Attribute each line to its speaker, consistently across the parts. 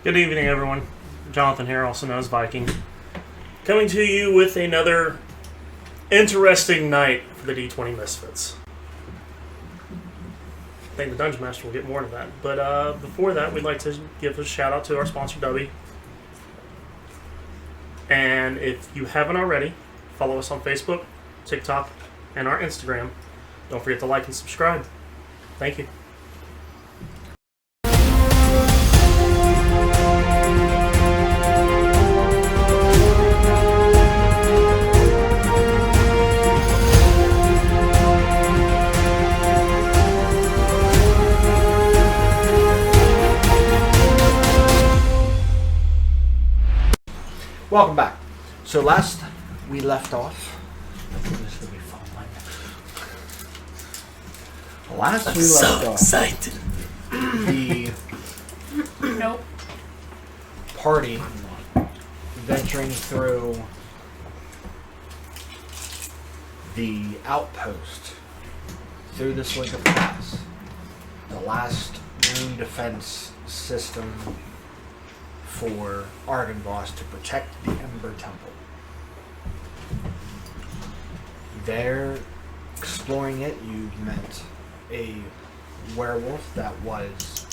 Speaker 1: Good evening, everyone. Jonathan here, also known as Viking, coming to you with another interesting night for the D20 Misfits. I think the Dungeon Master will get more into that. But before that, we'd like to give a shout out to our sponsor, Dubby. And if you haven't already, follow us on Facebook, TikTok, and our Instagram. Don't forget to like and subscribe. Thank you.
Speaker 2: Welcome back. So last we left off. This will be fun. Last we left off.
Speaker 1: Excited.
Speaker 2: The party venturing through the outpost through this link of pass. The last known defense system for Argynvost to protect the Ember Temple. There, exploring it, you met a werewolf that was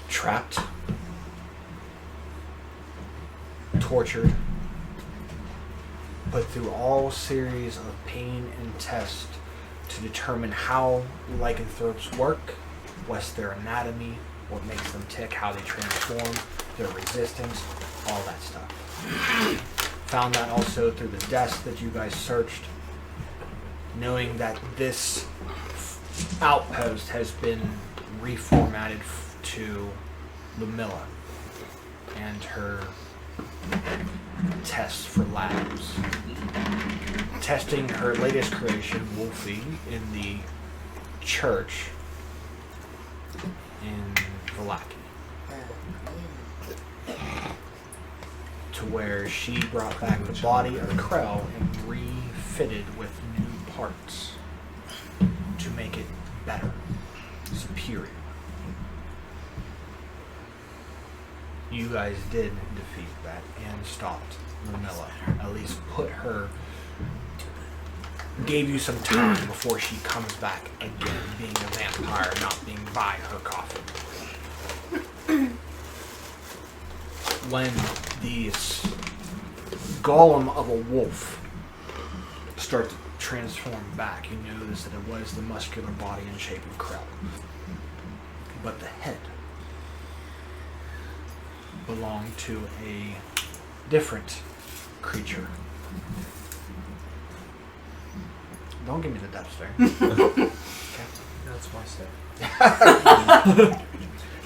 Speaker 2: trapped, tortured, put through all series of pain and tests to determine how lycanthropes work, what's their anatomy, what makes them tick, how they transform, their resistance, all that stuff. Found that also through the desk that you guys searched, knowing that this outpost has been reformatted to Lumilla and her tests for labs. Testing her latest creation, Wolfie, in the church in Vallaki, to where she brought back the body of Krell and refitted with new parts to make it better, superior. You guys did defeat that and stopped Lumilla. At least put her, gave you some time before she comes back again, being a vampire, not being by her coffin. When this golem of a wolf starts to transform back, you notice that it was the muscular body and shape of Krell. But the head belonged to a different creature. Don't give me the death stare. Okay.
Speaker 3: That's my stare.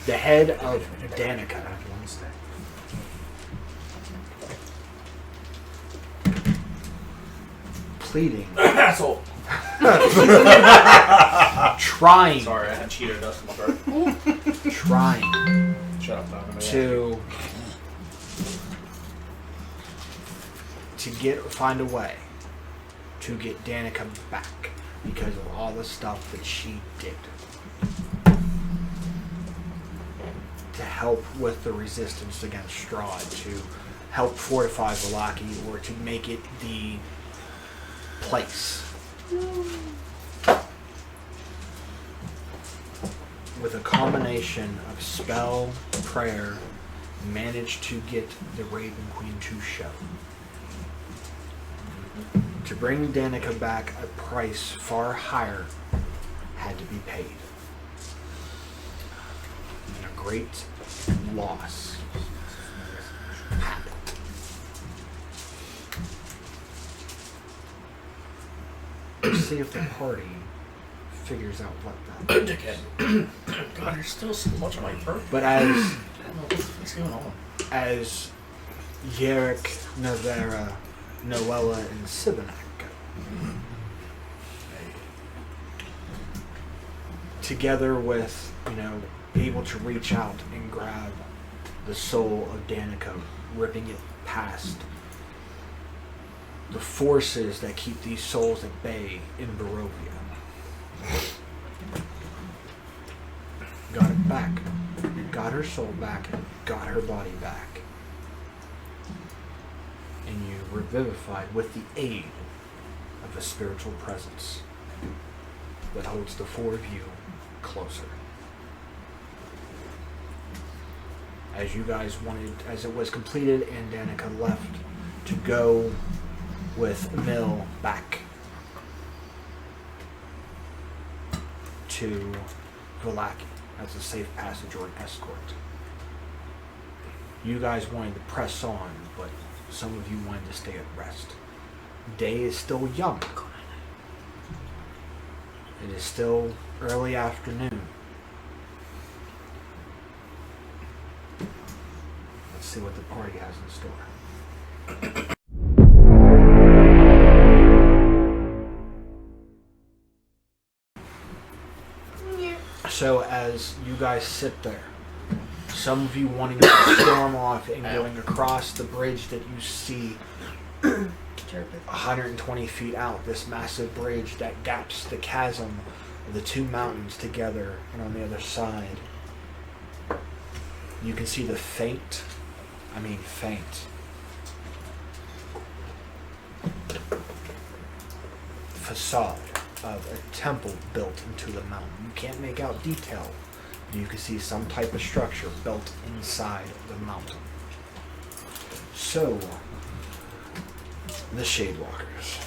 Speaker 2: The head of Danica. Pleading.
Speaker 3: Asshole.
Speaker 2: Trying.
Speaker 3: Sorry, I had cheater dust in my throat.
Speaker 2: Trying
Speaker 3: Shut up, Tom.
Speaker 2: to find a way to get Danica back because of all the stuff that she did to help with the resistance against Strahd, to help fortify Vallaki, or to make it the place. With a combination of spell, prayer, managed to get the Raven Queen to show. To bring Danica back, a price far higher had to be paid. And a great loss happened. Let's see if the party figures out what that is.
Speaker 1: Dickhead. God, there's still so much on my throat.
Speaker 2: But as
Speaker 1: I don't know what's going on.
Speaker 2: as Yerrick, Navera, Noella, and Sibinak together with, able to reach out and grab the soul of Danica, ripping it past the forces that keep these souls at bay in Barovia. Got it back. Got her soul back got her body back. And you revivified with the aid of a spiritual presence that holds the four of you closer. As you guys wanted, as it was completed and Danica left to go with Mill back to Vallaki as a safe passage or an escort. You guys wanted to press on, but some of you wanted to stay at rest. Day is still young. It is still early afternoon. Let's see what the party has in store. So as you guys sit there, some of you wanting to storm off and going across the bridge that you see 120 feet out, this massive bridge that gaps the chasm of the two mountains together, and on the other side, you can see the faint facade of a temple built into the mountain. You can't make out detail. You can see some type of structure built inside the mountain. So, the Shadewalkers,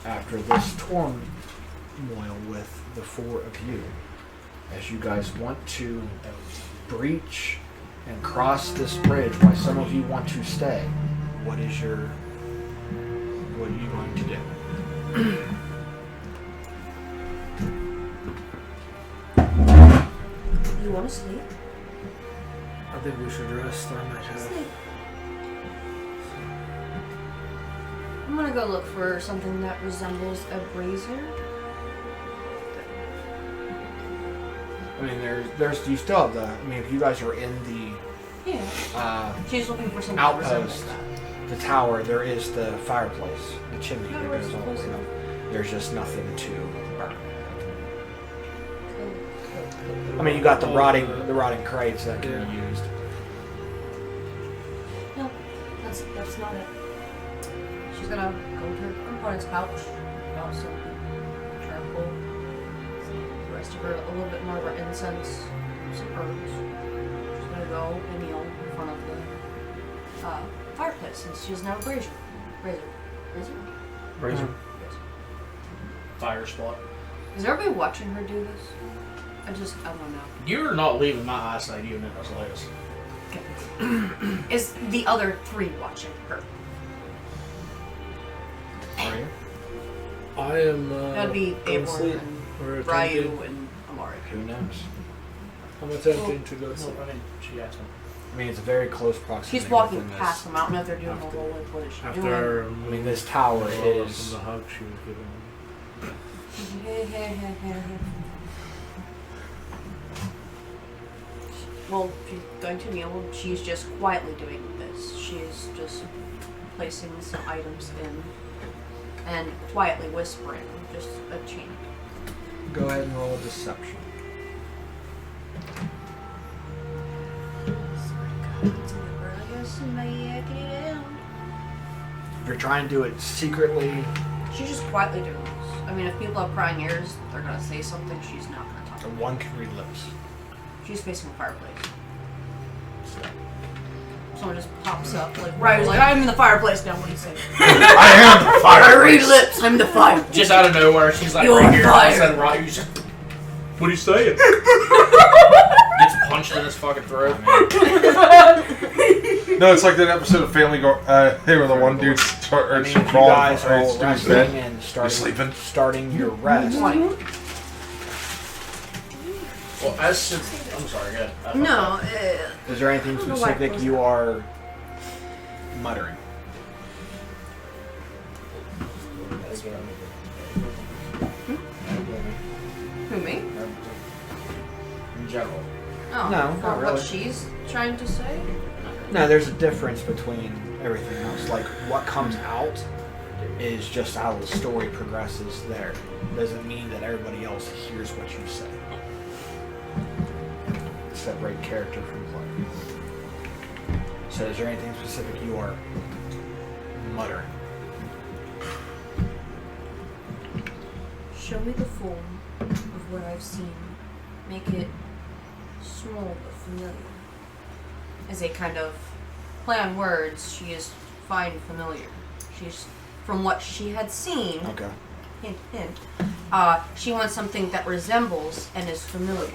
Speaker 2: after this turmoil with the four of you, as you guys want to breach and cross this bridge, while some of you want to stay, what are you going to do?
Speaker 4: You want to sleep?
Speaker 3: I think we should rest. I might have.
Speaker 4: Sleep. I'm gonna go look for something that resembles a brazier.
Speaker 2: I mean, there's you still have the. I mean, if you guys are in the
Speaker 4: She's looking for something
Speaker 2: outpost,
Speaker 4: that resembles that.
Speaker 2: the tower, there is the fireplace, the chimney
Speaker 4: Yeah,
Speaker 2: that
Speaker 4: where's
Speaker 2: goes
Speaker 4: the
Speaker 2: all the way
Speaker 4: place?
Speaker 2: up. There's just nothing to burn. I mean, you got the rotting crates that can be used.
Speaker 4: No, that's not it. She's gonna go to her components pouch, out some charcoal, the rest of her, a little bit more of her incense, some herbs. She's gonna go and kneel in front of the fireplace since she doesn't have a brazier.
Speaker 1: Razor.
Speaker 3: Fire spot.
Speaker 4: Is everybody watching her do this? I don't know.
Speaker 3: You're not leaving my eyesight even in those legs.
Speaker 4: Okay. Is the other three watching her?
Speaker 2: Are you?
Speaker 3: I am.
Speaker 4: That'd be
Speaker 3: going to sleep.
Speaker 4: Aborn
Speaker 3: Or
Speaker 4: and Ryu
Speaker 3: attempting-
Speaker 4: and Amari.
Speaker 2: Who knows?
Speaker 3: I'm attempting to go sleep.
Speaker 5: No, I mean, she asked me.
Speaker 2: I mean, it's a very close proximity.
Speaker 4: She's walking
Speaker 2: within
Speaker 4: past
Speaker 2: this.
Speaker 4: the mountain. If they're doing a roll, what is she doing?
Speaker 3: After
Speaker 2: I mean, this tower
Speaker 3: from
Speaker 2: is.
Speaker 3: the hug she was giving me.
Speaker 4: Well, she's going to kneel. She's just quietly doing this. She's just placing some items in and quietly whispering, just a chant.
Speaker 2: Go ahead and roll a deception. If you're trying to do it secretly,
Speaker 4: She's just quietly doing this. I mean, if people have prying ears, they're gonna say something. She's not gonna talk.
Speaker 2: one can read lips.
Speaker 4: She's facing the fireplace. Someone just pops up, like Ryder's like, I'm in the fireplace now. What do you say?
Speaker 2: I am the
Speaker 4: I read lips. I'm the fire.
Speaker 3: Just out of nowhere, she's like
Speaker 4: You're
Speaker 3: right here.
Speaker 4: fired.
Speaker 3: I said, right, you just
Speaker 1: What are you saying?
Speaker 3: gets punched in his fucking throat.
Speaker 6: No, it's like that episode of Family Guy. They were the one dude
Speaker 2: I
Speaker 6: start
Speaker 2: mean, if you
Speaker 6: crawling
Speaker 2: guys are all
Speaker 6: to his
Speaker 2: resting
Speaker 6: bed.
Speaker 2: and
Speaker 6: sleeping?
Speaker 2: starting your rest,
Speaker 3: Well, as soon, I'm sorry, go ahead.
Speaker 4: No.
Speaker 2: is there anything
Speaker 4: don't know why it
Speaker 2: specific
Speaker 4: goes
Speaker 2: you
Speaker 4: that.
Speaker 2: are muttering?
Speaker 4: Who, me?
Speaker 3: In general.
Speaker 4: Oh,
Speaker 2: No,
Speaker 4: for
Speaker 2: not
Speaker 4: what
Speaker 2: really.
Speaker 4: she's trying to say?
Speaker 2: No, there's a difference between everything else. Like, what comes out is just how the story progresses there. Doesn't mean that everybody else hears what you say. separate character from play. So is there anything specific you are muttering?
Speaker 4: Show me the form of what I've seen. Make it small but familiar. As a kind of play on words, she is fine familiar. She's, from what she had seen,
Speaker 2: Okay.
Speaker 4: hint, hint, she wants something that resembles and is familiar.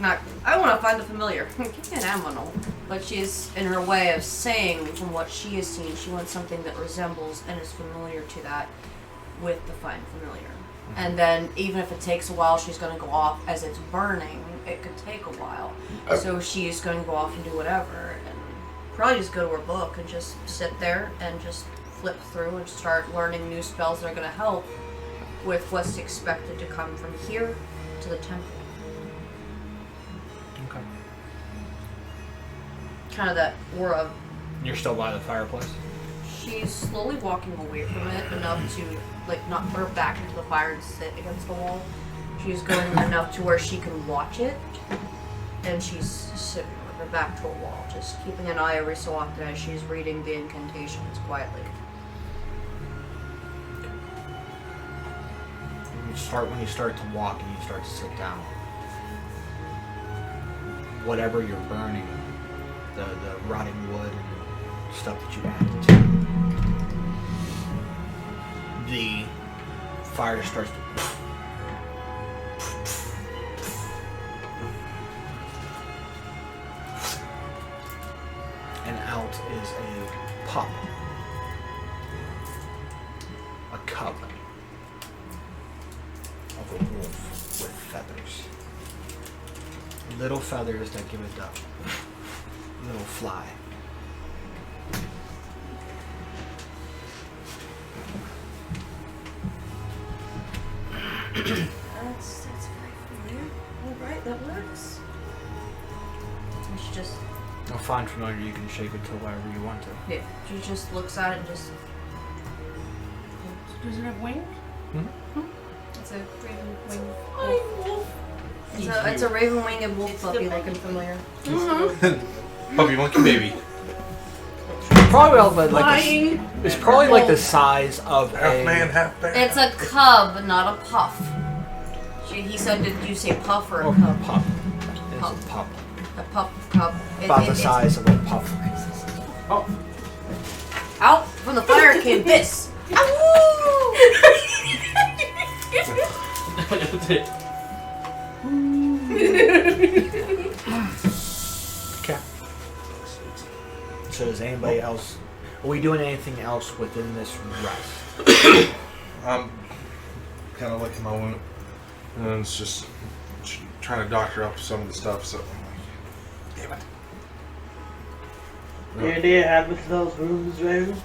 Speaker 4: Not, I want to find the familiar. Give me an animal. But she's, in her way of saying, from what she has seen, she wants something that resembles and is familiar to that with the fine familiar. And then, even if it takes a while, she's going to go off as it's burning. It could take a while. So she's going to go off and do whatever. And probably just go to her book and just sit there and just flip through and start learning new spells that are going to help with what's expected to come from here to the temple.
Speaker 2: Okay.
Speaker 4: Kind of that aura.
Speaker 2: You're still by the fireplace?
Speaker 4: She's slowly walking away from it enough to, like, not put her back into the fire and sit against the wall. She's going enough to where she can watch it, and she's sitting with her back to a wall, just keeping an eye every so often as she's reading the incantations quietly.
Speaker 2: When you start to walk and you start to sit down, whatever you're burning, the rotting wood and stuff that you added to, the fire starts to and out is a pup, a cub of a wolf with feathers. Little feathers that give it a little fly.
Speaker 4: That's very familiar. Alright, that works. And she just,
Speaker 2: I'll find familiar, you can shake it to wherever you want to.
Speaker 4: yeah, she just looks at it and just,
Speaker 5: Does it have wings?
Speaker 4: it's a raven wing.
Speaker 5: Wolf.
Speaker 4: It's a raven winged wolf puppy looking familiar.
Speaker 6: Puppy monkey baby.
Speaker 2: Probably like
Speaker 5: Flying.
Speaker 2: it's probably like the size of
Speaker 6: Half man,
Speaker 2: a
Speaker 6: half bear.
Speaker 4: It's a cub, not a puff. He said, did you say puff or a cub?
Speaker 2: pup. It's
Speaker 4: Pup.
Speaker 2: a pup.
Speaker 4: A pup cub.
Speaker 2: About the size of a pup.
Speaker 4: Out from the fire came this.
Speaker 2: Okay. So does anybody else? Are we doing anything else within this rest?
Speaker 6: I'm kind of licking my wound, and it's just trying to doctor up some of the stuff. So I'm like, damn it.
Speaker 7: You did have those wounds, Raven?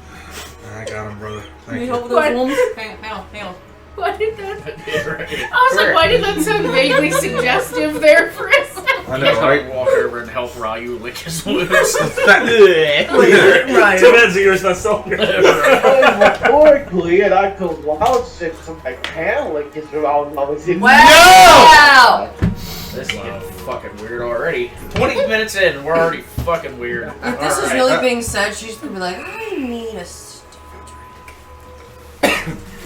Speaker 6: I got him, brother. Thank
Speaker 4: Need
Speaker 6: you.
Speaker 4: help with those wounds? Hang on.
Speaker 5: Why did that? I was like, why did that sound vaguely suggestive there for a second?
Speaker 6: I know, right?
Speaker 3: Walk over and help Ryu lick his wounds.
Speaker 7: Right.
Speaker 1: Too bad Zero's not selling it.
Speaker 7: Metaphorically, and I could wild shit some like hand like it's around always in
Speaker 4: Wow!
Speaker 3: This is getting fucking weird already. 20 minutes in, we're already fucking weird.
Speaker 4: If this is
Speaker 3: Alright.
Speaker 4: really being said, she's gonna be like, I need a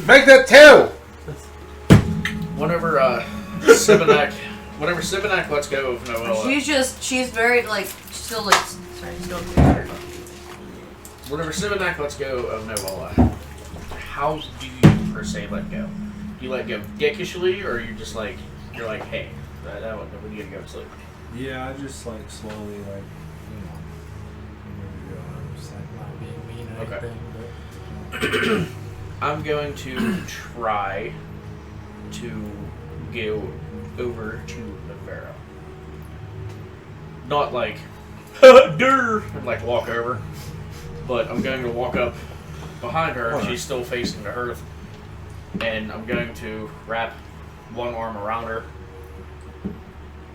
Speaker 6: Make that two!
Speaker 3: Whenever Sibanak lets go of Noella.
Speaker 4: She's very, like, still, like, sorry, still weird.
Speaker 3: Whenever Sibanak lets go of Noella, how do you per se let go? Do you let go dickishly, or you're just like, hey, we need to go to sleep?
Speaker 8: Yeah, I just like slowly like, I'm just like not being mean or
Speaker 3: Okay.
Speaker 8: anything,
Speaker 3: I'm going to try to go over to Navera. Not like, and like walk over, but I'm going to walk up behind her. She's still facing the hearth, and I'm going to wrap one arm around her,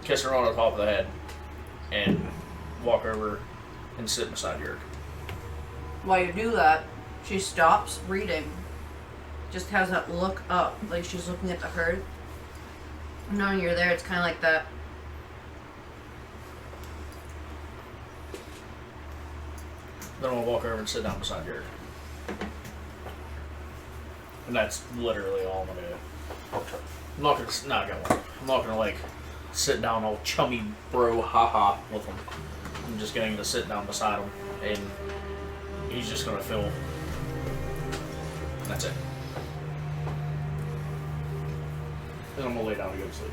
Speaker 3: kiss her on the top of the head, and walk over and sit beside Yerk.
Speaker 4: While you do that, she stops reading. Just has that look up, like she's looking at the herd. Knowing you're there, it's kind of like that
Speaker 3: Then I'm gonna walk over and sit down beside Jared. And that's literally all I'm gonna do. I'm not gonna like sit down all chummy bro haha with him. I'm just getting to sit down beside him and he's just gonna feel. That's it. Then I'm gonna lay down and go to sleep.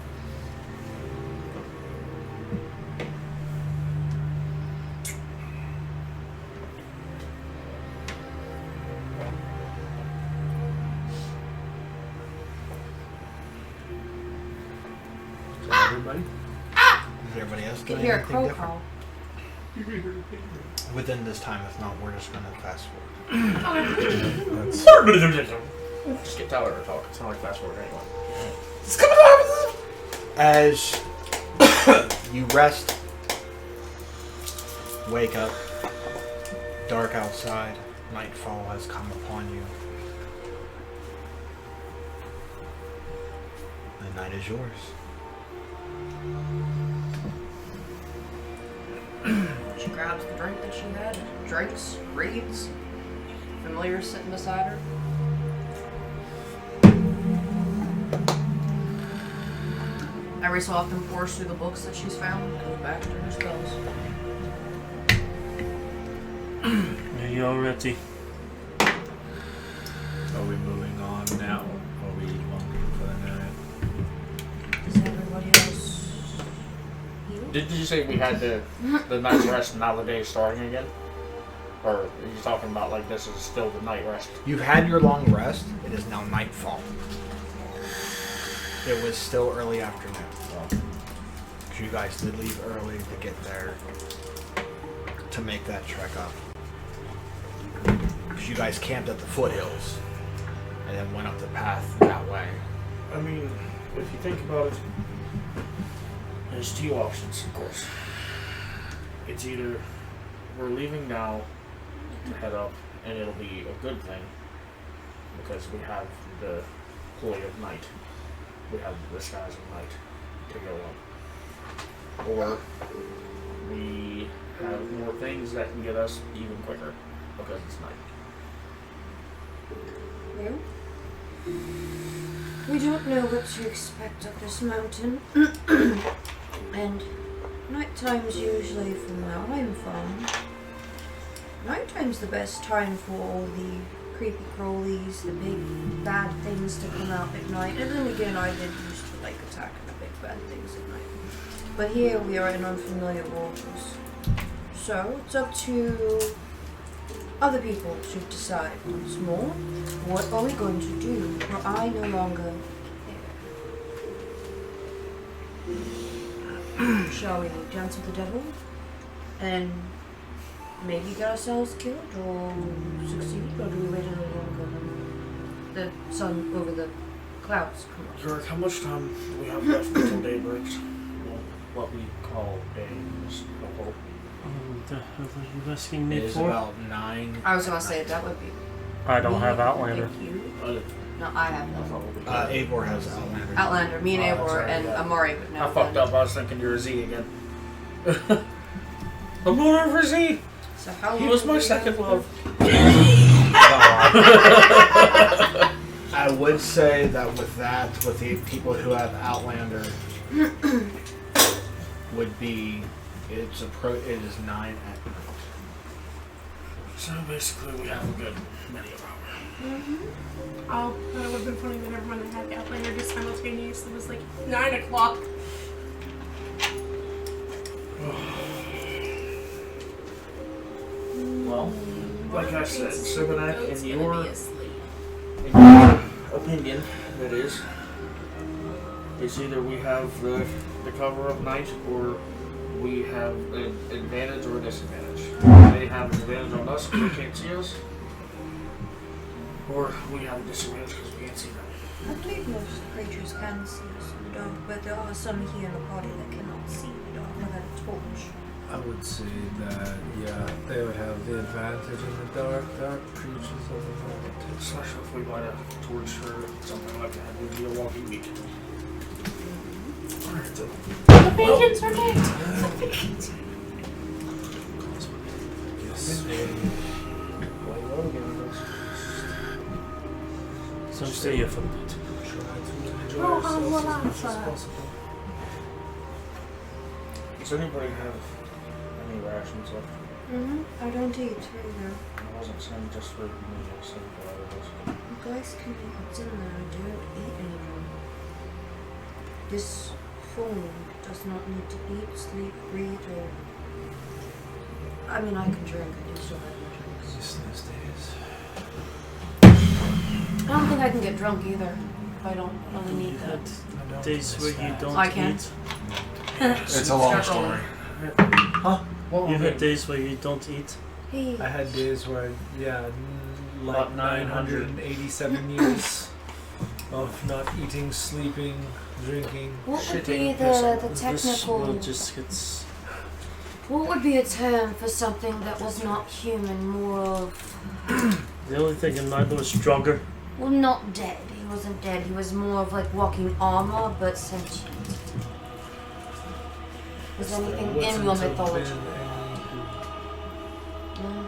Speaker 2: Everybody? Is everybody else
Speaker 4: You
Speaker 2: doing
Speaker 4: can hear a
Speaker 2: anything
Speaker 4: crow
Speaker 2: different?
Speaker 4: call.
Speaker 2: Within this time, if not, we're just gonna fast forward.
Speaker 3: Just get Tyler to talk. It's not like fast forward anyway.
Speaker 2: As you rest, wake up, dark outside, nightfall has come upon you. The night is yours.
Speaker 4: She grabs the drink that she had, drinks, reads. Familiar sitting beside her. Every so often pours through the books that she's found, goes back to her spells.
Speaker 1: Are you all ready?
Speaker 8: Are we moving on now? Or are we longing for the night?
Speaker 4: Is everybody else healed?
Speaker 3: Did you say we had the night's rest and now the day is starting again? Or are you talking about like this is still the night rest?
Speaker 2: You've had your long rest. It is now nightfall. It was still early afternoon. Because you guys did leave early to get there to make that trek up. Because you guys camped at the foothills and then went up the path that way.
Speaker 3: I mean, if you think about it, there's two options, of course. It's either we're leaving now to head up, and it'll be a good thing because we have the ploy of night. We have the skies of night to go on. Or we have more things that can get us even quicker because it's night.
Speaker 4: Well, we don't know what to expect up this mountain. And nighttime's usually, from where I'm from, nighttime's the best time for all the creepy crawlies, the big bad things to come out at night. And then again, I did used to like attacking the big bad things at night. But here we are in unfamiliar waters. So it's up to other people to decide once more. What are we going to do? For I no longer care. Shall we dance with the devil? And maybe get ourselves killed or succeed? Or do we wait a little longer when the sun over the clouds come up?
Speaker 3: York, how much time do we have left until day breaks? Well, what we call day is the whole.
Speaker 1: What the hell are you asking
Speaker 2: It
Speaker 1: me
Speaker 2: is
Speaker 1: for?
Speaker 2: about 9.
Speaker 4: I was gonna say that would be.
Speaker 1: I don't have Outlander.
Speaker 4: Thank you.
Speaker 3: I
Speaker 4: No, I have no.
Speaker 3: thought
Speaker 2: Eivor has Outlander.
Speaker 4: Outlander, me and
Speaker 3: Oh,
Speaker 4: Eivor
Speaker 3: that's right,
Speaker 4: and
Speaker 3: yeah.
Speaker 4: Amari, but no.
Speaker 3: I fucked up. I was thinking you're a Z again. I'm going for Z.
Speaker 4: So how
Speaker 3: He
Speaker 4: long
Speaker 3: was
Speaker 4: do
Speaker 3: my
Speaker 4: we
Speaker 3: second
Speaker 4: have?
Speaker 3: love.
Speaker 2: I would say that with the people who have Outlander, would be it is 9 at night.
Speaker 3: So basically, we have a good many of hours.
Speaker 5: Oh, that would have been funny that everyone that had the Outlander just simultaneously was like 9 o'clock.
Speaker 3: Well, like I said, Sibinak,
Speaker 5: Goat's
Speaker 3: in
Speaker 5: gonna
Speaker 3: your
Speaker 5: be asleep.
Speaker 3: opinion, that is, it's either we have the cover of night or we have an advantage or a disadvantage. They have an advantage on us because they can't see us, or we have a disadvantage because we can't see them.
Speaker 4: I believe most creatures can see us in the dark, but there are some here in the party that cannot see in the dark without a torch.
Speaker 8: I would say that, yeah, they would have the advantage in the dark. Dark creatures of the night.
Speaker 3: Especially if we light a torch or something like that, we'd be a walking beacon. Alright, so.
Speaker 5: The beacons are dead.
Speaker 8: Yes.
Speaker 1: So stay here for the night.
Speaker 5: Oh, well, outside.
Speaker 3: Does anybody have any rations left?
Speaker 4: I don't eat either.
Speaker 3: I wasn't saying just for me, I said for others.
Speaker 4: You guys can eat dinner. I don't eat anymore. This form does not need to eat, sleep, breathe, or... I mean, I can drink. I do still have my drinks.
Speaker 8: Just those days.
Speaker 4: I don't think I can get drunk either. If I don't really need that.
Speaker 1: Days where you don't
Speaker 4: I can.
Speaker 1: eat.
Speaker 6: It's a long story.
Speaker 8: Huh?
Speaker 1: You had days where you don't eat.
Speaker 4: Hey.
Speaker 8: I had days where, like
Speaker 3: About
Speaker 8: 987 years of not eating, sleeping, drinking.
Speaker 4: What would be
Speaker 3: shitting,
Speaker 4: the
Speaker 1: This
Speaker 4: technical...
Speaker 1: world just gets...
Speaker 4: What would be a term for something that was not human, more of...
Speaker 1: The only thing in mind was stronger.
Speaker 4: Well, not dead. He wasn't dead. He was more of like walking armor, but sentient. Was anything in your mythology? No.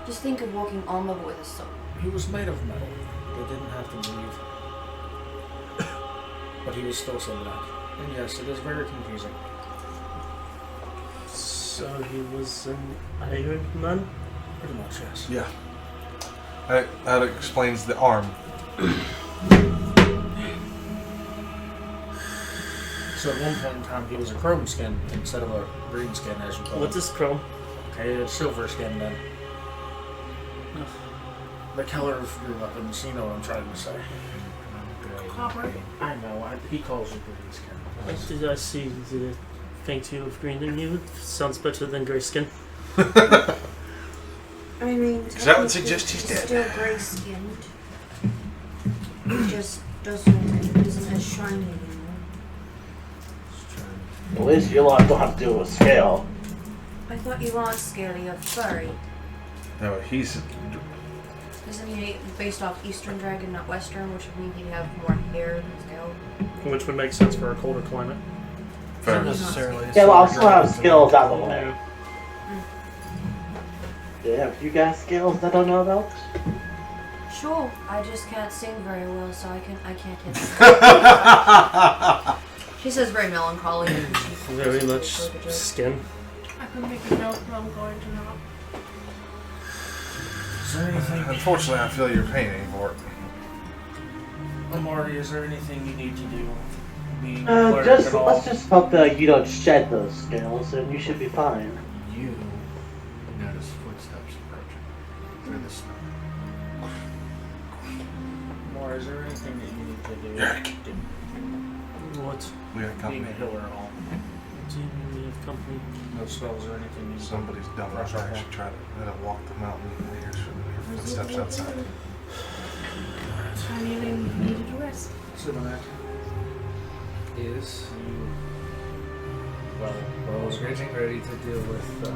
Speaker 4: Just think of walking armor but with a soul.
Speaker 3: He was made of metal. They didn't have to breathe. But he was still so black. And yes, it is very confusing.
Speaker 1: So he was an Iron Man?
Speaker 3: Pretty much, yes.
Speaker 6: Yeah. That explains the arm.
Speaker 3: So at one point in time, he was a chrome skin instead of a green skin, as you call
Speaker 1: What
Speaker 3: it.
Speaker 1: is chrome?
Speaker 3: Okay, it's silver skin then. The color of your weapons, you know what I'm trying to say.
Speaker 5: Copper.
Speaker 3: I know, he calls you green skin.
Speaker 1: Did I see the thing to you of green in you? Sounds better than gray skin.
Speaker 4: I mean,
Speaker 6: That would suggest he's dead.
Speaker 4: Still gray skinned. He just isn't as shiny anymore.
Speaker 7: At least you lot don't have to do with scale.
Speaker 4: I thought you weren't scaly of furry.
Speaker 6: No, he's.
Speaker 4: Isn't he based off Eastern dragon, not Western, which would mean he'd have more hair than scale?
Speaker 1: Which would make sense for a colder climate.
Speaker 6: Fair.
Speaker 2: Not necessarily.
Speaker 7: Yeah, well, I'll still have skills out of the way.
Speaker 1: Yeah.
Speaker 7: Yeah, have you guys skills I don't know about?
Speaker 4: Sure, I just can't sing very well, so I can't hit. She says very melancholy.
Speaker 1: Very much skin.
Speaker 5: I can make a note, but I'm going to not.
Speaker 3: Is there anything...
Speaker 6: Unfortunately, I feel your pain anymore.
Speaker 3: Amari, is there anything you need to do? Being
Speaker 7: Let's just hope that you don't shed those scales, and you should be fine.
Speaker 2: You notice footsteps approaching through the snow.
Speaker 3: Amari, is there anything that you need to do?
Speaker 6: Eric.
Speaker 1: What?
Speaker 6: We got
Speaker 3: Being
Speaker 6: company.
Speaker 3: a healer and all.
Speaker 1: Do you mean we have company?
Speaker 3: No spells or anything you need to
Speaker 6: Somebody's dumb enough to actually try to walk the mountain. I hear footsteps outside.
Speaker 5: I needed a rest.
Speaker 3: Similar.
Speaker 8: Is
Speaker 3: Well,
Speaker 8: I was getting ready to deal with.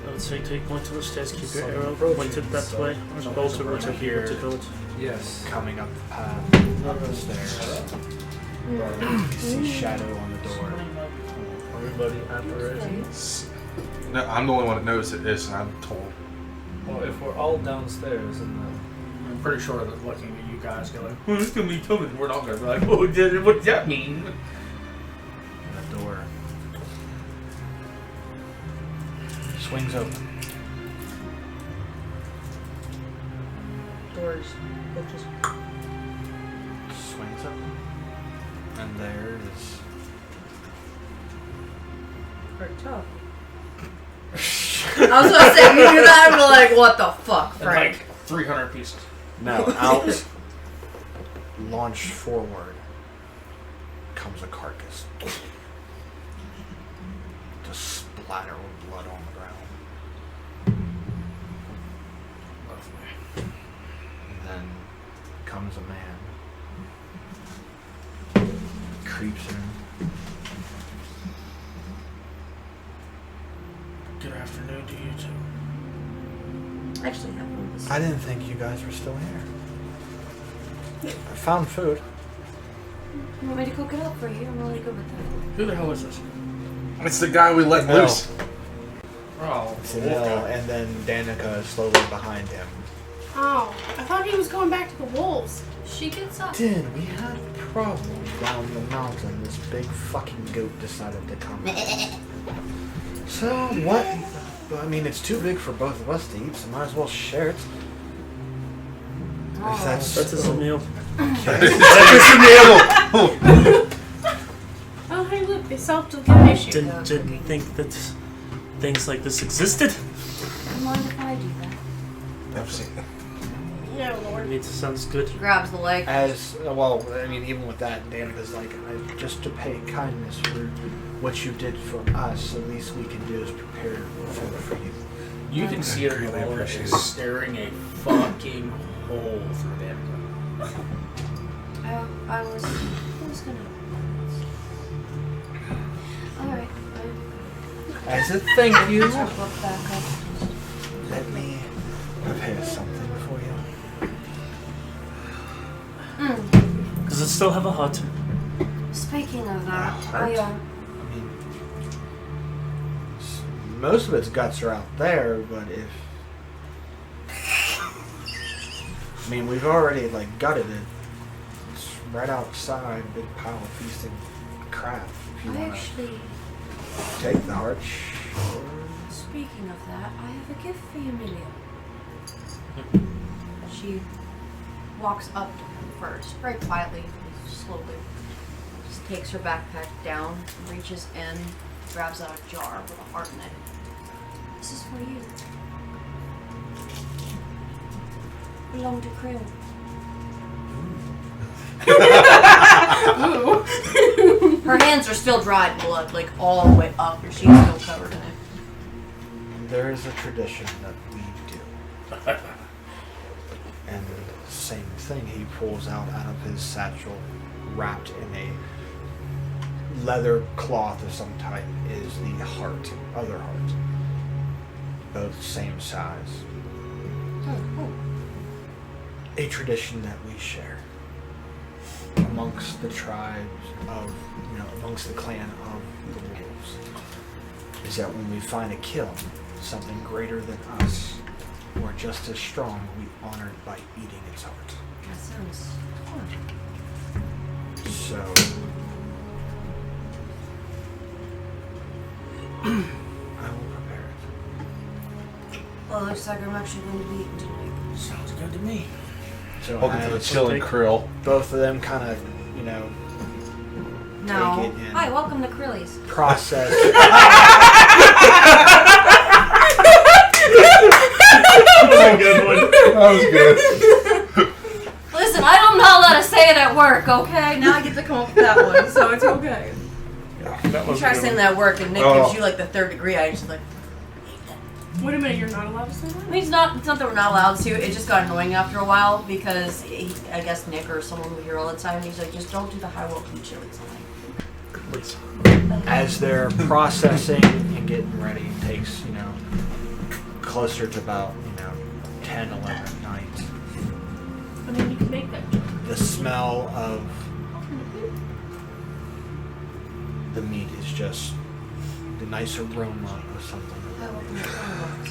Speaker 1: I would say take point to the stairs, keep your
Speaker 8: Some
Speaker 1: arrow
Speaker 8: approaching,
Speaker 1: pointed that
Speaker 8: so-
Speaker 1: way. Or
Speaker 3: some
Speaker 1: bolt or
Speaker 3: approaching
Speaker 1: whatever you want to call it.
Speaker 8: Yes.
Speaker 2: Coming up the path, up the stairs. You see shadow on the door.
Speaker 8: Everybody apparating.
Speaker 6: No, I'm the only one that knows it is, and I'm told.
Speaker 8: Well, if we're all downstairs and
Speaker 3: I'm pretty sure that looking at you guys going, well, it's gonna be coming. We're not gonna be like, what does that mean?
Speaker 2: The door swings open.
Speaker 4: Doors. Just
Speaker 2: Swings open. And there is
Speaker 4: pretty tough. I was gonna say, if you do that, I'd be like, what the fuck,
Speaker 3: And
Speaker 4: Frank?
Speaker 3: like 300 pieces.
Speaker 2: now out, launched forward, comes a carcass. Just splatter with blood on the ground.
Speaker 3: Lovely.
Speaker 2: And then comes a man. Creeps in.
Speaker 3: Good afternoon to you two.
Speaker 4: Actually, have one of this.
Speaker 2: I didn't think you guys were still here. I found food.
Speaker 4: You want me to cook it up for you? I'm really good with that.
Speaker 3: Who the hell is this?
Speaker 6: It's the guy we let
Speaker 2: No.
Speaker 6: loose.
Speaker 3: Oh,
Speaker 2: Zanil, and then Danica is slowly behind him.
Speaker 5: Oh, I thought he was going back to the wolves.
Speaker 4: She gets up.
Speaker 2: Din, we had a problem down the mountain. This big fucking goat decided to come. So, what? I mean, it's too big for both of us to eat, so might as well share it. If that's
Speaker 1: That's a meal.
Speaker 5: Oh, hey, look, they solved the issue.
Speaker 1: Didn't think that things like this existed.
Speaker 4: Do you mind if I do that?
Speaker 6: I've seen it.
Speaker 5: No, Lord.
Speaker 1: It sounds good.
Speaker 4: She grabs the leg.
Speaker 2: As well, I mean, even with that, Danica's like, just to pay kindness for what you did for us, the least we can do is prepare food for you.
Speaker 3: You can see her
Speaker 6: Really
Speaker 3: Lord
Speaker 6: appreciate
Speaker 3: is
Speaker 6: it.
Speaker 3: staring a fucking hole through them.
Speaker 4: I was gonna. Alright.
Speaker 2: As a thank you,
Speaker 4: Put her book back up.
Speaker 2: let me prepare something for you.
Speaker 1: Does it still have a hut?
Speaker 4: Speaking of that,
Speaker 2: Heart? I mean, most of its guts are out there, but if... I mean, we've already, like, gutted it. It's right outside, big pile of feasting crap. If you
Speaker 4: I
Speaker 2: want
Speaker 4: actually,
Speaker 2: to take the heart, sure.
Speaker 4: speaking of that, I have a gift for you, Amelia. She walks up to him first, very quietly, slowly. Just takes her backpack down, reaches in, grabs out a jar with a heart in it. This is for you. Belong to Krill. Her hands are still dried blood, like all the way up, and she's still covered in it.
Speaker 2: There is a tradition that we do. And same thing, he pulls out of his satchel, wrapped in a leather cloth of some type, is the heart, other heart. Both same size.
Speaker 4: Oh, cool.
Speaker 2: A tradition that we share amongst the tribes of, amongst the clan of the wolves, is that when we find a kill, something greater than us, or just as strong, we honor it by eating its heart.
Speaker 4: That sounds fun.
Speaker 2: So, I will prepare it.
Speaker 4: Well, looks like I'm actually going to be eating tonight.
Speaker 3: Sounds good to me.
Speaker 2: So
Speaker 6: Welcome to the
Speaker 2: as
Speaker 6: chilling krill.
Speaker 2: both of them kind of,
Speaker 4: No.
Speaker 2: Take it in.
Speaker 4: Hi, welcome to Krilli's.
Speaker 2: process.
Speaker 1: That was a good one.
Speaker 6: That was good.
Speaker 4: Listen, I'm not allowed to say it at work, okay? Now I get to come up with that one, so it's okay.
Speaker 1: That
Speaker 4: You
Speaker 1: was a
Speaker 4: try
Speaker 1: good
Speaker 4: saying
Speaker 1: one.
Speaker 4: that at work, and Nick
Speaker 6: Oh.
Speaker 4: gives you like the third degree. I just like.
Speaker 5: Wait a minute, you're not allowed to say
Speaker 4: I
Speaker 5: that?
Speaker 4: mean, it's not that we're not allowed to. It just got annoying after a while because I guess Nick or someone would hear all the time. And he's like, just don't do the high welcome chilies.
Speaker 1: Please.
Speaker 2: As they're processing and getting ready, it takes, closer to about, 10, 11 at night.
Speaker 5: I mean, you can make that joke.
Speaker 2: The smell of the meat is just the nice aroma of something.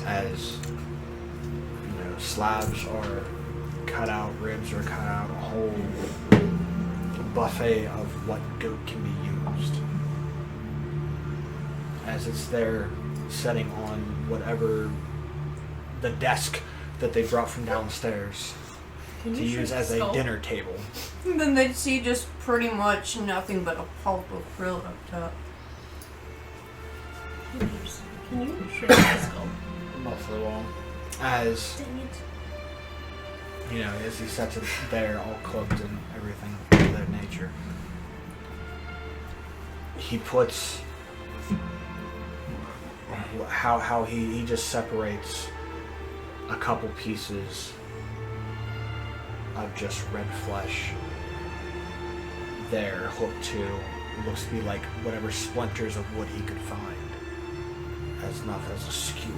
Speaker 2: As, slabs are cut out, ribs are cut out, a whole buffet of what goat can be used. As it's there, setting on whatever the desk that they brought from downstairs
Speaker 5: Can
Speaker 2: to
Speaker 5: you
Speaker 2: use
Speaker 5: shoot
Speaker 2: as
Speaker 5: the
Speaker 2: a
Speaker 5: skull?
Speaker 2: dinner table.
Speaker 4: And then they'd see just pretty much nothing but a pulp of krill up top.
Speaker 5: Can you shrink the skull?
Speaker 3: Not for long.
Speaker 2: As
Speaker 5: Dang it.
Speaker 2: as he sets it there, all cooked and everything of that nature, he puts how he just separates a couple pieces of just red flesh there, hooked to looks to be like whatever splinters of wood he could find, as enough as a skewer.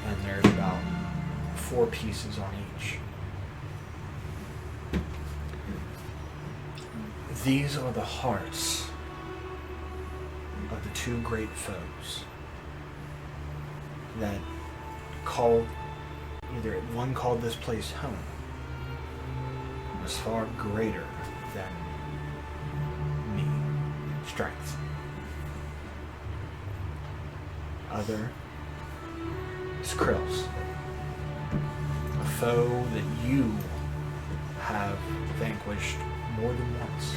Speaker 2: And there's about 4 pieces on each. These are the hearts of the 2 great foes that called one called this place home was far greater than me. Strength. Other is Krill's. A foe that you have vanquished more than once.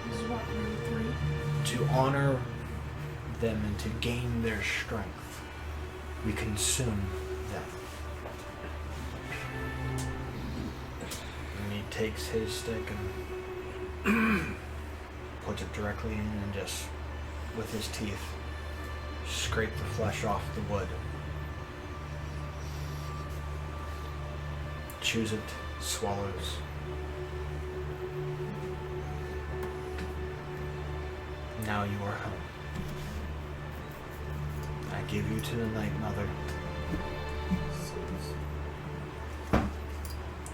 Speaker 5: This is what, round 3?
Speaker 2: To honor them and to gain their strength, we consume them. And he takes his stick and puts it directly in and just, with his teeth, scrape the flesh off the wood. Chews it, swallows. Now you are home. I give you to the Night Mother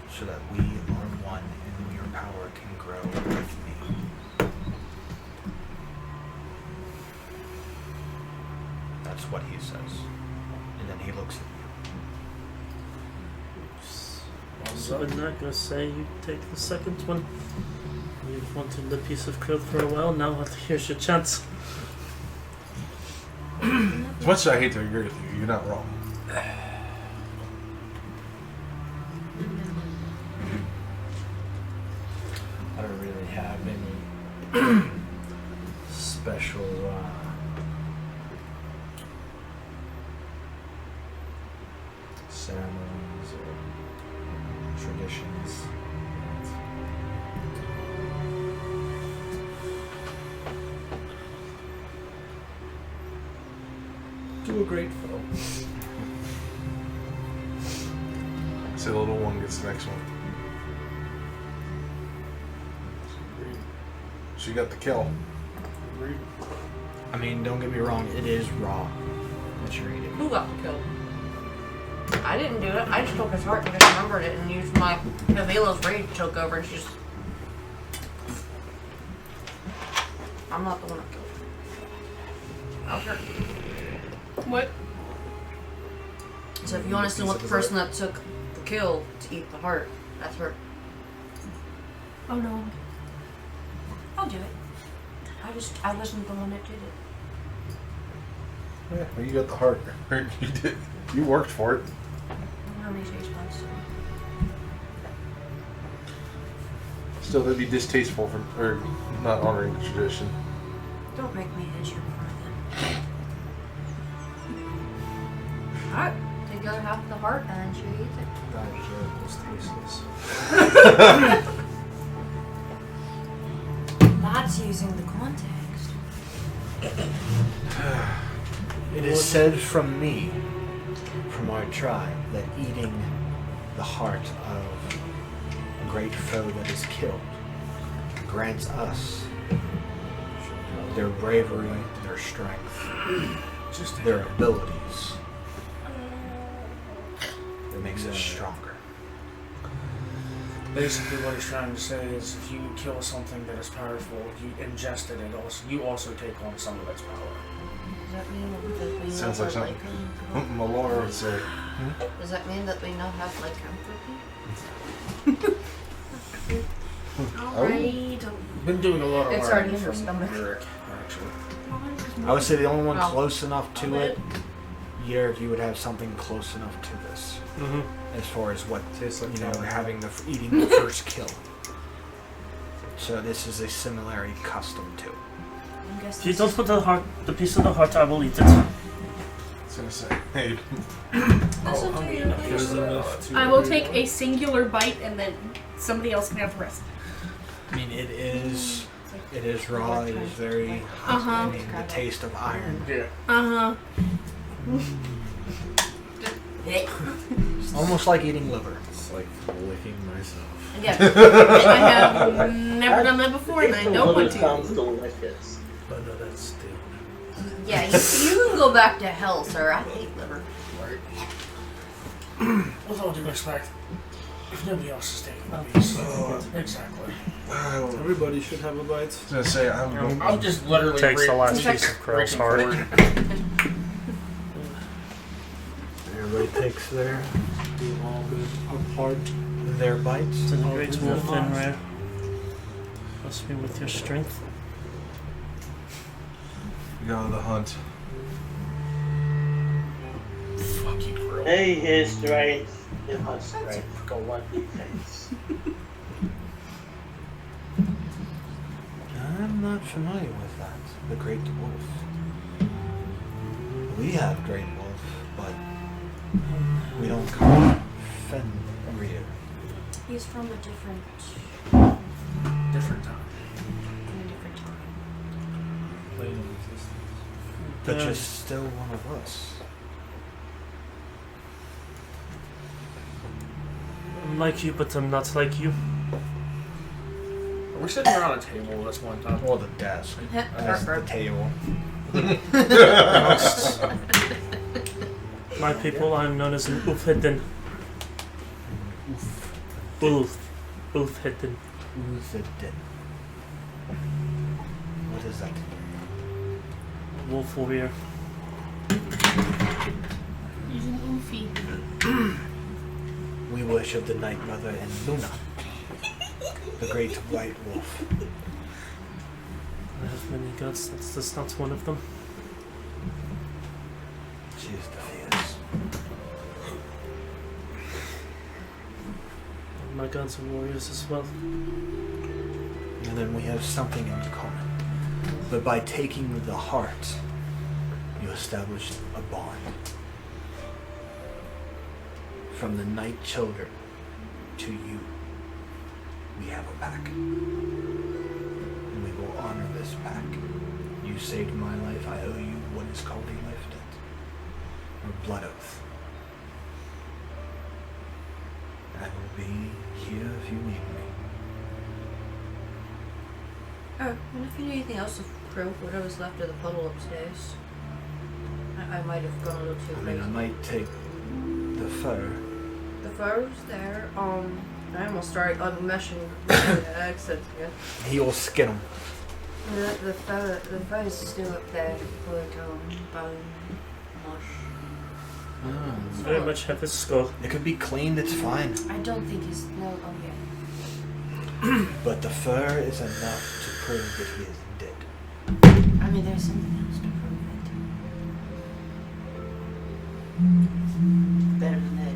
Speaker 2: so that we are one and your power can grow with me. That's what he says. And then he looks at you.
Speaker 1: So I'm not gonna say you take the second one. You've wanted the piece of krill for a while now. Here's your chance.
Speaker 6: As much as I hate to agree with you, you're not wrong.
Speaker 2: I don't really have any special ceremonies or traditions. To a great foe.
Speaker 6: Say the little one gets the next one. She got the kill.
Speaker 2: I mean, don't get me wrong, it is raw that you're eating.
Speaker 4: Who got the kill? I didn't do it. I just took his heart and just remembered it and used my Avela's rage took over and she's. I'm not the one that killed her. I was hurt.
Speaker 5: What?
Speaker 4: So if you honestly want the person that took the kill to eat the heart, that's her.
Speaker 5: Oh no.
Speaker 4: I'll do it. I wasn't the one that did it.
Speaker 6: Yeah, well, you got the heart. You did. You worked for it.
Speaker 4: I don't know how many taste buds.
Speaker 6: Still, that'd be distasteful for not honoring the tradition.
Speaker 4: Don't make me hit you in front of them. Alright, take the other half of the heart and she eats it.
Speaker 8: That joke was tasteless.
Speaker 4: That's using the context.
Speaker 2: It is said from me, from our tribe, that eating the heart of a great foe that is killed grants us their bravery, their strength, their abilities. It makes us stronger.
Speaker 3: Basically, what he's trying to say is, if you kill something that is powerful, you ingest it, you also take on some of its power.
Speaker 4: Does that mean that we
Speaker 6: Sounds
Speaker 4: know
Speaker 6: like
Speaker 4: that
Speaker 6: something Malora would say.
Speaker 4: Does that mean that we now have lycanthropy? Alright.
Speaker 3: Been doing a lot of
Speaker 4: It's
Speaker 3: learning
Speaker 4: already in her
Speaker 3: from
Speaker 4: stomach.
Speaker 3: Eric, actually.
Speaker 2: I would say the only one
Speaker 4: Well,
Speaker 2: close enough
Speaker 4: a
Speaker 2: to
Speaker 4: bit.
Speaker 2: it, Yerrick, you would have something close enough to this.
Speaker 1: Mm-hmm.
Speaker 2: As far as what,
Speaker 8: Tastes like
Speaker 2: you know,
Speaker 8: that.
Speaker 2: having eating the first kill. So this is a similarity custom to it.
Speaker 4: I guess
Speaker 1: If you
Speaker 4: this
Speaker 1: don't
Speaker 4: is-
Speaker 1: put the piece of the heart, I will eat it.
Speaker 6: I was gonna say, hey,
Speaker 4: This will do you.
Speaker 8: There's enough to
Speaker 5: I will take a singular bite and then somebody else can have the rest.
Speaker 2: I mean, it is raw, it is very,
Speaker 5: Uh-huh.
Speaker 2: I mean, the taste of iron.
Speaker 3: Yeah.
Speaker 5: Uh-huh.
Speaker 2: Almost like eating liver.
Speaker 8: It's like licking myself.
Speaker 4: Yeah.
Speaker 5: I have never done that before and I don't want
Speaker 7: Sounds
Speaker 5: to.
Speaker 7: delicious.
Speaker 8: But no, that's still.
Speaker 4: Yeah, you can go back to hell, sir. I hate liver.
Speaker 3: With all due respect, If nobody else is taking a piece. Exactly.
Speaker 8: Everybody should have a bite.
Speaker 6: I was gonna say
Speaker 3: I'm just literally
Speaker 1: Takes the last
Speaker 3: reaching
Speaker 1: piece of Krell's
Speaker 3: forward.
Speaker 1: heart.
Speaker 2: Everybody takes their their bites.
Speaker 1: To the great wolf Fenrir. Bless me with your strength.
Speaker 6: we go on the hunt.
Speaker 3: Fuck you, Krill.
Speaker 7: Hey, his strength. Give us strength. Go one defense.
Speaker 2: I'm not familiar with that. The Great Wolf. We have Great Wolf, but we don't call him Fenrir.
Speaker 4: He's from a different
Speaker 3: Different time.
Speaker 4: in a different time.
Speaker 8: Plane of existence.
Speaker 2: But you're still one of us.
Speaker 1: I'm like you, but I'm not like you.
Speaker 3: We're sitting around a table this one time.
Speaker 2: Or the desk. That's the table.
Speaker 1: My people, I'm known as an Ulfhedden. Ulfhedden.
Speaker 2: What is that?
Speaker 1: Wolf warrior.
Speaker 5: He's an oofy.
Speaker 2: We worship the Night Mother and Luna, the great white wolf.
Speaker 1: I have many gods, that's just not one of them.
Speaker 2: She is the fierce.
Speaker 1: My gods are warriors as well.
Speaker 2: And then we have something in common. But by taking the heart, you establish a bond. From the Night Children to you, we have a pact. And we will honor this pact. You saved my life, I owe you what is called a life debt. Or blood oath. I will be here if you need me.
Speaker 4: Oh, and if you need anything else of Crow, whatever's left of the puddle upstairs. I might have gone a little too
Speaker 2: I mean,
Speaker 4: crazy.
Speaker 2: I might take the fur.
Speaker 4: The fur's there. I almost started unmeshing the accents again.
Speaker 2: He will skin him.
Speaker 4: The fur is still up there, but bone, mush.
Speaker 1: Very much have his skull.
Speaker 2: It could be cleaned, it's fine.
Speaker 4: I don't think he's no. Oh yeah.
Speaker 2: But the fur is enough to prove that he is dead.
Speaker 4: I mean, there's something else to prove it. Better than that.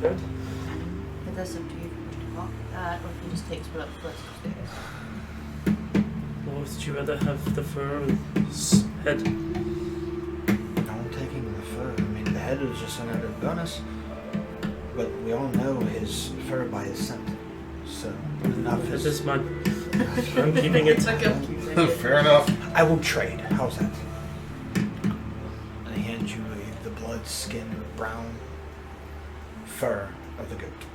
Speaker 4: But that's up to you if you want to talk that, or if he just takes what up first upstairs.
Speaker 1: Or would you rather have the fur or his head?
Speaker 2: I'm taking the fur. I mean, the head is just another bonus. But we all know his fur by his scent. So, enough
Speaker 1: It
Speaker 2: is...
Speaker 1: is mine. I'm keeping it.
Speaker 6: Fair enough.
Speaker 2: I will trade. How's that? And he hands you the blood, skin, brown fur of the goat.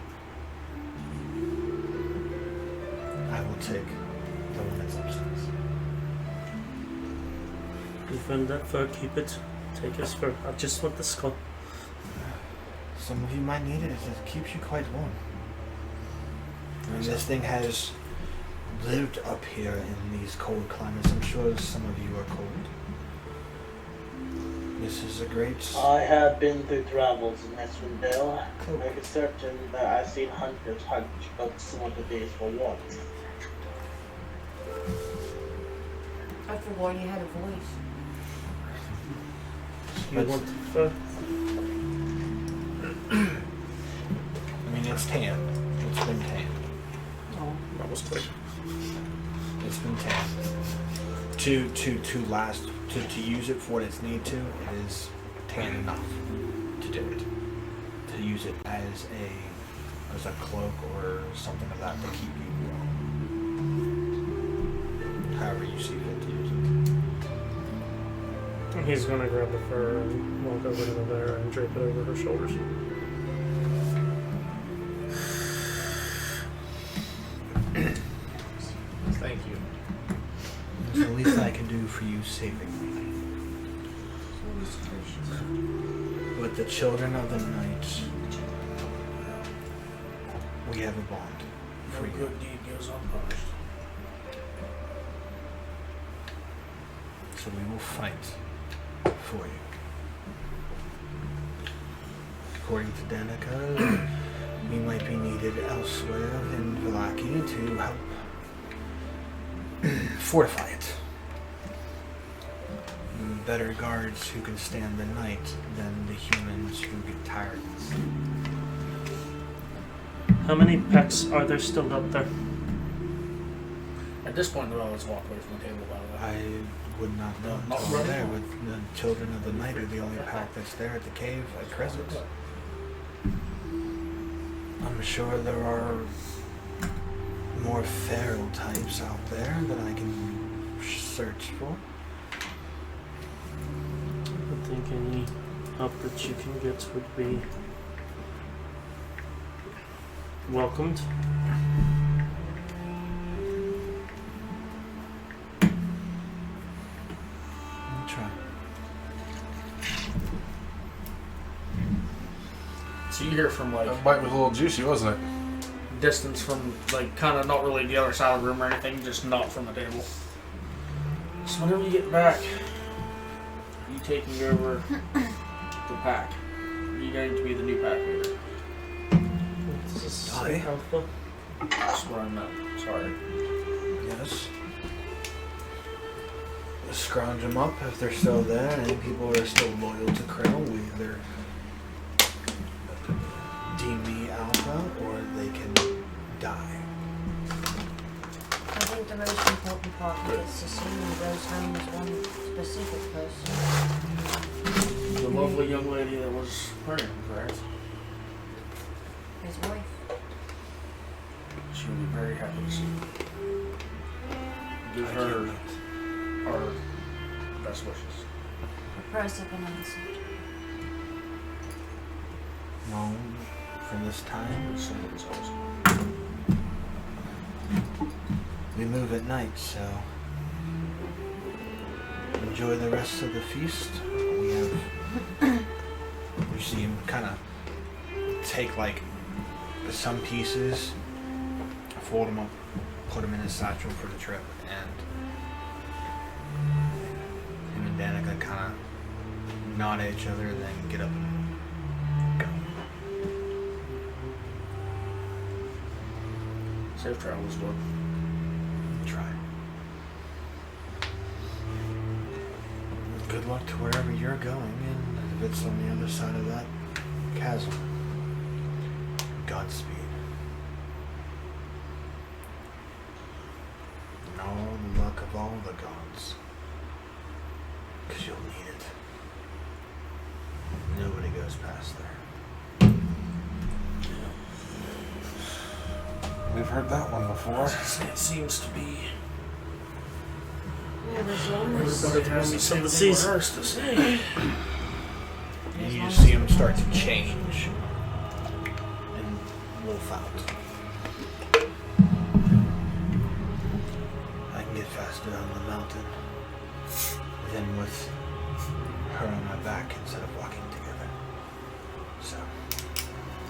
Speaker 2: I will take the one that's upstairs.
Speaker 1: Defend that fur, keep it. Take his fur. I just want the skull.
Speaker 2: Some of you might need it. It keeps you quite warm. I mean, this thing has lived up here in these cold climates. I'm sure some of you are cold. This is a great...
Speaker 7: I have been through travels in Icewind Dale.
Speaker 2: Cool.
Speaker 7: Make it certain that I've seen hunters hunt goats one of the days for warmth.
Speaker 4: I forgot you had a voice.
Speaker 1: You
Speaker 2: But-
Speaker 1: want the fur?
Speaker 2: I mean, it's tan. It's been tan.
Speaker 1: Oh, that was quick.
Speaker 2: It's been tan. To use it for what it's need to, it is tan enough to do it. To use it as a cloak or something of that to keep you warm. However you see fit to use it.
Speaker 1: And he's gonna grab the fur and walk over to the bear and drape it over her shoulders.
Speaker 3: Thank you.
Speaker 2: It's the least I can do for you saving me. With the children of the night, We have a bond for
Speaker 3: No
Speaker 2: you.
Speaker 3: good deed goes unpunished.
Speaker 2: So we will fight for you. According to Danica, we might be needed elsewhere in Vallaki to help fortify it. Better guards who can stand the night than the humans who get tired.
Speaker 1: How many pecks are there still up there?
Speaker 3: At this point, we'll always walk away from the table, by the way.
Speaker 2: I would not know
Speaker 3: Not
Speaker 2: until we're
Speaker 3: running?
Speaker 2: there, but the Children of the Night are the only pack that's there at the cave at present. I'm sure there are more feral types out there that I can search for.
Speaker 1: I think any help that you can get would be welcomed.
Speaker 2: I'll try.
Speaker 3: So you hear from like
Speaker 6: That bite was a little juicy, wasn't it?
Speaker 3: distance from like kind of not really the other side of the room or anything, just not from the table. So whenever you get back, are you taking over the pack? Are you going to be the new pack leader?
Speaker 1: This is
Speaker 2: Aye.
Speaker 1: Alpha.
Speaker 3: That's what I meant. Sorry.
Speaker 2: Yes. Scrounge them up if they're still there, and any people who are still loyal to Krill, we either deem me alpha or they can die.
Speaker 4: I think the most important part is to see who goes home as one specific person.
Speaker 3: The lovely young lady that was praying, correct?
Speaker 4: His wife.
Speaker 3: She'll be very happy to see you. Give
Speaker 2: I
Speaker 3: her
Speaker 2: can't.
Speaker 3: our best wishes.
Speaker 4: Press up and unanswered.
Speaker 2: No, from this time,
Speaker 3: Someone's house.
Speaker 2: we move at night, so enjoy the rest of the feast. We have, you see him kind of take like some pieces, fold them up, put them in his satchel for the trip, and him and Danica kind of nod at each other and then get up and go.
Speaker 3: Safe travels, Lord.
Speaker 2: Try. Good luck to wherever you're going, and if it's on the other side of that chasm, Godspeed. And all the luck of all the gods. Because you'll need it. Nobody goes past there.
Speaker 6: We've heard that one before.
Speaker 3: It seems to be.
Speaker 4: Yeah, as long as,
Speaker 3: Everybody has the same
Speaker 1: the
Speaker 3: thing
Speaker 1: season.
Speaker 3: rehearsed to say.
Speaker 2: And you see him start to change and wolf out. I can get faster on the mountain than with her on my back instead of walking together. So,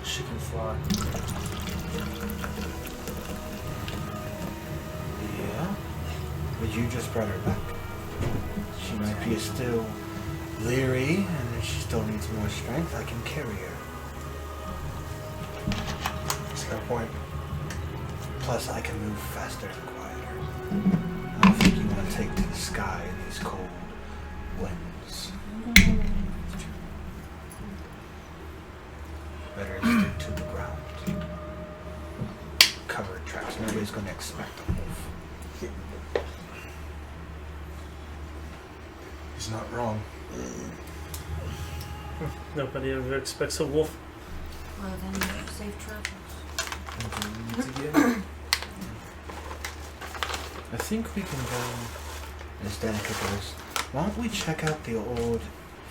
Speaker 3: She can fly.
Speaker 2: yeah. But you just brought her back. She might be still leery, and if she still needs more strength, I can carry her.
Speaker 6: Fair point.
Speaker 2: Plus, I can move faster and quieter. I don't think you want to take to the sky in these cold winds. Better stick to the ground. Cover tracks. Nobody's going to expect a wolf.
Speaker 6: He's not wrong.
Speaker 1: Nobody ever expects a wolf.
Speaker 4: well then, safe travels.
Speaker 2: I think we can go, as Danica goes, why don't we check out the old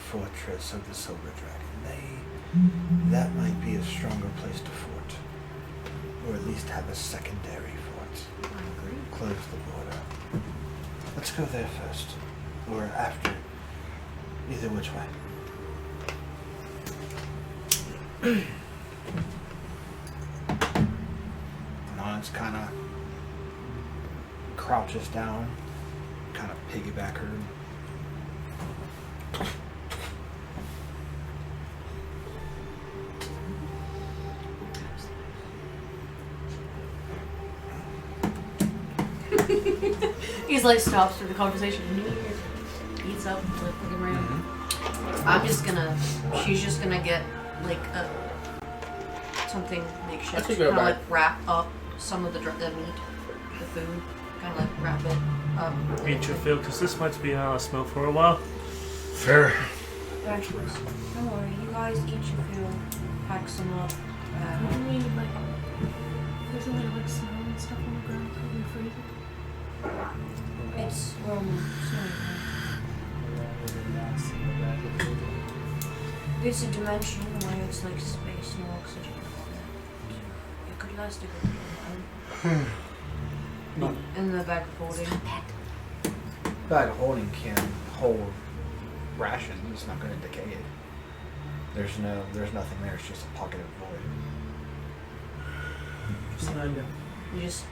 Speaker 2: fortress of the Silver Dragon? That might be a stronger place to fort. Or at least have a secondary fort.
Speaker 4: I agree.
Speaker 2: Close the border. Let's go there first. Or after. Either which way. Lance kind of crouches down, kind of piggyback her.
Speaker 4: He's like stops for the conversation. Eats up, like looking around. I'm just gonna. She's just gonna get like something makeshift.
Speaker 3: That's a
Speaker 4: Kind
Speaker 3: good
Speaker 4: of like
Speaker 3: bite.
Speaker 4: wrap up some of the meat, the food. Kind of like wrap it up.
Speaker 1: Eat your fill, because this might be out of smoke for a while.
Speaker 6: Fair.
Speaker 4: Vegetables. Don't worry, you guys eat your fill. Pack some up.
Speaker 5: Don't we, like, isn't there like snow and stuff on the ground so we freeze it?
Speaker 4: It's snowy. It's a dimension where it's like space, no oxygen. It could last a good time. In the bag of holding.
Speaker 2: Bag of holding can hold rations. It's not going to decay it. There's nothing there. It's just a pocket of void.
Speaker 1: Just an idea.
Speaker 4: You just.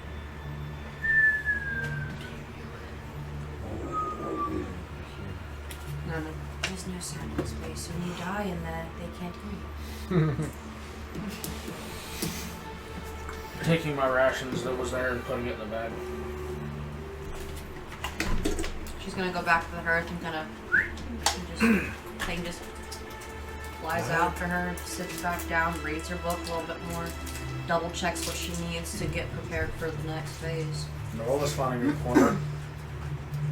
Speaker 4: No. There's no sound in space. When you die in there, they can't hear you.
Speaker 3: Taking my rations that was there and putting it in the bag.
Speaker 4: She's gonna go back to the hearth and kind of thing just flies out to her, sits back down, reads her book a little bit more, double checks what she needs to get prepared for the next phase.
Speaker 3: Noel is finding a corner,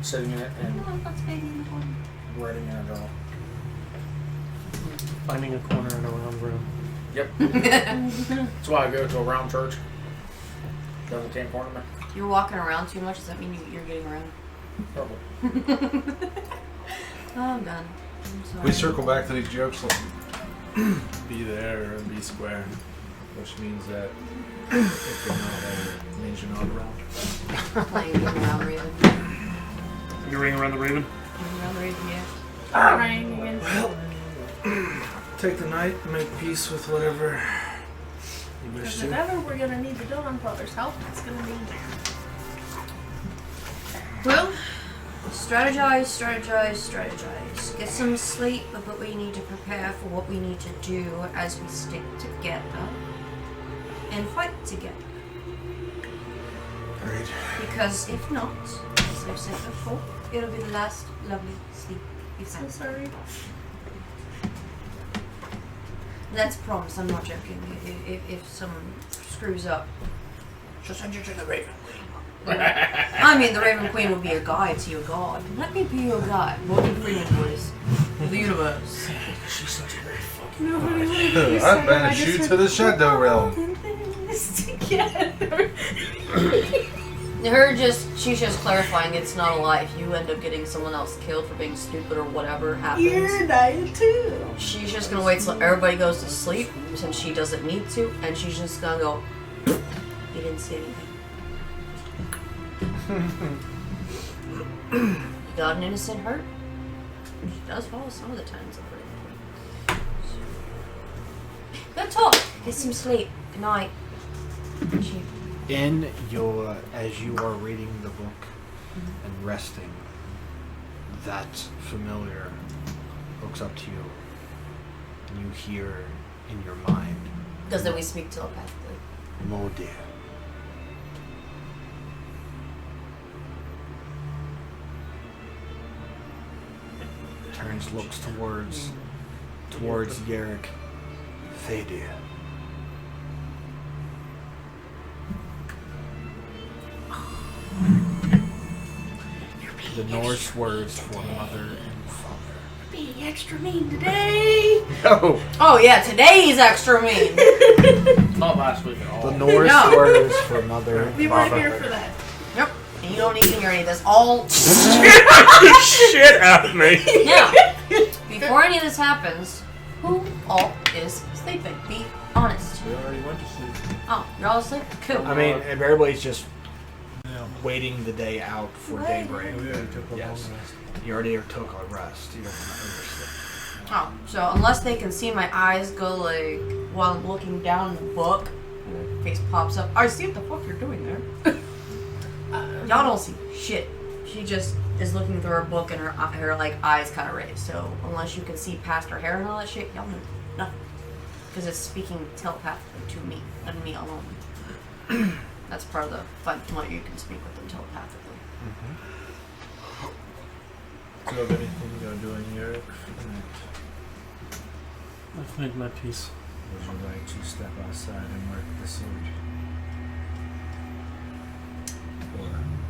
Speaker 3: sitting in it, and writing in a journal.
Speaker 1: Finding a corner in a round room.
Speaker 3: Yep. That's why I go to a round church. Devil can't corner me.
Speaker 4: You're walking around too much. Does that mean you're getting around?
Speaker 3: Probably.
Speaker 4: Oh, I'm done. I'm sorry.
Speaker 6: We circle back to these jokes.
Speaker 8: Be there or be square, which means that if you're not there, it means you're not around.
Speaker 4: Playing game around Raven.
Speaker 1: You ring around the raven?
Speaker 4: Around Raven, yeah.
Speaker 5: Crying again.
Speaker 8: Take the night, make peace with whatever you wish
Speaker 5: Because
Speaker 8: to.
Speaker 5: if ever we're gonna need the Dawnfather's help, it's gonna be
Speaker 4: Well, strategize. Get some sleep, but we need to prepare for what we need to do as we stick together and fight together.
Speaker 6: Great.
Speaker 4: Because if not, as I've said before, it'll be the last lovely sleep you've
Speaker 5: so
Speaker 4: had.
Speaker 5: sorry.
Speaker 4: That's a promise, I'm not joking. If someone screws up, she'll send you to the Raven Queen. I mean, the Raven Queen will be a guide to your god. Let me be your guide. Morgan Freeman voice. The universe.
Speaker 3: She's such a great fucking.
Speaker 5: Nobody would have
Speaker 6: I banish you to the shadow realm.
Speaker 5: Together.
Speaker 4: She's just clarifying it's not a life. You end up getting someone else killed for being stupid or whatever happens.
Speaker 5: You're dying too.
Speaker 4: She's just gonna wait till everybody goes to sleep since she doesn't need to, and she's just gonna go, you didn't say anything. You got an innocent hurt? She does follow some of the times of her. Good talk. Get some sleep. Good night. She
Speaker 2: In your, as you are reading the book and resting, that familiar looks up to you, and you hear in your mind,
Speaker 4: Because then we speak telepathically.
Speaker 2: Modir. Turns, looks towards Yerrick. Fadir. The Norse words for mother and father.
Speaker 5: Being extra mean today.
Speaker 6: No.
Speaker 4: Oh yeah, today's extra mean.
Speaker 3: Not last week at all.
Speaker 2: The Norse
Speaker 4: No.
Speaker 2: words for mother and
Speaker 5: We weren't
Speaker 2: father.
Speaker 5: here for that.
Speaker 4: Yep. And you don't need to hear any of this. All
Speaker 1: Shit out of me.
Speaker 4: now, before any of this happens, who all is sleeping? Be honest.
Speaker 8: We already went to sleep.
Speaker 4: Oh, you're all asleep? Cool.
Speaker 2: I mean, everybody's just waiting the day out for daybreak.
Speaker 8: We already took a
Speaker 2: Yes.
Speaker 8: long rest.
Speaker 2: You already took a rest. You don't want to oversleep.
Speaker 4: Oh, so unless they can see my eyes go like while I'm looking down the book, And her face pops up. I see what the fuck you're doing there. Y'all don't see shit. She just is looking through her book and her like eyes kind of raised. So unless you can see past her hair and all that shit, y'all know nothing. Because it's speaking telepathically to me and me alone. That's part of the fun. Like you can speak with them telepathically.
Speaker 8: Do you have anything you're doing here?
Speaker 1: I've made my peace.
Speaker 8: Would you like to step outside and work the sword? Or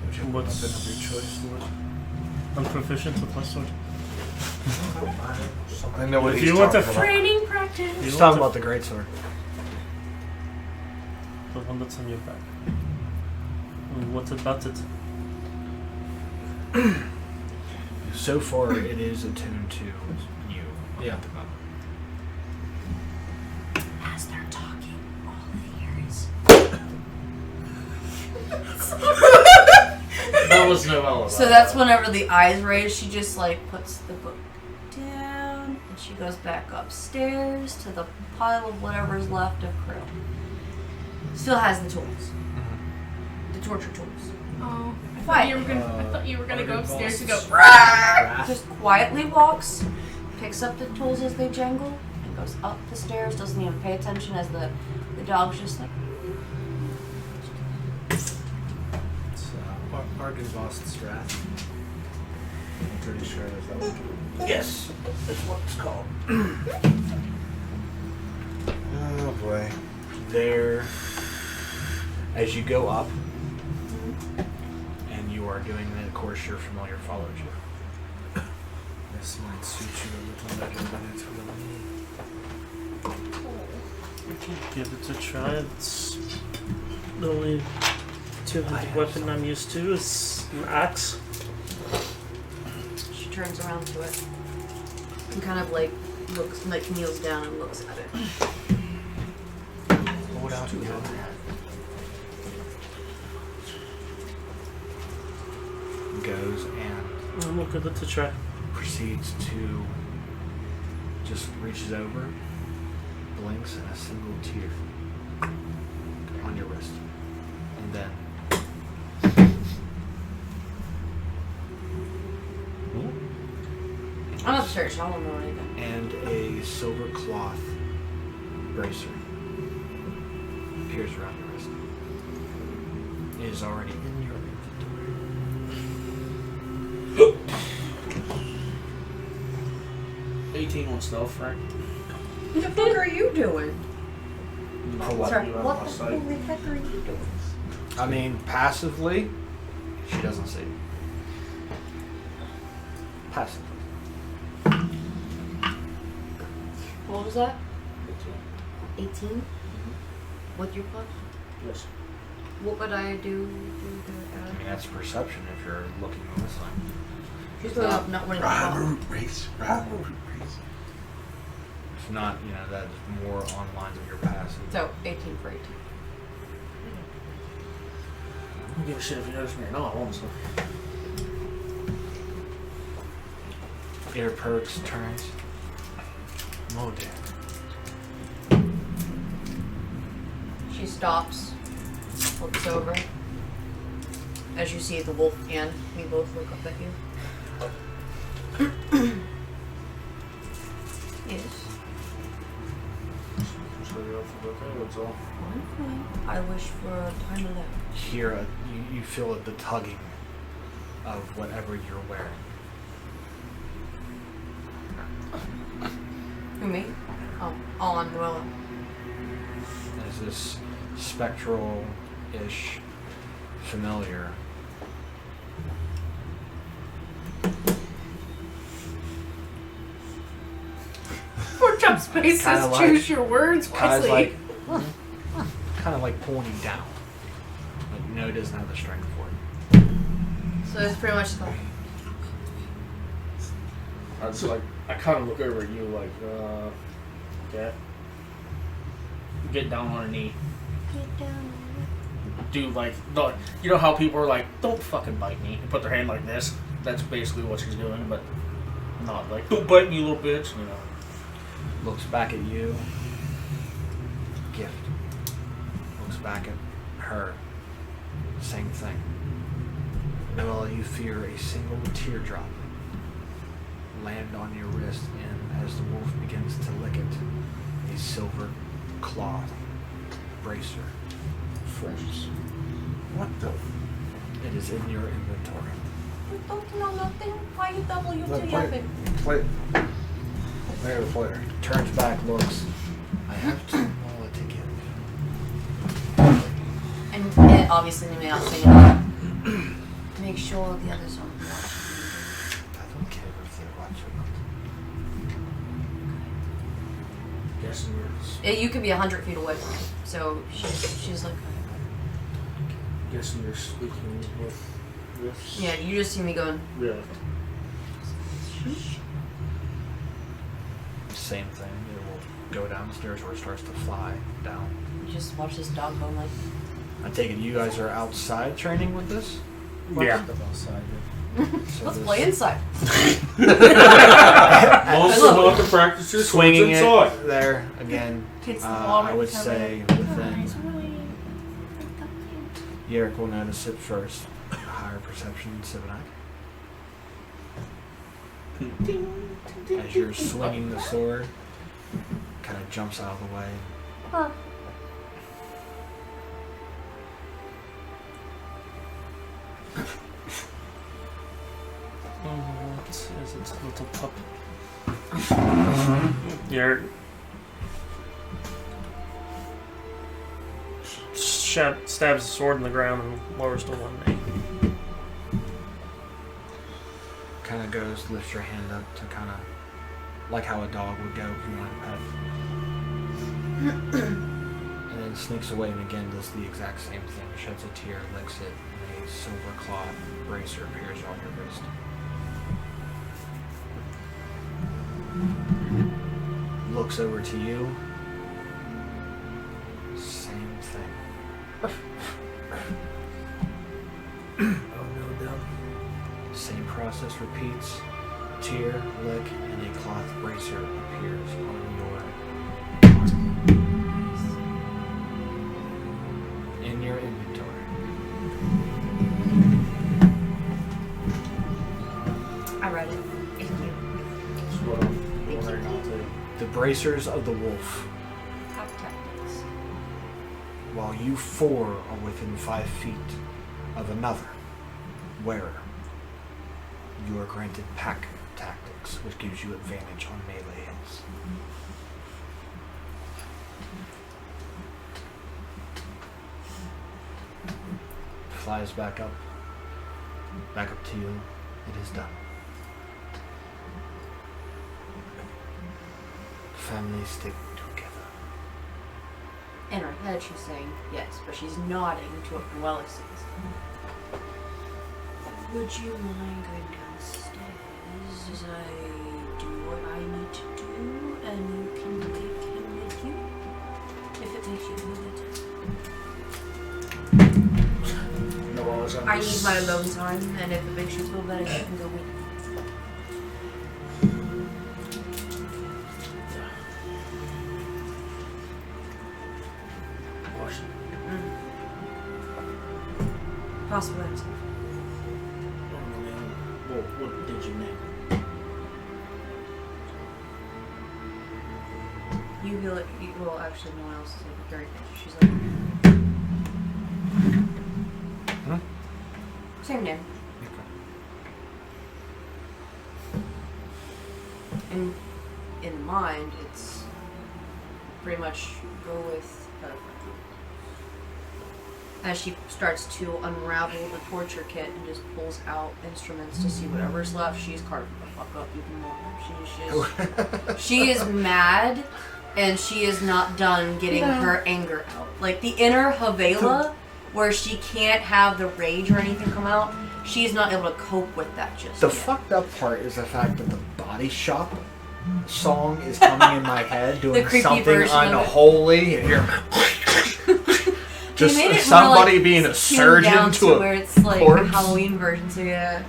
Speaker 8: would you have a
Speaker 1: What's-
Speaker 8: weapon of your choice, Lord?
Speaker 1: I'm proficient with my sword.
Speaker 6: I know what
Speaker 1: If
Speaker 6: he's
Speaker 1: you want
Speaker 6: talking
Speaker 1: to
Speaker 6: about.
Speaker 5: Training practice.
Speaker 2: He's talking about the greatsword.
Speaker 1: The one that's on your back. And what about it?
Speaker 2: So far, it is attuned to you.
Speaker 8: Yeah.
Speaker 2: At the moment.
Speaker 5: As they're talking, all ears.
Speaker 3: That was no alibi.
Speaker 4: So that's whenever the eyes raise, she just like puts the book down and she goes back upstairs to the pile of whatever's left of Krill. Still has the tools. The torture tools.
Speaker 5: Oh,
Speaker 4: Quiet.
Speaker 5: I thought you were gonna go upstairs and go.
Speaker 4: Just quietly walks, picks up the tools as they jangle, and goes up the stairs, doesn't even pay attention as the dog's just like,
Speaker 8: It's Argynvost's Wrath. I'm pretty sure that's that one.
Speaker 2: Yes, that's what it's called.
Speaker 6: Oh boy.
Speaker 2: There, as you go up, and you are doing the course your familiar follows you.
Speaker 8: This might suit you a little better than it will me.
Speaker 1: Give it a try. It's the only two-handed weapon I'm used to is an axe.
Speaker 4: she turns around to it and kind of like looks, like kneels down and looks at it.
Speaker 2: Hold out your hand. Goes and
Speaker 1: I'll give it a try.
Speaker 2: proceeds to just reaches over, blinks, and a single tear on your wrist, and then
Speaker 4: I'm upstairs, y'all don't know anything.
Speaker 2: and a silver cloth bracer appears around your wrist. It is already in your inventory.
Speaker 3: 18 on stealth, right?
Speaker 4: What the fuck are you doing?
Speaker 3: I'll
Speaker 4: Sorry,
Speaker 3: let you out
Speaker 4: what
Speaker 3: of my
Speaker 4: the
Speaker 3: sight.
Speaker 4: holy heck are you doing?
Speaker 2: I mean, passively, she doesn't see. Passively.
Speaker 4: What was that? 18? With your plus?
Speaker 3: Yes.
Speaker 4: What would I do?
Speaker 2: I mean, that's perception if you're looking on this side.
Speaker 4: She's not winning the ball.
Speaker 6: Root race. Root race.
Speaker 2: If not, you know, that is more on lines of your passive.
Speaker 4: So, 18 for 18.
Speaker 3: I don't give a shit if you notice me or not, honestly.
Speaker 2: Air perks, turns. Oh,
Speaker 4: She stops, looks over. As you see the wolf and me both look up at you. Yes.
Speaker 3: So you're off the book, that's all.
Speaker 4: Fine. I wish for a time alone.
Speaker 2: Here, you feel the tugging of whatever you're wearing.
Speaker 4: Who, me? Oh, on Noella.
Speaker 2: As this spectral-ish familiar
Speaker 5: Poor Chop Space
Speaker 2: Kinda
Speaker 5: says,
Speaker 2: like-
Speaker 5: choose your words
Speaker 2: kind of
Speaker 5: wisely.
Speaker 2: like pulling you down. But you know it doesn't have the strength for it.
Speaker 4: So it's pretty much the
Speaker 3: I just like, I kind of look over at you like, okay. Get down on a knee. Do like, you know how people are like, don't fucking bite me, and put their hand like this? That's basically what she's doing, but not like, don't bite me, you little bitch, you know.
Speaker 2: Looks back at you. Gift. back at her. Same thing. Noella, you fear a single teardrop land on your wrist, and as the wolf begins to lick it, a silver cloth bracer forms.
Speaker 6: What the?
Speaker 2: It is in your inventory.
Speaker 4: You don't know nothing? Why you WTF?
Speaker 6: Play it. There, the player.
Speaker 2: Turns back, looks. I have to Noella to give.
Speaker 4: And it obviously may not say it. Make sure the others aren't watching.
Speaker 2: I don't care if they're watching.
Speaker 3: Guessing you're,
Speaker 4: You could be 100 feet away from it. So she's like,
Speaker 3: guessing you're speaking with this.
Speaker 4: yeah, you just see me going.
Speaker 3: Yeah.
Speaker 2: Same thing. It will go downstairs or it starts to fly down.
Speaker 4: You just watch this dog going like.
Speaker 2: I take it you guys are outside training with this?
Speaker 1: Yeah.
Speaker 8: Step outside.
Speaker 2: So
Speaker 4: Let's
Speaker 2: this-
Speaker 4: play inside.
Speaker 6: Most
Speaker 4: Look.
Speaker 6: of all the practices
Speaker 2: Swinging it
Speaker 6: inside.
Speaker 2: there again.
Speaker 5: Hits the wall
Speaker 2: I
Speaker 5: right
Speaker 2: would
Speaker 5: beside
Speaker 2: say
Speaker 5: it.
Speaker 2: within. Yerrick will notice it first. Higher perception than Sibonite. As you're swinging the sword, kind of jumps out of the way.
Speaker 1: What is it, little pup? You're stabs the sword in the ground and lowers to one knee.
Speaker 2: Kind of goes, lifts your hand up to kind of like how a dog would go if you want to pet. And then sneaks away and again does the exact same thing. Sheds a tear, licks it, and a silver cloth bracer appears on your wrist. Looks over to you. Same thing.
Speaker 3: Oh no, dumb.
Speaker 2: Same process repeats. Tear, lick, and a cloth bracer appears on in your inventory.
Speaker 4: I read it. Thank you.
Speaker 3: That's what I'm wondering not to.
Speaker 2: The bracers of the wolf.
Speaker 4: Pack tactics.
Speaker 2: While you four are within 5 feet of another wearer, you are granted pack tactics, which gives you advantage on melee hits. Flies back up to you. It is done. Families stick together.
Speaker 4: In her head, she's saying yes, but she's nodding to what Noella says. Would you mind going downstairs as I do what I need to do, and you can take him with you? If it makes you feel better.
Speaker 3: No, I was
Speaker 4: I need my alone time, and if it makes you feel better, you can go with me. Possible answer.
Speaker 3: What did you name?
Speaker 4: You feel it. Well, actually, no one else is like very bitchy. She's like,
Speaker 2: Huh?
Speaker 4: same name. In mind, it's pretty much go with her. As she starts to unravel the torture kit and just pulls out instruments to see whatever's left, she's carving the fuck up even more. She is mad, and she is not done getting her anger out. Like the inner Havela, where she can't have the rage or anything come out, she's not able to cope with that just
Speaker 2: The
Speaker 4: yet.
Speaker 2: fucked up part is the fact that the Body Shop song is coming in my head doing
Speaker 4: creepy
Speaker 2: something
Speaker 4: version of it.
Speaker 2: unholy, and you're
Speaker 4: They
Speaker 2: just
Speaker 4: made it more,
Speaker 2: somebody
Speaker 4: like,
Speaker 2: being a
Speaker 4: skinned
Speaker 2: surgeon
Speaker 4: down
Speaker 2: to a
Speaker 4: where it's like a
Speaker 2: corpse.
Speaker 4: Halloween version, so yeah.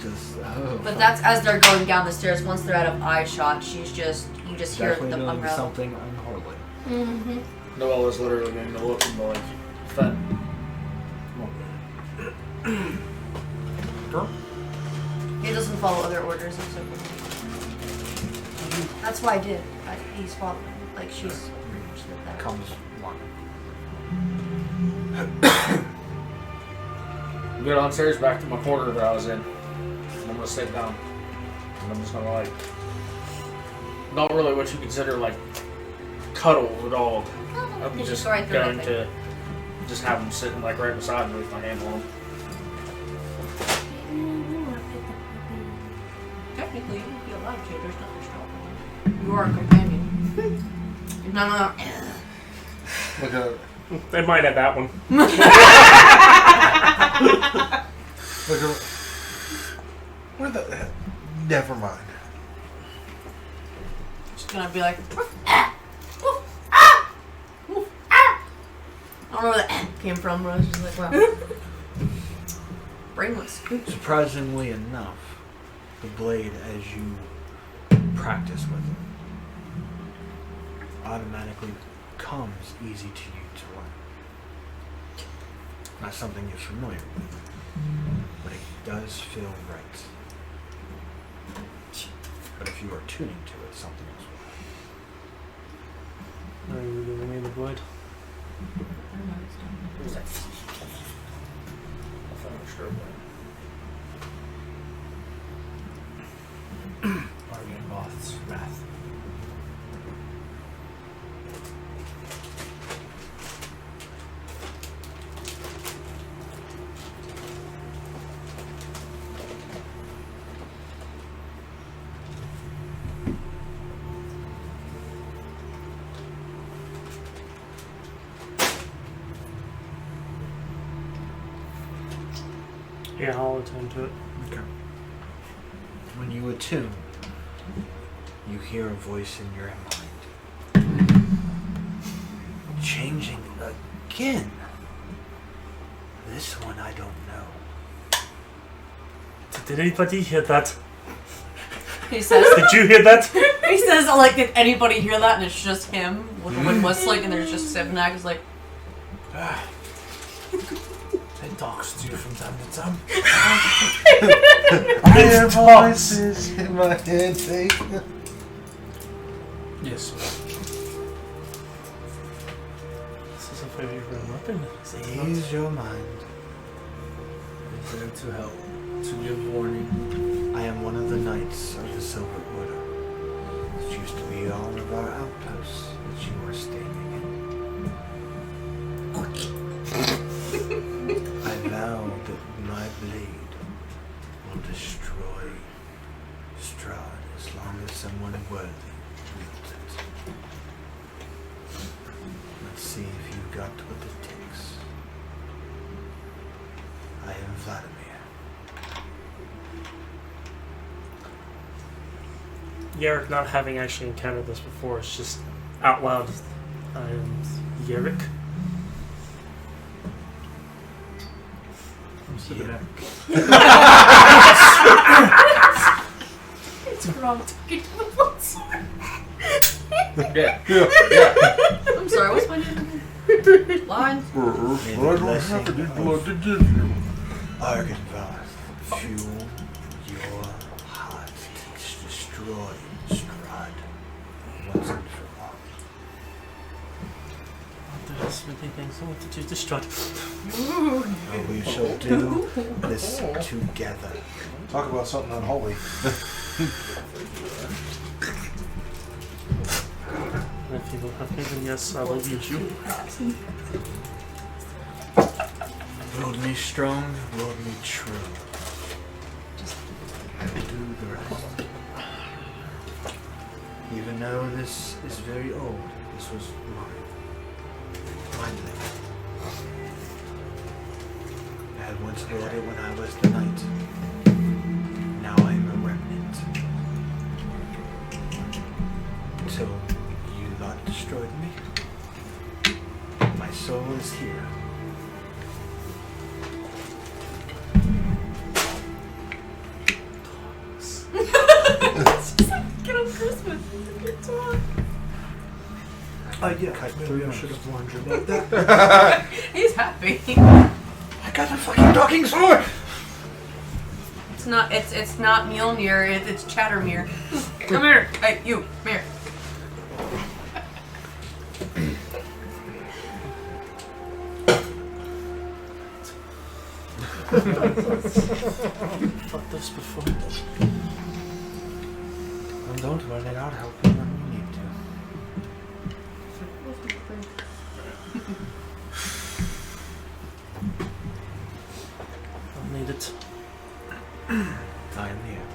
Speaker 2: Just, oh,
Speaker 4: But that's as they're going down the stairs. Once they're out of eye shot, you just hear
Speaker 2: definitely
Speaker 4: them
Speaker 2: doing
Speaker 4: unravel.
Speaker 2: something unholy.
Speaker 4: Mm-hmm.
Speaker 3: Noella's literally going to look and be like, Fen.
Speaker 4: He doesn't follow other orders except for me. That's why I did. He's following. Like, she's with that.
Speaker 2: Comes one.
Speaker 3: Go downstairs back to my corner that I was in. I'm going to sit down. And I'm just going to, like, not really what you consider, like, cuddle the dog. I'm just
Speaker 4: go right through
Speaker 3: going
Speaker 4: that
Speaker 3: to just have him sitting, like, right beside me with my hand on him.
Speaker 4: Technically, you would be allowed to. There's nothing stopping you. You are a companion. No.
Speaker 6: Look at
Speaker 1: They might have that one.
Speaker 6: look at where the never mind.
Speaker 4: She's gonna be like, I don't know where that came from, but I was just like, wow. Brainless.
Speaker 2: Surprisingly enough, the blade, as you practice with it, automatically comes easy to you to learn. Not something you're familiar with, but it does feel right. But if you are tuning to it, something else will happen.
Speaker 1: Are you giving me the blade?
Speaker 3: Who's that? I'll find a sure
Speaker 8: Argonboth's Wrath.
Speaker 1: Yeah, I'll attend to it.
Speaker 2: Okay. When you attune, you hear a voice in your mind. Changing again. This one I don't know.
Speaker 1: Did anybody hear that?
Speaker 4: He says,
Speaker 1: Did you hear that?
Speaker 4: he says, like, did anybody hear that? And it's just him with the wind whistling, and there's just Sivnak is like,
Speaker 8: It talks to you from time to time.
Speaker 6: I hear voices in my head say.
Speaker 8: Yes.
Speaker 1: This is a favorite weapon. Is it not?
Speaker 2: Ease your mind.
Speaker 8: It's there to help, to give warning.
Speaker 2: I am one of the knights of the Silver Order. It used to be all of our outposts that you were standing in. I vow that my blade will destroy Strahd as long as someone worthy wields it. Let's see if you got what it takes. I am Vladimir.
Speaker 1: Yarrick, not having actually encountered this before, it's just out loud. I am Yarrick.
Speaker 4: it's wrong talking to the boss.
Speaker 3: Yeah.
Speaker 4: I'm sorry, what's my name? Line?
Speaker 6: I don't have to do blood to give you.
Speaker 2: Argenvoth, fuel your heart. Destroy Strahd once and for all.
Speaker 1: There's many things I want to do. Distraught.
Speaker 2: And we shall do this together.
Speaker 6: Talk about something unholy.
Speaker 1: And if you will have me, then yes, I will use you.
Speaker 2: Ruled me strong, ruled me true. I will do the rest. Even though this is very old, this was mine. My blade. I had once wielded it when I was the knight. Now I am a remnant. Until you lot destroyed me, my soul is here.
Speaker 4: Get on Christmas. It's a good talk.
Speaker 2: I Yeah,
Speaker 8: Cut
Speaker 2: maybe
Speaker 8: through
Speaker 2: I
Speaker 8: nose.
Speaker 2: should have warned you about that.
Speaker 4: He's happy.
Speaker 2: I got a fucking talking sword!
Speaker 4: It's not Mjolnir, it's Chattermere. Come here. Hey, you, come here.
Speaker 1: Fuck this before.
Speaker 2: Well, don't run it out. Help you when you need to.
Speaker 1: I'll need it.
Speaker 2: I am here.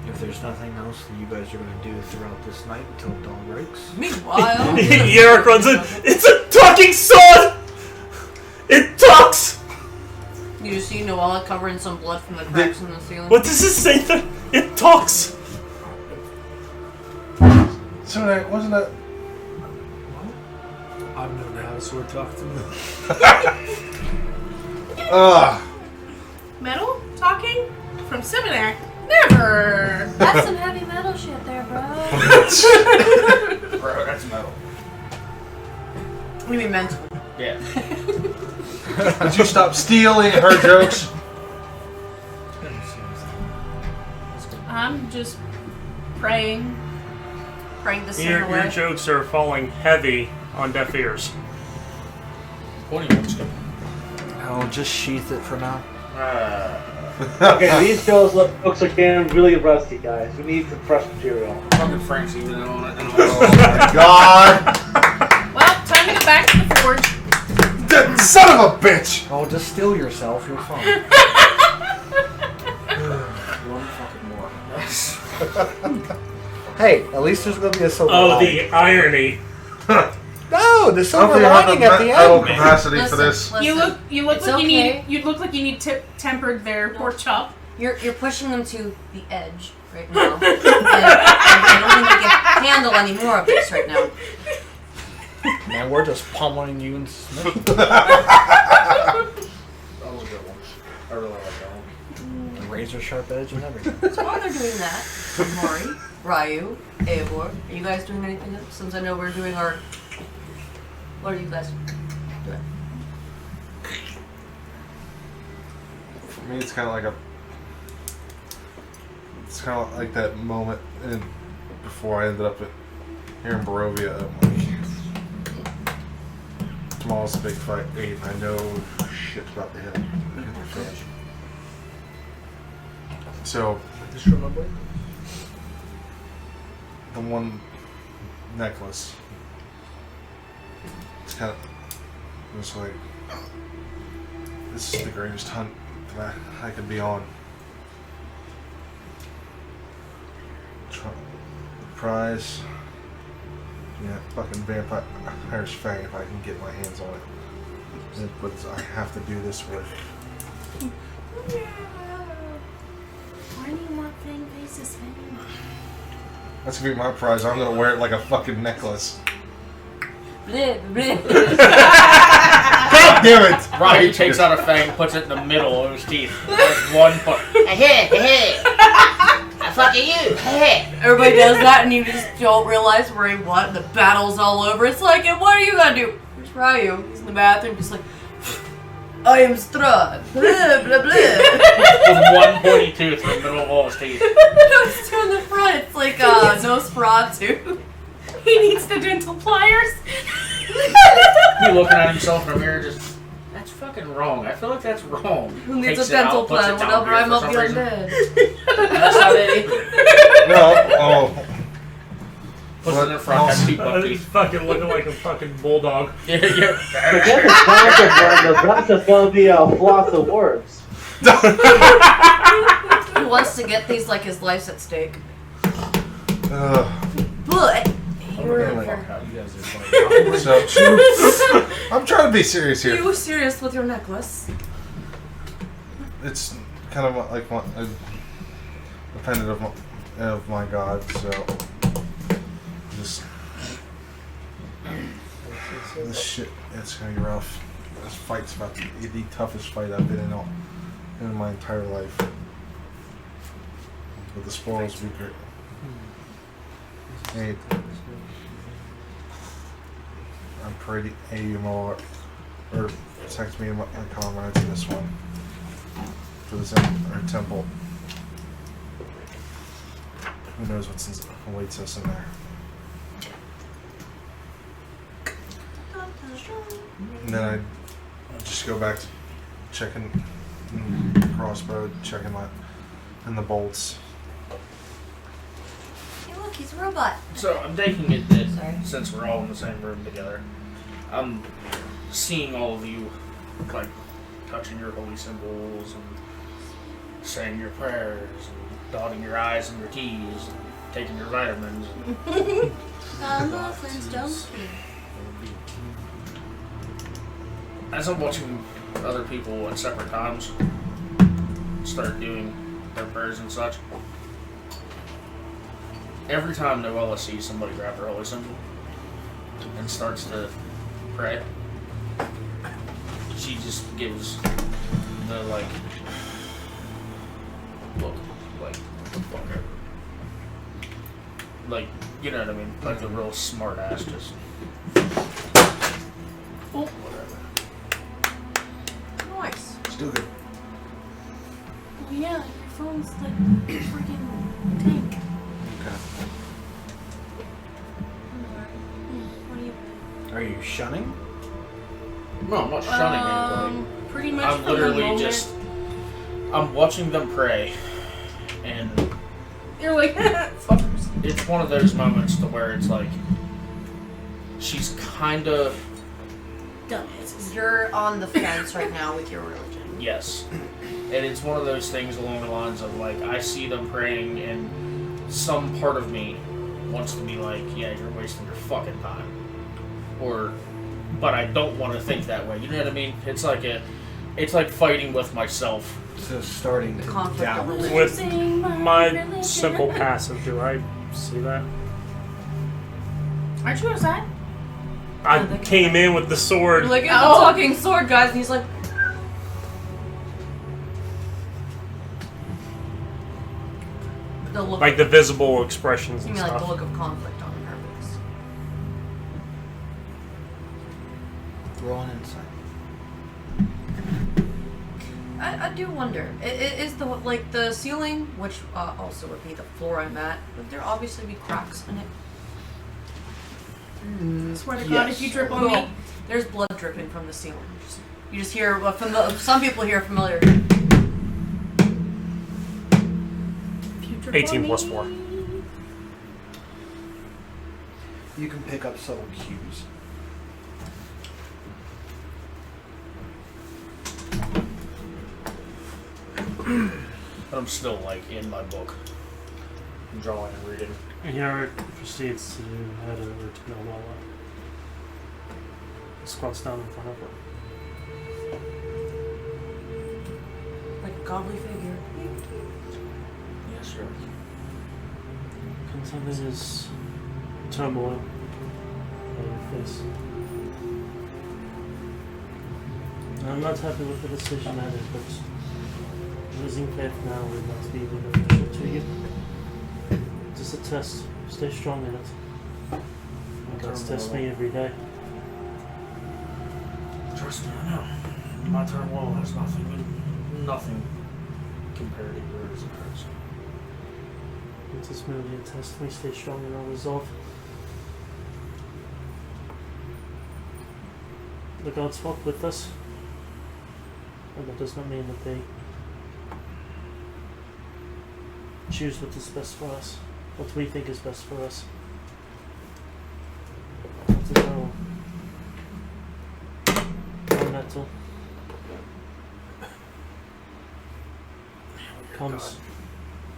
Speaker 2: If there's nothing else that you guys are going to do throughout this night until dawn breaks,
Speaker 4: Meanwhile,
Speaker 1: Yerrick runs in. It's a talking sword! It talks!
Speaker 4: you just see Noella covering some blood from the cracks in the ceiling.
Speaker 1: What does this say? It talks!
Speaker 6: So that wasn't that.
Speaker 8: I've never had a sword talk to me.
Speaker 5: Metal talking from seminary. Never.
Speaker 4: That's some heavy metal shit there, bro.
Speaker 3: Bro, that's metal.
Speaker 4: What do you mean mental?
Speaker 3: Yeah.
Speaker 6: Did you stop stealing her jokes?
Speaker 5: I'm just praying.
Speaker 4: Praying to sin
Speaker 1: Your
Speaker 4: away.
Speaker 1: jokes are falling heavy on deaf ears.
Speaker 3: What do you want?
Speaker 2: I'll just sheath it for now.
Speaker 7: Okay, these jokes are getting really rusty, guys. We need some fresh material.
Speaker 3: Fucking Frank's even on it.
Speaker 6: Oh my god!
Speaker 5: Well, time to get back to the forge.
Speaker 6: That son of a bitch!
Speaker 2: Oh, just steal yourself. You're fine.
Speaker 3: One fucking more.
Speaker 2: Hey, at least there's going to be a silver
Speaker 1: Oh,
Speaker 2: lining.
Speaker 1: the irony.
Speaker 2: No, the
Speaker 6: I
Speaker 2: silver
Speaker 6: don't think I have
Speaker 2: lining
Speaker 6: the
Speaker 2: at the
Speaker 6: mental
Speaker 2: end.
Speaker 6: capacity for this.
Speaker 5: You look
Speaker 4: It's
Speaker 5: like
Speaker 4: okay.
Speaker 5: you look like you need tempered their pork chop.
Speaker 4: You're pushing them to the edge right now. And I don't think they can handle any more of this right now.
Speaker 2: Man, we're just pummeling you into submission.
Speaker 3: That was a good one. I really like that one.
Speaker 2: Razor sharp edge and everything.
Speaker 4: So while they're doing that, Mori, Ryu, Eivor, are you guys doing anything else? Since I know we're doing our... What are you guys doing?
Speaker 6: For me, it's kind of like it's kind of like that moment before I ended up here in Barovia. I'm like, tomorrow's a big fight. And I know shit about the hit. So,
Speaker 8: Just remember.
Speaker 6: the one necklace. It's kind of just like, this is the greatest hunt that I could be on. Prize. Yeah, fucking vampire's fang if I can get my hands on it. But I have to do this with.
Speaker 5: Why do you want Fang Face's fang?
Speaker 6: That's gonna be my prize. I'm gonna wear it like a fucking necklace.
Speaker 4: Bleh, bleh.
Speaker 6: God damn it!
Speaker 3: Rocky takes out a fang, puts it in the middle of his teeth. There's one part.
Speaker 4: I fucking you. Everybody does that and you just don't realize where he what. The battle's all over. It's like, and what are you gonna do? Where's Ryu? He's in the bathroom just like, I am Strahd. Blah, blah, blah.
Speaker 3: With one pointy tooth in the middle of all his teeth.
Speaker 4: It's on the front. It's like Nosferatu.
Speaker 5: He needs the dental pliers.
Speaker 3: He looking at himself in the mirror just, that's fucking wrong. I feel like that's wrong.
Speaker 4: Who needs
Speaker 3: Takes
Speaker 4: a dental
Speaker 3: it out, puts
Speaker 4: plan
Speaker 3: it down
Speaker 4: whenever
Speaker 3: here
Speaker 4: I'm
Speaker 3: for
Speaker 4: up
Speaker 3: some
Speaker 4: the
Speaker 3: reason.
Speaker 4: undead?
Speaker 3: That's not it either.
Speaker 6: No,
Speaker 3: Puts it in front, has two buck
Speaker 1: He's
Speaker 3: teeth.
Speaker 1: fucking looking like a fucking bulldog.
Speaker 3: Yeah.
Speaker 7: Forget the concept, Brenda. That's just gonna be a floss of words.
Speaker 4: He wants to get these like his life's at stake.
Speaker 6: oh.
Speaker 4: But
Speaker 6: Anyway,
Speaker 8: You guys are funny.
Speaker 6: so I'm trying to be serious here.
Speaker 4: you were serious with your necklace.
Speaker 6: It's kind of like a dependent of my god, so just this shit. It's gonna be rough. This fight's about to be the toughest fight I've been in my entire life. But the spoils will be great. Hey, I'm pretty AMO or text me my comments in this one for the temple. Who knows what awaits us in there? And then I just go back to checking crossbow, checking and the bolts.
Speaker 4: Hey, look, he's a robot.
Speaker 3: So I'm taking it that
Speaker 4: Sorry.
Speaker 3: since we're all in the same room together, I'm seeing all of you like touching your holy symbols and saying your prayers and dotting your I's and your T's and taking your vitamins. As I'm watching other people at separate times start doing their prayers and such, every time Noella sees somebody grab their holy symbol and starts to pray, she just gives the like look, like what the fuck ever. Like, you know what I mean? Like the real smart ass just whatever.
Speaker 4: Nice.
Speaker 6: Still good.
Speaker 5: Oh yeah, your phone's like freaking tank.
Speaker 6: Okay.
Speaker 5: What are you?
Speaker 2: Are you shunning?
Speaker 3: No, I'm not shunning anybody.
Speaker 5: Pretty much.
Speaker 3: I'm
Speaker 5: from the
Speaker 3: literally
Speaker 5: moment
Speaker 3: just I'm watching them pray, and
Speaker 5: You're like, fuckers.
Speaker 3: it's one of those moments to where it's like she's kind of
Speaker 5: Dumbasses.
Speaker 4: You're on the fence right now with your religion.
Speaker 3: yes, and it's one of those things along the lines of like I see them praying, and some part of me wants to be like, yeah, you're wasting your fucking time, but I don't want to think that way. You know what I mean? It's like fighting with myself.
Speaker 2: So starting to
Speaker 4: Conflict
Speaker 2: doubt.
Speaker 4: of religion.
Speaker 1: With my simple passive, do I see that?
Speaker 5: Aren't you outside?
Speaker 1: I came in with the sword.
Speaker 4: Look at the talking sword, guys, and he's like, the look.
Speaker 1: Like the visible expressions
Speaker 4: You
Speaker 1: and
Speaker 4: mean like the
Speaker 1: stuff.
Speaker 4: look of conflict on her face?
Speaker 2: Roll an insight.
Speaker 4: I do wonder. Is the like the ceiling, which also would be the floor I'm at, would there obviously be cracks in it?
Speaker 5: I swear to God, if you drip on me.
Speaker 4: There's blood dripping from the ceiling. You just hear some people hear familiar.
Speaker 5: If you drip
Speaker 1: 18
Speaker 5: on me.
Speaker 1: plus 4.
Speaker 2: You can pick up subtle cues.
Speaker 3: But I'm still like in my book, drawing and reading.
Speaker 1: Here proceeds to head over to Noella. Squats down in front of her.
Speaker 4: Like a godly figure.
Speaker 3: Yeah, sure.
Speaker 1: Comes under his turmoil on her face. I'm not happy with the decision either, but losing faith now would not be beneficial to you. Just a test. Stay strong in it. My gods test me every day.
Speaker 3: Trust me, I know. My turmoil has nothing compared to yours and hers.
Speaker 1: It is merely a test. We stay strong in our resolve. The gods walk with us, and that does not mean that they choose what is best for us, what we think is best for us. To know our metal comes.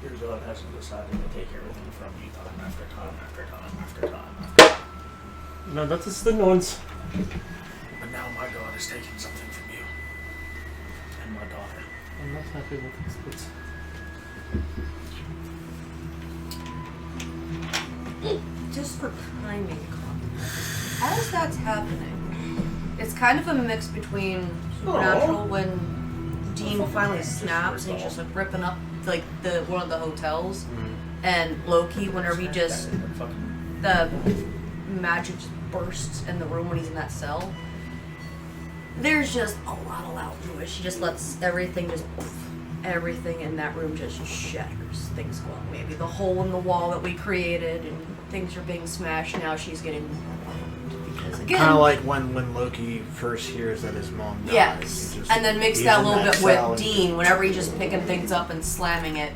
Speaker 3: Your God hasn't decided to take everything from you time after time after time after time after time.
Speaker 1: No, that is the noise.
Speaker 3: But now my God is taking something from you. And my daughter.
Speaker 1: I'm not happy with it, but
Speaker 4: Just for timing, as that's happening, It's kind of a mix between Supernatural when Dean finally snaps and he's just like ripping up like one of the hotels, and Loki whenever he just the magic just bursts in the room when he's in that cell. There's just a lot of loud noise. She just lets everything in that room just shatters. Things go up. Maybe the hole in the wall that we created and things are being smashed. Now she's getting because again,
Speaker 2: kind of like when Loki first hears that his mom dies.
Speaker 4: yes, and then mix that a little bit with Dean. Whenever he's just picking things up and slamming it,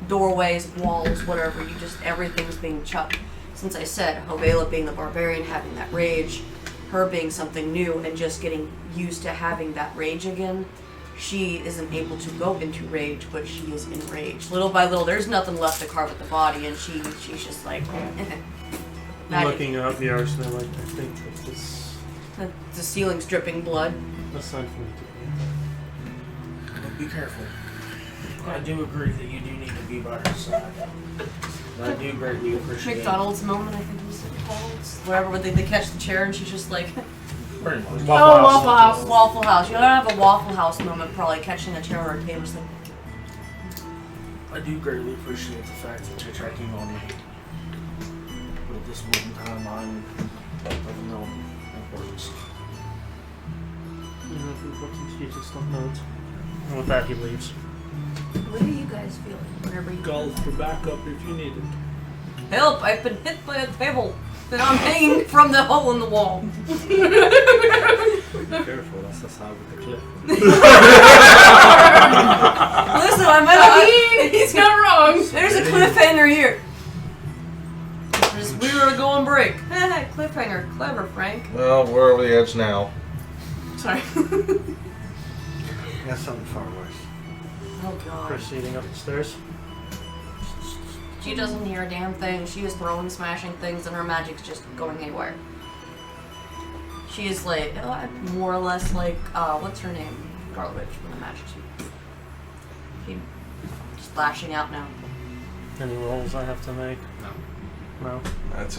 Speaker 4: doorways, walls, whatever. Everything's being chucked. Since I said Hovela being the barbarian, having that rage, her being something new and just getting used to having that rage again, she isn't able to go into rage, but she is enraged. Little by little, there's nothing left to carve at the body, and she's just like,
Speaker 1: Looking up the arsenal, like, I think that this
Speaker 4: the ceiling's dripping blood.
Speaker 1: aside from
Speaker 3: Be careful. I do agree that you do need to be by her side. I do greatly appreciate
Speaker 4: McDonald's moment, I think it was called. Wherever they catch the chair, and she's just like,
Speaker 3: Pretty much.
Speaker 5: Waffle House.
Speaker 4: Waffle House. You don't have a Waffle House moment, probably catching the chair or a table, just like.
Speaker 3: I do greatly appreciate the fact that you're checking on me. But at this moment in time, I'm of no importance.
Speaker 1: you know, important you just don't know it. And with that, he leaves.
Speaker 4: What are you guys feeling whenever you
Speaker 8: Call for backup if you need it.
Speaker 4: help? I've been hit by a table that I'm hanging from the hole in the wall.
Speaker 8: Be careful, that's the side with the cliff.
Speaker 4: Listen,
Speaker 5: He's not wrong.
Speaker 4: There's a cliffhanger here. We were to go on break. Cliffhanger. Clever, Frank.
Speaker 6: Well, we're over the edge now.
Speaker 4: Sorry.
Speaker 2: That's something far worse.
Speaker 4: Oh, God.
Speaker 1: Proceeding up the stairs.
Speaker 4: She doesn't hear a damn thing. She is throwing, smashing things, and her magic's just going haywire. She is like, more or less like, what's her name? Garlovich from the magic suit. She's lashing out now.
Speaker 1: Any rolls I have to make? No.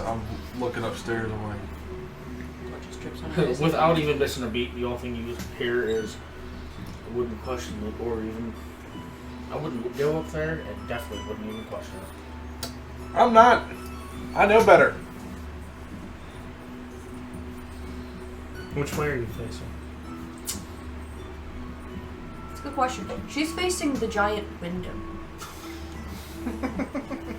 Speaker 6: I'm looking upstairs. I'm like,
Speaker 4: Just trips on her.
Speaker 3: Without even missing a beat, the only thing you hear is I wouldn't question it, or even I wouldn't go up there and definitely wouldn't even question it.
Speaker 6: I'm not. I know better.
Speaker 1: Which way are you facing?
Speaker 4: It's a good question. She's facing the giant window.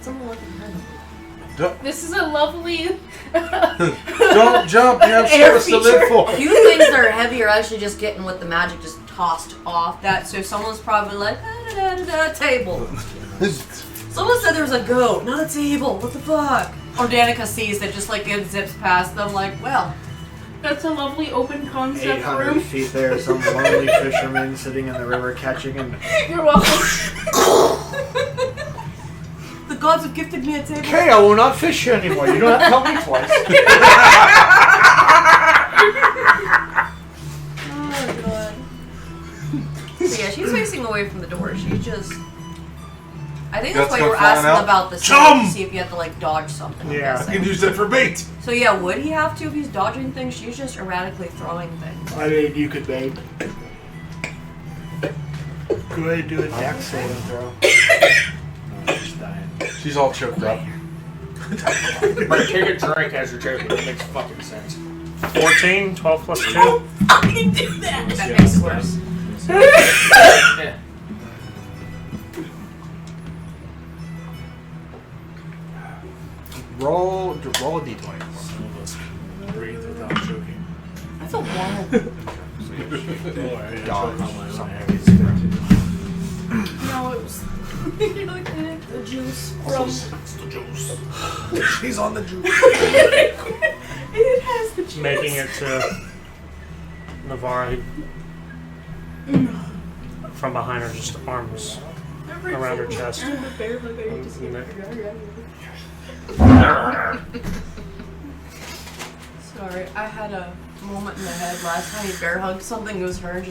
Speaker 4: Someone look at her.
Speaker 5: This is a lovely.
Speaker 6: Don't jump. You have service to live for.
Speaker 4: A few things that are heavy are actually just getting with the magic just tossed off that. So someone's probably like, table. Someone said there was a goat, not a table. What the fuck? Or Danica sees it just like it zips past them like, well.
Speaker 5: That's a lovely open concept
Speaker 2: 800
Speaker 5: room.
Speaker 2: feet there, some lonely fisherman sitting in the river catching and
Speaker 5: You're welcome.
Speaker 4: The gods have gifted me a table.
Speaker 2: okay, I will not fish here anymore. You don't have to tell me twice.
Speaker 4: Oh god. So yeah, she's facing away from the door. She's just. I think that's why you were asking about the
Speaker 6: Chum!
Speaker 4: to see if you have to like dodge something. I'm
Speaker 1: Yeah.
Speaker 6: I
Speaker 4: guessing.
Speaker 6: can use that for bait.
Speaker 4: So yeah, would he have to if he's dodging things? She's just erratically throwing things.
Speaker 2: I mean, you could bait.
Speaker 1: Go ahead and do it.
Speaker 2: Dex saving throw. No, she's dying.
Speaker 6: She's all choked up.
Speaker 3: But take a drink as you're joking. It makes fucking sense.
Speaker 1: 14, 12 plus 2.
Speaker 4: I can do that. That makes it worse.
Speaker 3: Yeah.
Speaker 2: Roll a d20.
Speaker 8: Breathe without choking.
Speaker 4: I feel warm.
Speaker 2: Dodge.
Speaker 5: No, it was. You're looking at the juice from.
Speaker 6: It's the juice.
Speaker 2: She's on the juice.
Speaker 5: It has the juice.
Speaker 1: Making it to Navarre. From behind her, just arms around her chest.
Speaker 4: Sorry, I had a moment in my head last time he bear hugged something. It was her. And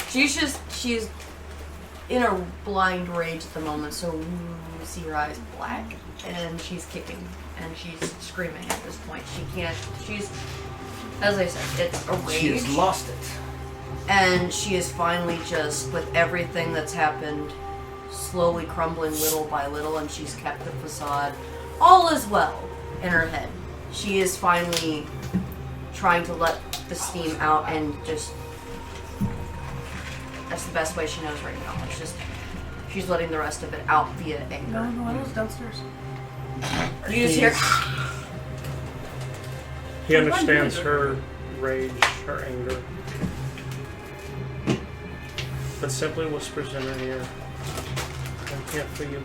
Speaker 4: she's like, she's in a blind rage at the moment. So you see her eyes black, and she's kicking and she's screaming at this point. She can't. She's, as I said, it's a rage.
Speaker 2: She has lost it.
Speaker 4: And she is finally just, with everything that's happened, slowly crumbling little by little, and she's kept the facade. All is well in her head. She is finally trying to let the steam out and just... That's the best way she knows right now. It's just... She's letting the rest of it out via anger.
Speaker 5: No, I was downstairs.
Speaker 4: You just hear...
Speaker 1: He understands her rage, her anger. But simply whispers in her ear. I'm here for you.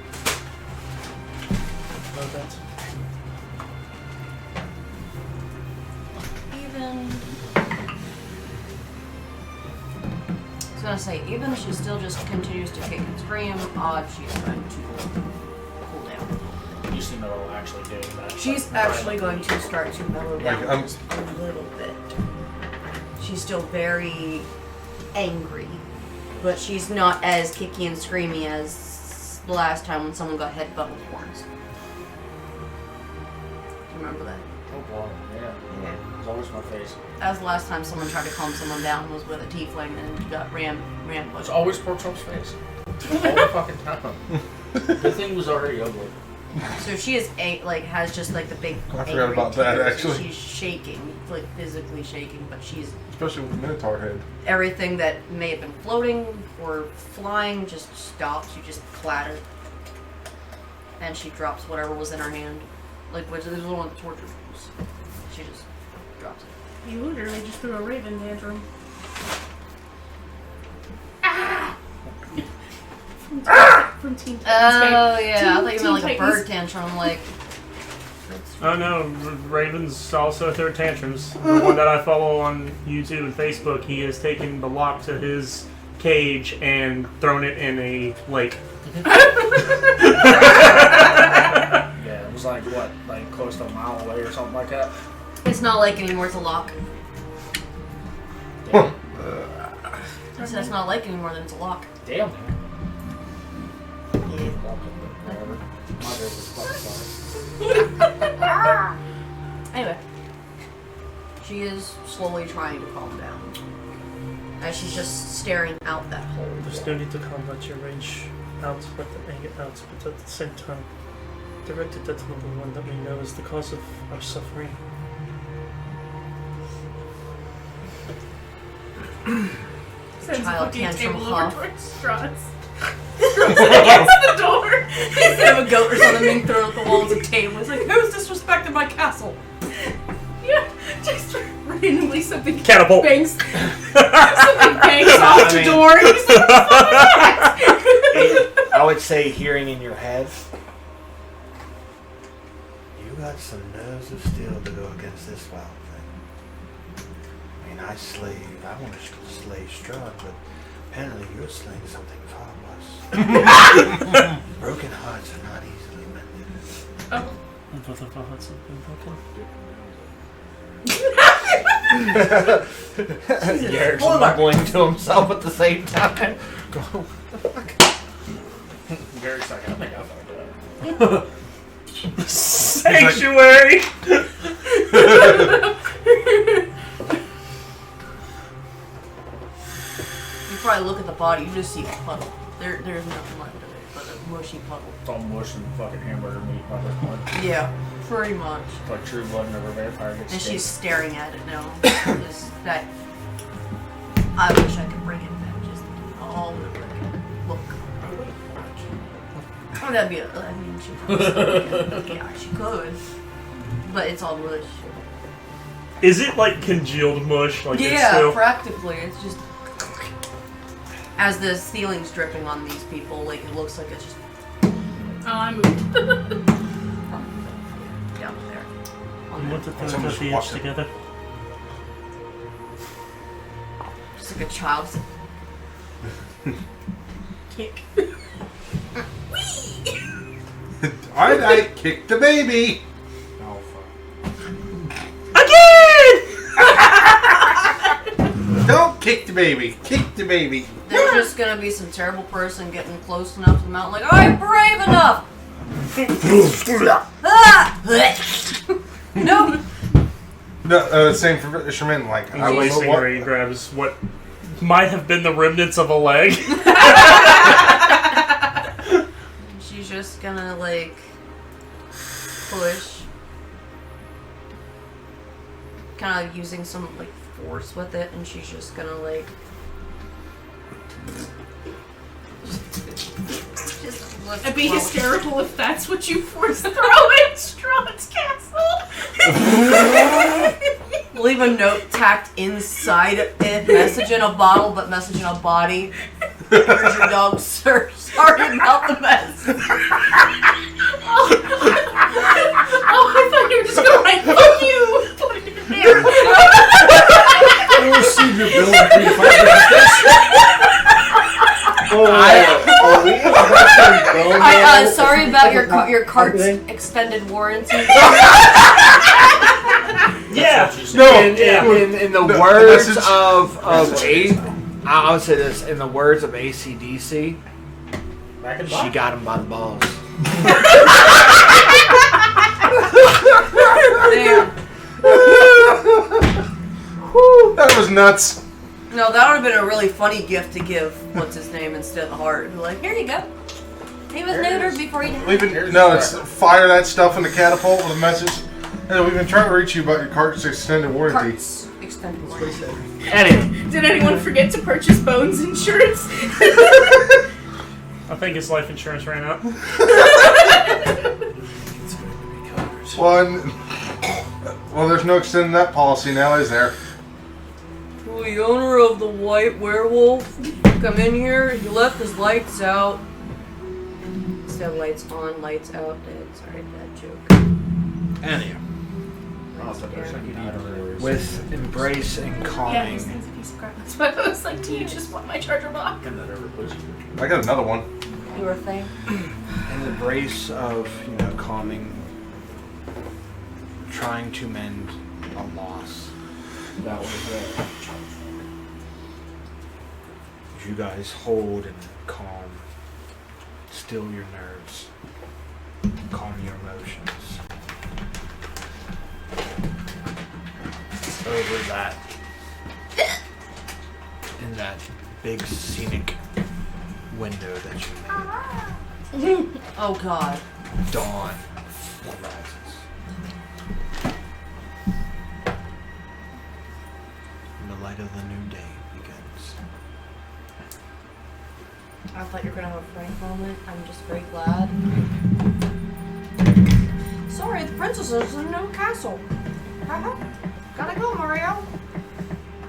Speaker 1: Know that.
Speaker 4: Even... I was gonna say, even if she still just continues to kick and scream, odds she's going to cool down.
Speaker 3: You seem to actually doing that.
Speaker 4: She's actually going to start to mellow down
Speaker 6: Like,
Speaker 4: just a little bit. She's still very angry, but she's not as kicky and screamy as the last time when someone got headbutt with horns. Do you remember that?
Speaker 3: Oh boy, yeah. It's always my face.
Speaker 4: That was the last time someone tried to calm someone down, was with a tiefling and got
Speaker 3: It's
Speaker 4: ambushed.
Speaker 3: always Pork Trump's face. All the fucking time. The thing was already ugly.
Speaker 4: So she is has just like the big.
Speaker 6: I forgot
Speaker 4: angry
Speaker 6: about that,
Speaker 4: tears, and
Speaker 6: actually.
Speaker 4: she's shaking, like physically shaking, but she's
Speaker 6: Especially with the Minotaur head.
Speaker 4: everything that may have been floating or flying just stops. You just clatter, and she drops whatever was in her hand, like which is one of the torture tools. She just drops it.
Speaker 5: You literally just threw a raven tantrum. From Teen Titans.
Speaker 4: Oh yeah, I
Speaker 5: Teen-
Speaker 4: thought you meant like
Speaker 5: Teen
Speaker 4: a
Speaker 5: Titans.
Speaker 4: bird tantrum, like.
Speaker 1: Oh no, Raven's also throw tantrums. The one that I follow on YouTube and Facebook, he has taken the lock to his cage and thrown it in a lake.
Speaker 3: Yeah, it was like what, like close to a mile away or something like that.
Speaker 4: It's not like anymore. It's a lock.
Speaker 3: Damn.
Speaker 4: I said it's not like anymore. Then it's a lock.
Speaker 3: Damn.
Speaker 4: Yeah.
Speaker 3: Whatever. My bad was fucking sorry.
Speaker 4: Anyway, she is slowly trying to calm down as she's just staring out that hole.
Speaker 1: There's no need to combat your rage out, let the anger out, but at the same time, direct it at the number one that we know is the cause of our suffering.
Speaker 5: Sends
Speaker 4: Child
Speaker 5: a fucking
Speaker 4: tantrum
Speaker 5: table
Speaker 4: huff.
Speaker 5: over towards Strauss. Strauss against the door.
Speaker 4: Instead of a goat or something being thrown at the walls of a table, it's like, who's disrespecting my castle?
Speaker 5: Yeah, just randomly something
Speaker 1: Catapult!
Speaker 5: bangs. Something bangs off the door. And he's like, "What the fuck is that?"
Speaker 2: I would say hearing in your head, you got some nerves of steel to go against this wild thing. I mean, I want to slay Strahd, but apparently you're slaying something far worse. Broken hearts are not easily mended.
Speaker 5: Oh.
Speaker 1: And both of our hearts have been broken.
Speaker 2: Yerk's mumbling to himself at the same time.
Speaker 3: Very second, I think I found that.
Speaker 1: Sanctuary!
Speaker 4: You probably look at the body, you just see a puddle. There's nothing left of it but a mushy puddle.
Speaker 3: It's all mush and fucking hamburger meat by this point.
Speaker 4: Yeah, pretty much.
Speaker 3: It's like True Blood never vampire gets
Speaker 4: And
Speaker 3: steak.
Speaker 4: she's staring at it now. Just that. I wish I could bring it back. Just all the look. Oh, that'd be. I mean, she could. Yeah, she could. But it's all mush.
Speaker 1: Is it like congealed mush? Like it's
Speaker 4: Yeah,
Speaker 1: still...
Speaker 4: practically. It's just. As the ceiling's dripping on these people, like it looks like it's just
Speaker 5: Oh, I moved.
Speaker 4: down there. On
Speaker 1: We want to
Speaker 4: that.
Speaker 1: throw
Speaker 6: Someone
Speaker 1: the edge
Speaker 6: just walked
Speaker 1: together.
Speaker 4: Just like a child.
Speaker 5: Kick.
Speaker 6: Alright, kick the baby!
Speaker 3: Oh, fuck.
Speaker 6: Don't kick the baby! Kick the baby!
Speaker 4: There's just gonna be some terrible person getting close enough to the mountain, like, I'm brave enough! No.
Speaker 6: No, same for fisherman. Like, I was
Speaker 1: Wasting where he grabs what might have been the remnants of a leg.
Speaker 4: She's just gonna like push, kind of using some like force with it, and she's just gonna like just lift
Speaker 5: I'd be
Speaker 4: close.
Speaker 5: hysterical if that's what you force throw in Strahd's castle.
Speaker 4: Leave a note tacked inside it, message in a bottle, but message in a body. Here's your dog, sir. Sorry about the mess.
Speaker 5: Oh, I thought you were just gonna write, fuck you! Put it in there.
Speaker 8: We'll receive your bill in 3 to 5 business days.
Speaker 4: Sorry about your cart's extended warranty.
Speaker 1: Yeah.
Speaker 6: No.
Speaker 2: In the words of I would say this, in the words of AC/DC, she got him by the balls.
Speaker 4: Damn.
Speaker 6: That was nuts.
Speaker 4: No, that would have been a really funny gift to give. What's his name instead of the heart? Like, here you go. He was neutered before he died.
Speaker 6: No, it's fire that stuff in the catapult with a message. Hey, we've been trying to reach you about your cart's extended warranty.
Speaker 4: Cart's extended warranty.
Speaker 2: Anyway,
Speaker 5: Did anyone forget to purchase bones insurance?
Speaker 1: I think his life insurance ran out.
Speaker 6: Well, there's no extending that policy now, is there?
Speaker 4: The owner of the white werewolf come in here. He left his lights out. Instead of lights on, lights out. Sorry, bad joke.
Speaker 2: anyway, with embrace and
Speaker 5: Yeah,
Speaker 2: calming,
Speaker 5: this thing's a piece of crap. That's why I was like, do you just want my charger block?
Speaker 6: I got another one.
Speaker 4: Your thing.
Speaker 2: in the embrace of calming, trying to mend a loss. That was it. You guys hold and calm, still your nerves, calm your emotions. Over that, in that big scenic window that you made,
Speaker 4: Oh God.
Speaker 2: dawn rises. And the light of the new day begins.
Speaker 4: I thought you were gonna have a frank moment. I'm just very glad. Sorry, the princess is in no castle. Gotta go, Mario.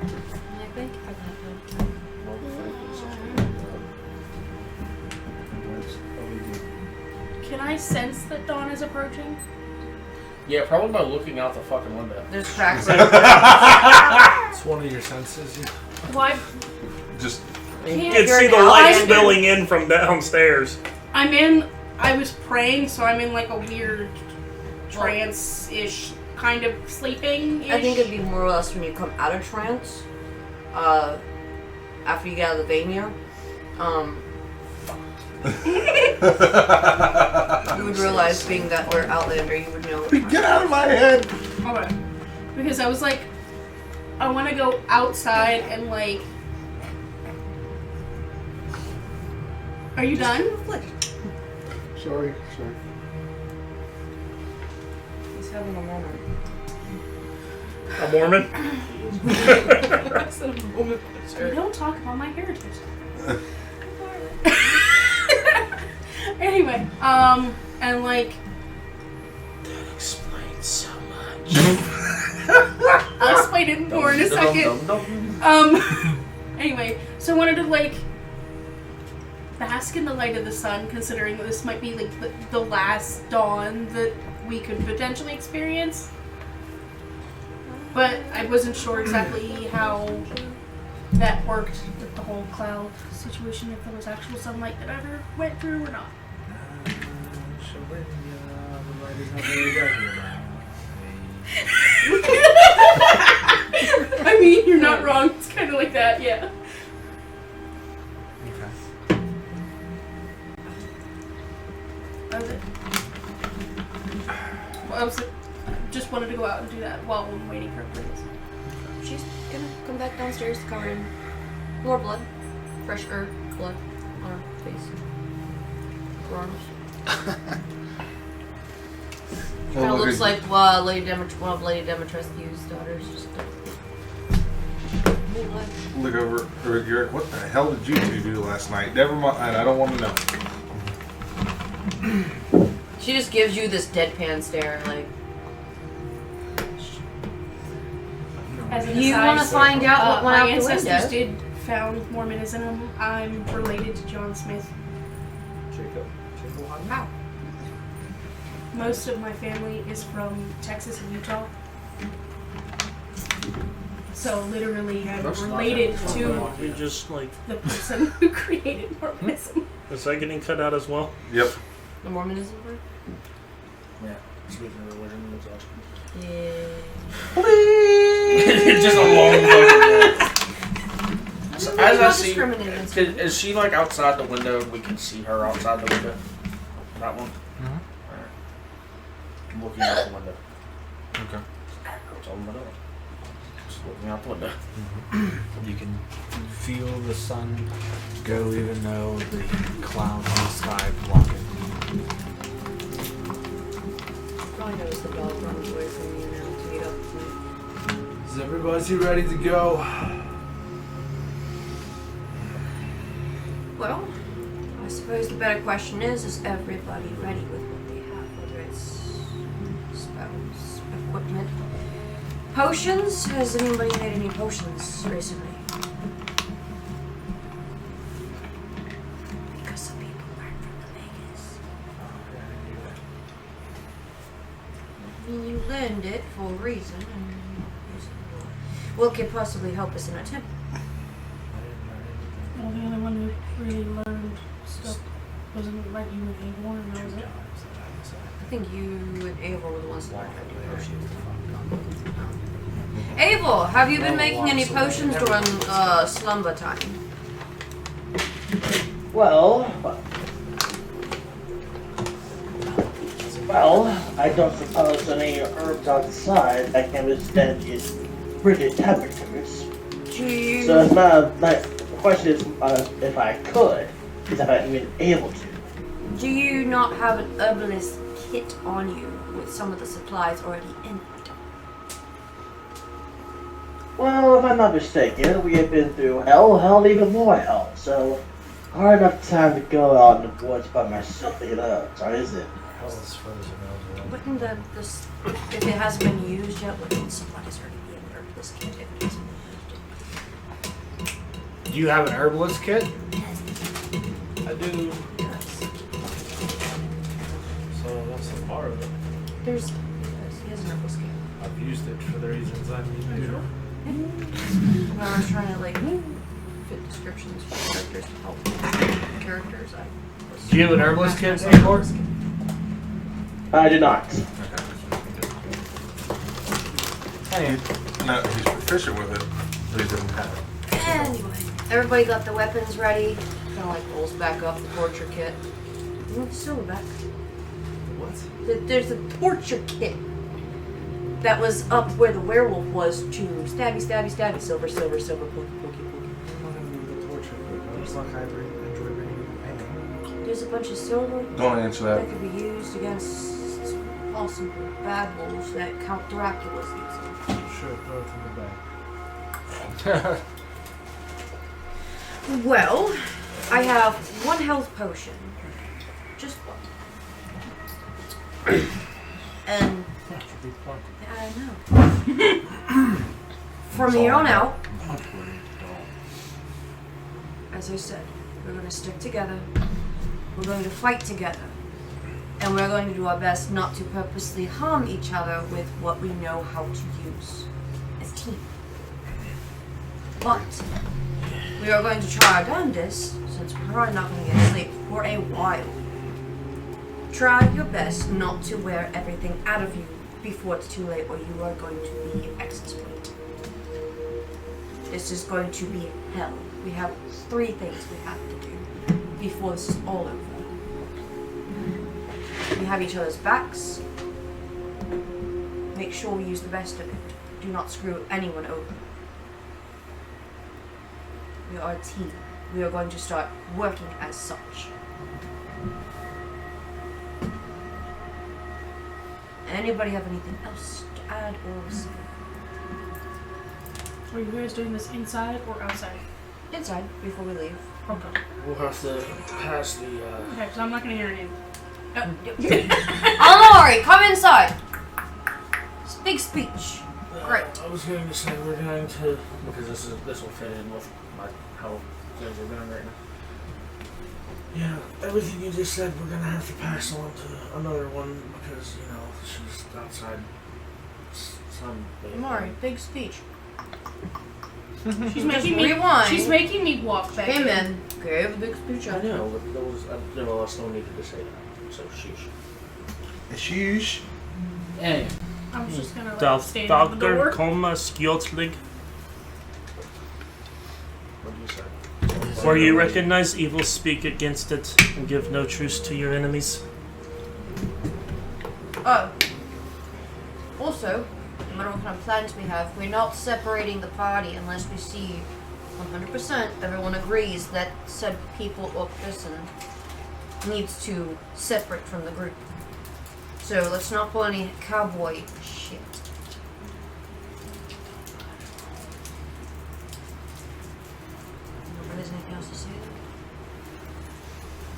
Speaker 4: I think I
Speaker 5: Can I sense that dawn is approaching?
Speaker 3: Yeah, probably by looking out the fucking window.
Speaker 4: There's cracks.
Speaker 8: It's one of your senses.
Speaker 5: Why?
Speaker 6: Just
Speaker 1: You can see the light spilling in from downstairs.
Speaker 5: I was praying, so I'm in like a weird trance-ish kind of sleeping-ish.
Speaker 4: I think it'd be more or less when you come out of trance, after you get out of the Vania, you would realize, being that we're Outlander, you would know.
Speaker 6: get out of my head.
Speaker 5: Okay. Because I was like, I want to go outside and like... Are you done?
Speaker 6: Sorry.
Speaker 4: He's having a moment.
Speaker 1: A Mormon?
Speaker 5: We don't talk about my heritage. Anyway, and like...
Speaker 1: That explains so much.
Speaker 5: I'll explain it more in a second. Anyway, so I wanted to like bask in the light of the sun, considering that this might be like the last dawn that we could potentially experience. But I wasn't sure exactly how that worked with the whole cloud situation, if there was actual sunlight that ever went through or not. I mean, you're not wrong. It's kind of like that, yeah.
Speaker 2: Okay.
Speaker 5: That was it. while I'm waiting for Prince.
Speaker 4: She's gonna come back downstairs covered in more blood. Fresh blood on her face. Her arms. Kind of looks like one of Lady Demetrescu's daughters. Just
Speaker 6: Look over. You're like, what the hell did you two do last night? Never mind. I don't want to know.
Speaker 4: She just gives you this deadpan stare, like.
Speaker 5: As an
Speaker 4: You
Speaker 5: aside,
Speaker 4: want to find out what went
Speaker 5: my
Speaker 4: out the
Speaker 5: ancestors
Speaker 4: window?
Speaker 5: did found Mormonism. I'm related to John Smith.
Speaker 2: Jacob.
Speaker 4: Wow.
Speaker 5: Most of my family is from Texas and Utah. So literally I'm
Speaker 3: That's not
Speaker 5: related
Speaker 3: that
Speaker 5: to
Speaker 1: We just like,
Speaker 5: the person who created Mormonism.
Speaker 1: is that getting cut out as well?
Speaker 6: Yep.
Speaker 4: The Mormonism part?
Speaker 3: Yeah. Speaking of religion, it's awesome.
Speaker 4: Yeah.
Speaker 3: Just a long fucking So as I see,
Speaker 4: discriminating.
Speaker 3: is she like outside the window? We can see her outside the window. That one.
Speaker 6: Mhm.
Speaker 3: Alright. I'm looking out the window.
Speaker 6: Okay.
Speaker 3: That's all I'm doing. Just looking out the window.
Speaker 2: You can feel the sun go even though the clouds in the sky block it.
Speaker 4: Probably knows the dog runs away from you now to eat up food.
Speaker 8: Is everybody ready to go?
Speaker 4: Well, I suppose the better question is everybody ready with what they have? Whether it's spells, equipment, potions? Has anybody made any potions recently? Because some people learn from the Vegas. I mean, you learned it for a reason, and what could possibly help us in our temple?
Speaker 5: Well, the only one who really learned stuff wasn't like you and Avon, and that was it.
Speaker 4: I think you and Abel were the ones that learned how to do potions. Abel, have you been making any potions during slumber time?
Speaker 7: Well, I don't suppose any herbs outside that can withstand these frigid temperatures.
Speaker 4: Do you...
Speaker 7: So it's not the question is if I could, is if I'm even able to.
Speaker 4: Do you not have an herbalist kit on you with some of the supplies already in it?
Speaker 7: Well, if I'm not mistaken, we have been through hell, even more hell. So hard enough time to go out in the woods by myself to get out, or is it?
Speaker 8: Hell's frozen over.
Speaker 4: Wouldn't if it hasn't been used yet, wouldn't the supplies already be in the herbalist kit if it hasn't been used?
Speaker 2: Do you have an herbalist kit?
Speaker 8: I do. So that's a part of it.
Speaker 4: He has an herbalist kit.
Speaker 8: I've used it for the reasons I need to.
Speaker 4: When I was trying to fit descriptions for characters to help characters,
Speaker 2: Do you have an herbalist kit, Igor?
Speaker 7: I do not.
Speaker 6: No, he's proficient with it, but he doesn't have it.
Speaker 4: Anyway, everybody got the weapons ready. Kind of rolls back up the torture kit. Move the silver back.
Speaker 8: What?
Speaker 4: There's a torture kit that was up where the werewolf was to stabby, stabby, stabby, silver, silver, silver, pokey, pokey, pokey.
Speaker 8: I'm not gonna do the torture quick. I was like, I enjoy reading anything.
Speaker 4: There's a bunch of silver
Speaker 6: Don't answer
Speaker 4: that
Speaker 6: that.
Speaker 4: could be used against possible bad wolves that Count Dracula's using.
Speaker 8: Sure, throw it in the bag.
Speaker 4: Well, I have one health potion. Just one. And I know. From here on out, as I said, we're going to stick together. We're going to fight together. And we're going to do our best not to purposely harm each other with what we know how to use as team. But we are going to try our darndest, since we're probably not going to get sleep for a while. Try your best not to wear everything out of you before it's too late, or you are going to be excess weight. This is going to be hell. We have 3 things we have to do before this is all over. We have each other's backs. Make sure we use the best of it. do not screw anyone over. We are a team. We are going to start working as such. Anybody have anything else to add or say?
Speaker 5: Are you guys doing this inside or outside?
Speaker 4: Inside, before we leave.
Speaker 5: Okay.
Speaker 3: We'll have to pass the.
Speaker 5: Okay, so I'm not gonna hear anything.
Speaker 4: Amari, come inside! Big speech. Great.
Speaker 3: I was going to say we're going to, because this will fit in with how things are going right now. Yeah, everything you just said, we're gonna have to pass on to another one because she's outside. Some
Speaker 4: Amari, big speech.
Speaker 5: She's making me.
Speaker 4: Rewind.
Speaker 5: She's making me walk back.
Speaker 4: Came in, gave a big speech.
Speaker 3: I know, but there was no else needed to say that. So sheesh.
Speaker 6: Sheesh.
Speaker 3: Anyway.
Speaker 5: I was just gonna
Speaker 1: Darf
Speaker 5: stand on the
Speaker 1: Dagger
Speaker 5: door.
Speaker 1: komma skjoltlig?
Speaker 3: What do you say?
Speaker 1: Where you recognize evil, speak against it, and give no truce to your enemies.
Speaker 4: Oh. Also, no matter what kind of plans we have, we're not separating the party unless we see 100% everyone agrees that said people or person needs to separate from the group. So let's not pull any cowboy shit. Nobody has anything else to say?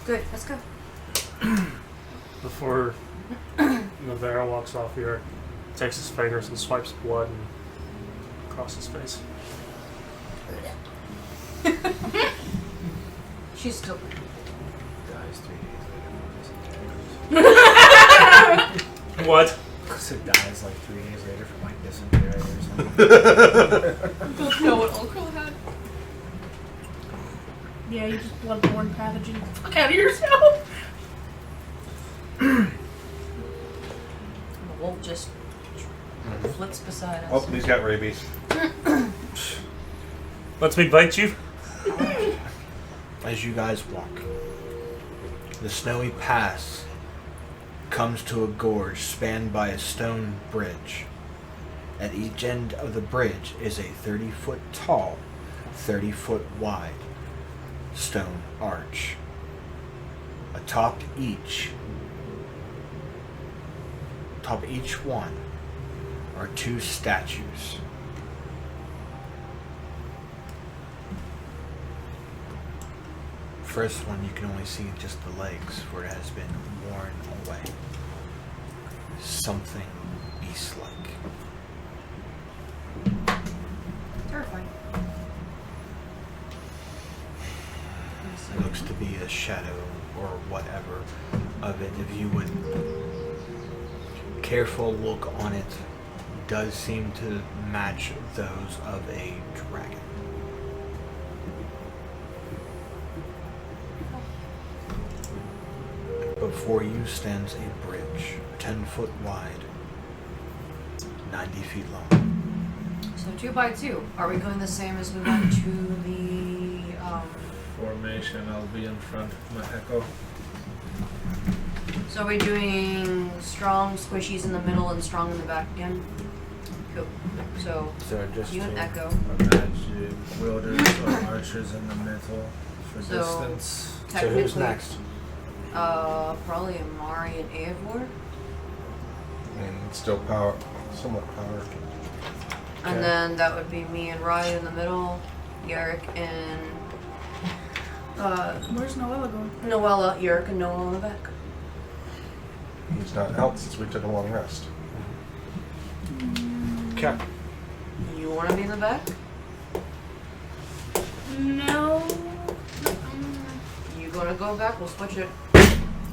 Speaker 4: Good, let's go.
Speaker 1: Before Navarro walks off here, takes his fingers and swipes blood across his face.
Speaker 4: She's still.
Speaker 2: Dies 3 days later.
Speaker 1: What?
Speaker 2: Because it dies like 3 days later from like dysentery or something.
Speaker 5: Don't know what Okra had. Yeah, you just bloodborne pathogen. Fuck out of yourself.
Speaker 4: The wolf just flits beside us.
Speaker 6: Oh, he's got rabies.
Speaker 1: Let me bite you.
Speaker 2: As you guys walk, the snowy pass comes to a gorge spanned by a stone bridge. At each end of the bridge is a 30-foot tall, 30-foot wide stone arch. Atop each one are 2 statues. First one you can only see just the legs, for it has been worn away. Something beast-like.
Speaker 4: Terrifying.
Speaker 2: It looks to be a shadow or whatever of it. If you would careful look on it, does seem to match those of a dragon. Before you stands a bridge, 10 foot wide, 90 feet long.
Speaker 4: So 2 by 2. Are we going the same as we went to the
Speaker 8: Formation, I'll be in front of my echo.
Speaker 4: So are we doing strong squishies in the middle and strong in the back again? Cool. So
Speaker 2: So just
Speaker 4: you and Echo.
Speaker 8: Imagine wielders or archers in the middle for
Speaker 4: So-
Speaker 8: distance.
Speaker 2: So who's next?
Speaker 4: Probably Amari and Eivor.
Speaker 6: And still power, somewhat power.
Speaker 4: And then that would be me and Ryan in the middle, Yerrick and
Speaker 5: Where's Noella going?
Speaker 4: Noella, Yerrick and Noella in the back.
Speaker 6: He's not out since we took a long rest.
Speaker 2: Okay.
Speaker 4: You want to be in the back?
Speaker 5: No.
Speaker 4: You gonna go back? We'll switch it.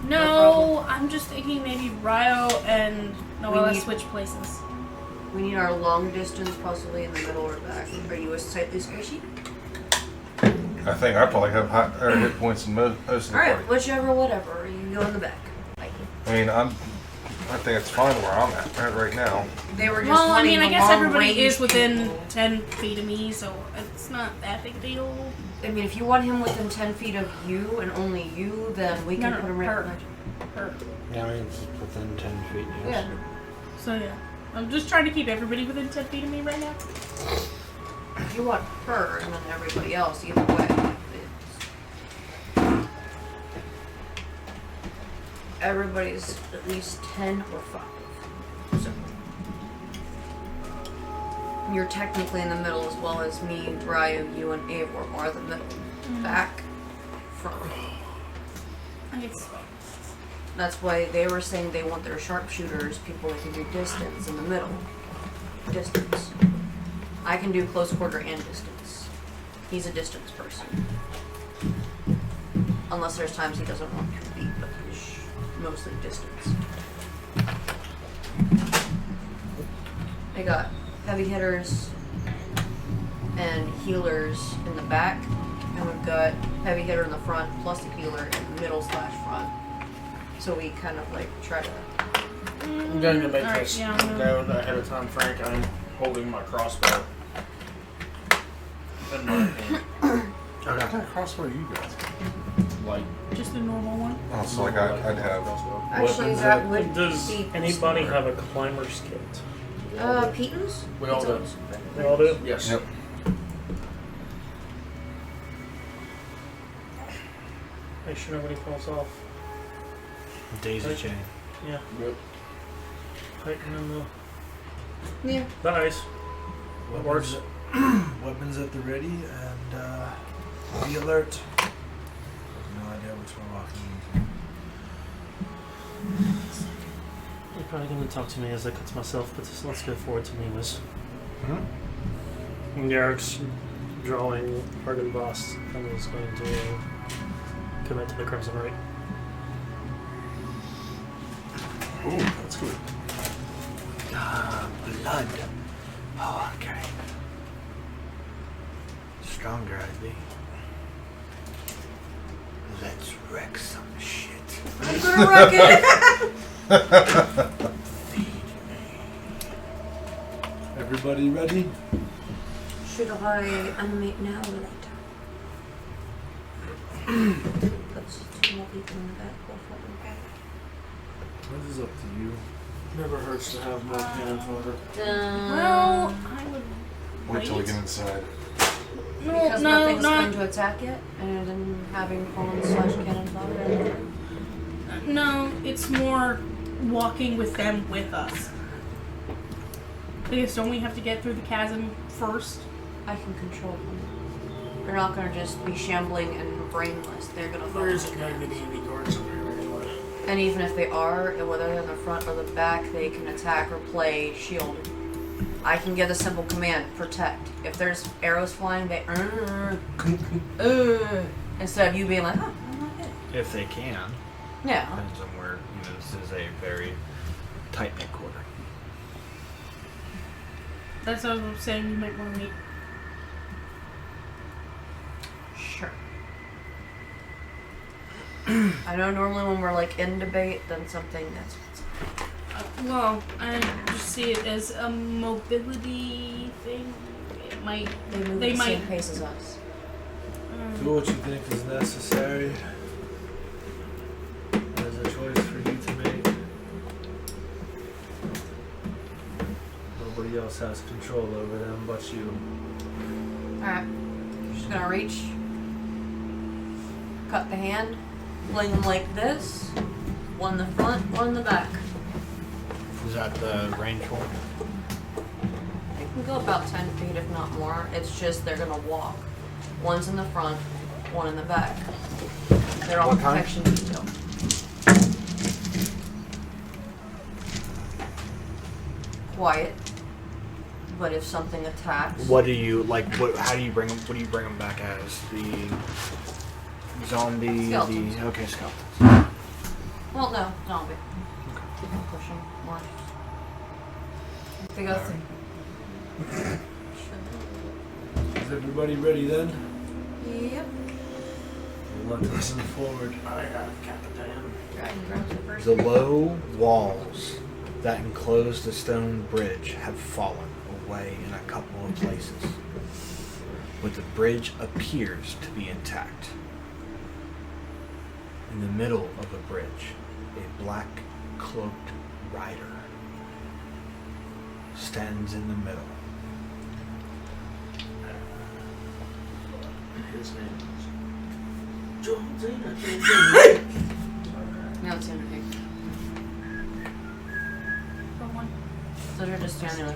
Speaker 5: No, I'm just thinking maybe Ryo and Noella
Speaker 4: need-
Speaker 5: switch places.
Speaker 4: We need our long distance possibly in the middle or back. Are you a slightly squishy?
Speaker 6: I think I probably have higher hit points than most of the
Speaker 4: Alright,
Speaker 6: party.
Speaker 4: whichever, whatever. You go in the back. Like,
Speaker 6: I mean, I think it's fine where I'm at right now.
Speaker 4: they were just
Speaker 5: Well, I
Speaker 4: wanting
Speaker 5: mean, I
Speaker 4: the
Speaker 5: guess
Speaker 4: long
Speaker 5: everybody
Speaker 4: range
Speaker 5: is within
Speaker 4: people.
Speaker 5: 10 feet of me, so it's not that big a deal.
Speaker 4: I mean, if you want him within 10 feet of you and only you, then we can
Speaker 5: No,
Speaker 4: put him right
Speaker 5: her.
Speaker 4: behind you.
Speaker 5: Or,
Speaker 2: Yeah, I mean, it's within 10 feet. Yes.
Speaker 4: Yeah.
Speaker 5: so yeah. I'm just trying to keep everybody within 10 feet of me right now.
Speaker 4: You want her and then everybody else either way. Everybody's at least 10 or 5. So you're technically in the middle as well as me, Ryu, you, and Eivor are the middle. Back, front.
Speaker 5: I guess.
Speaker 4: That's why they were saying they want their sharpshooters, people that can do distance in the middle. Distance. I can do close quarter and distance. He's a distance person. Unless there's times he doesn't want to beat, but he's mostly distance. I got heavy hitters and healers in the back, and we've got heavy hitter in the front plus a healer in the middle / front. So we kind of like try to.
Speaker 3: I'm going to make
Speaker 5: Alright,
Speaker 3: this
Speaker 5: yeah,
Speaker 3: known ahead of time, Frank. I'm holding my crossbow. In my hand.
Speaker 6: What kind of crossbow are you guys?
Speaker 3: Like,
Speaker 5: Just a normal one.
Speaker 6: Oh, so like I'd have.
Speaker 3: crossbow.
Speaker 4: Actually,
Speaker 3: Weapons
Speaker 4: that would
Speaker 1: Does
Speaker 4: be.
Speaker 1: anybody have a climber's kit?
Speaker 4: Peaton's?
Speaker 3: We all do.
Speaker 1: They all do?
Speaker 3: Yes.
Speaker 6: Yep.
Speaker 1: Make sure nobody falls off.
Speaker 2: Daisy chain.
Speaker 1: Yeah.
Speaker 3: Yep.
Speaker 1: Tighten in
Speaker 4: Yeah.
Speaker 1: the ice. That works.
Speaker 8: Weapons at the ready and be alert. No idea which we're walking into.
Speaker 1: You're probably going to talk to me as I cut to myself, but just let's go forward to Mima's. Derek's drawing Argon Boss and is going to commit to the Crimson Right.
Speaker 6: Ooh, that's good.
Speaker 2: Blood. Oh, okay. Stronger, I'd be. Let's wreck some shit.
Speaker 4: I'm gonna wreck it!
Speaker 2: Feed me.
Speaker 8: Everybody ready?
Speaker 4: Should I animate now or later? That's 2 more people in the back.
Speaker 8: This is up to you.
Speaker 3: Never hurts to have more cannon fodder.
Speaker 5: Well, I would
Speaker 6: Wait till we get inside.
Speaker 4: Because
Speaker 5: no,
Speaker 4: nothing's
Speaker 5: not
Speaker 4: going to attack yet, and then having fallen / cannon fodder.
Speaker 5: no. It's more walking with them with us. Because don't we have to get through the chasm first?
Speaker 4: I can control them. They're not going to just be shambling and brainless. They're going to
Speaker 3: There isn't going to be any guards up here anyway.
Speaker 4: And even if they are, whether they're in the front or the back, they can attack or play shield. I can give the simple command, protect. If there's arrows flying, they instead of you being like, oh, I'm not hit.
Speaker 2: If they can.
Speaker 4: Yeah.
Speaker 2: Depends on where, this is a very tight-knit quarter.
Speaker 5: That's what I was saying. You might want to meet.
Speaker 4: Sure. I know normally when we're like in debate, then something that's
Speaker 5: Well, I just see it as a mobility thing. It might.
Speaker 4: they move
Speaker 5: They
Speaker 4: at the same
Speaker 5: might-
Speaker 4: pace as us.
Speaker 8: Do what you think is necessary. There's a choice for you to make. Nobody else has control over them but you.
Speaker 4: Alright. Just gonna reach. Cut the hand. Fling them like this. One in the front, one in the back.
Speaker 2: Is that the range one?
Speaker 4: They can go about 10 feet, if not more. It's just they're gonna walk. One's in the front, one in the back. They're all
Speaker 2: What kind?
Speaker 4: protection detail. Quiet. But if something attacks,
Speaker 2: What do you like? How do you bring them? What do you bring them back as? The zombie.
Speaker 4: Skeletons.
Speaker 2: Okay, skeletons.
Speaker 4: well, no, zombie. Push them more. If they go through.
Speaker 8: Is everybody ready then?
Speaker 4: Yep.
Speaker 8: We'll let them move forward.
Speaker 3: I got Capitan.
Speaker 4: Dragon grabs it first.
Speaker 2: The low walls that enclose the stone bridge have fallen away in a couple of places, but the bridge appears to be intact. In the middle of the bridge, a black cloaked rider stands in the middle.
Speaker 3: His name is
Speaker 4: No, it's the Undertaker. So they're just standing like.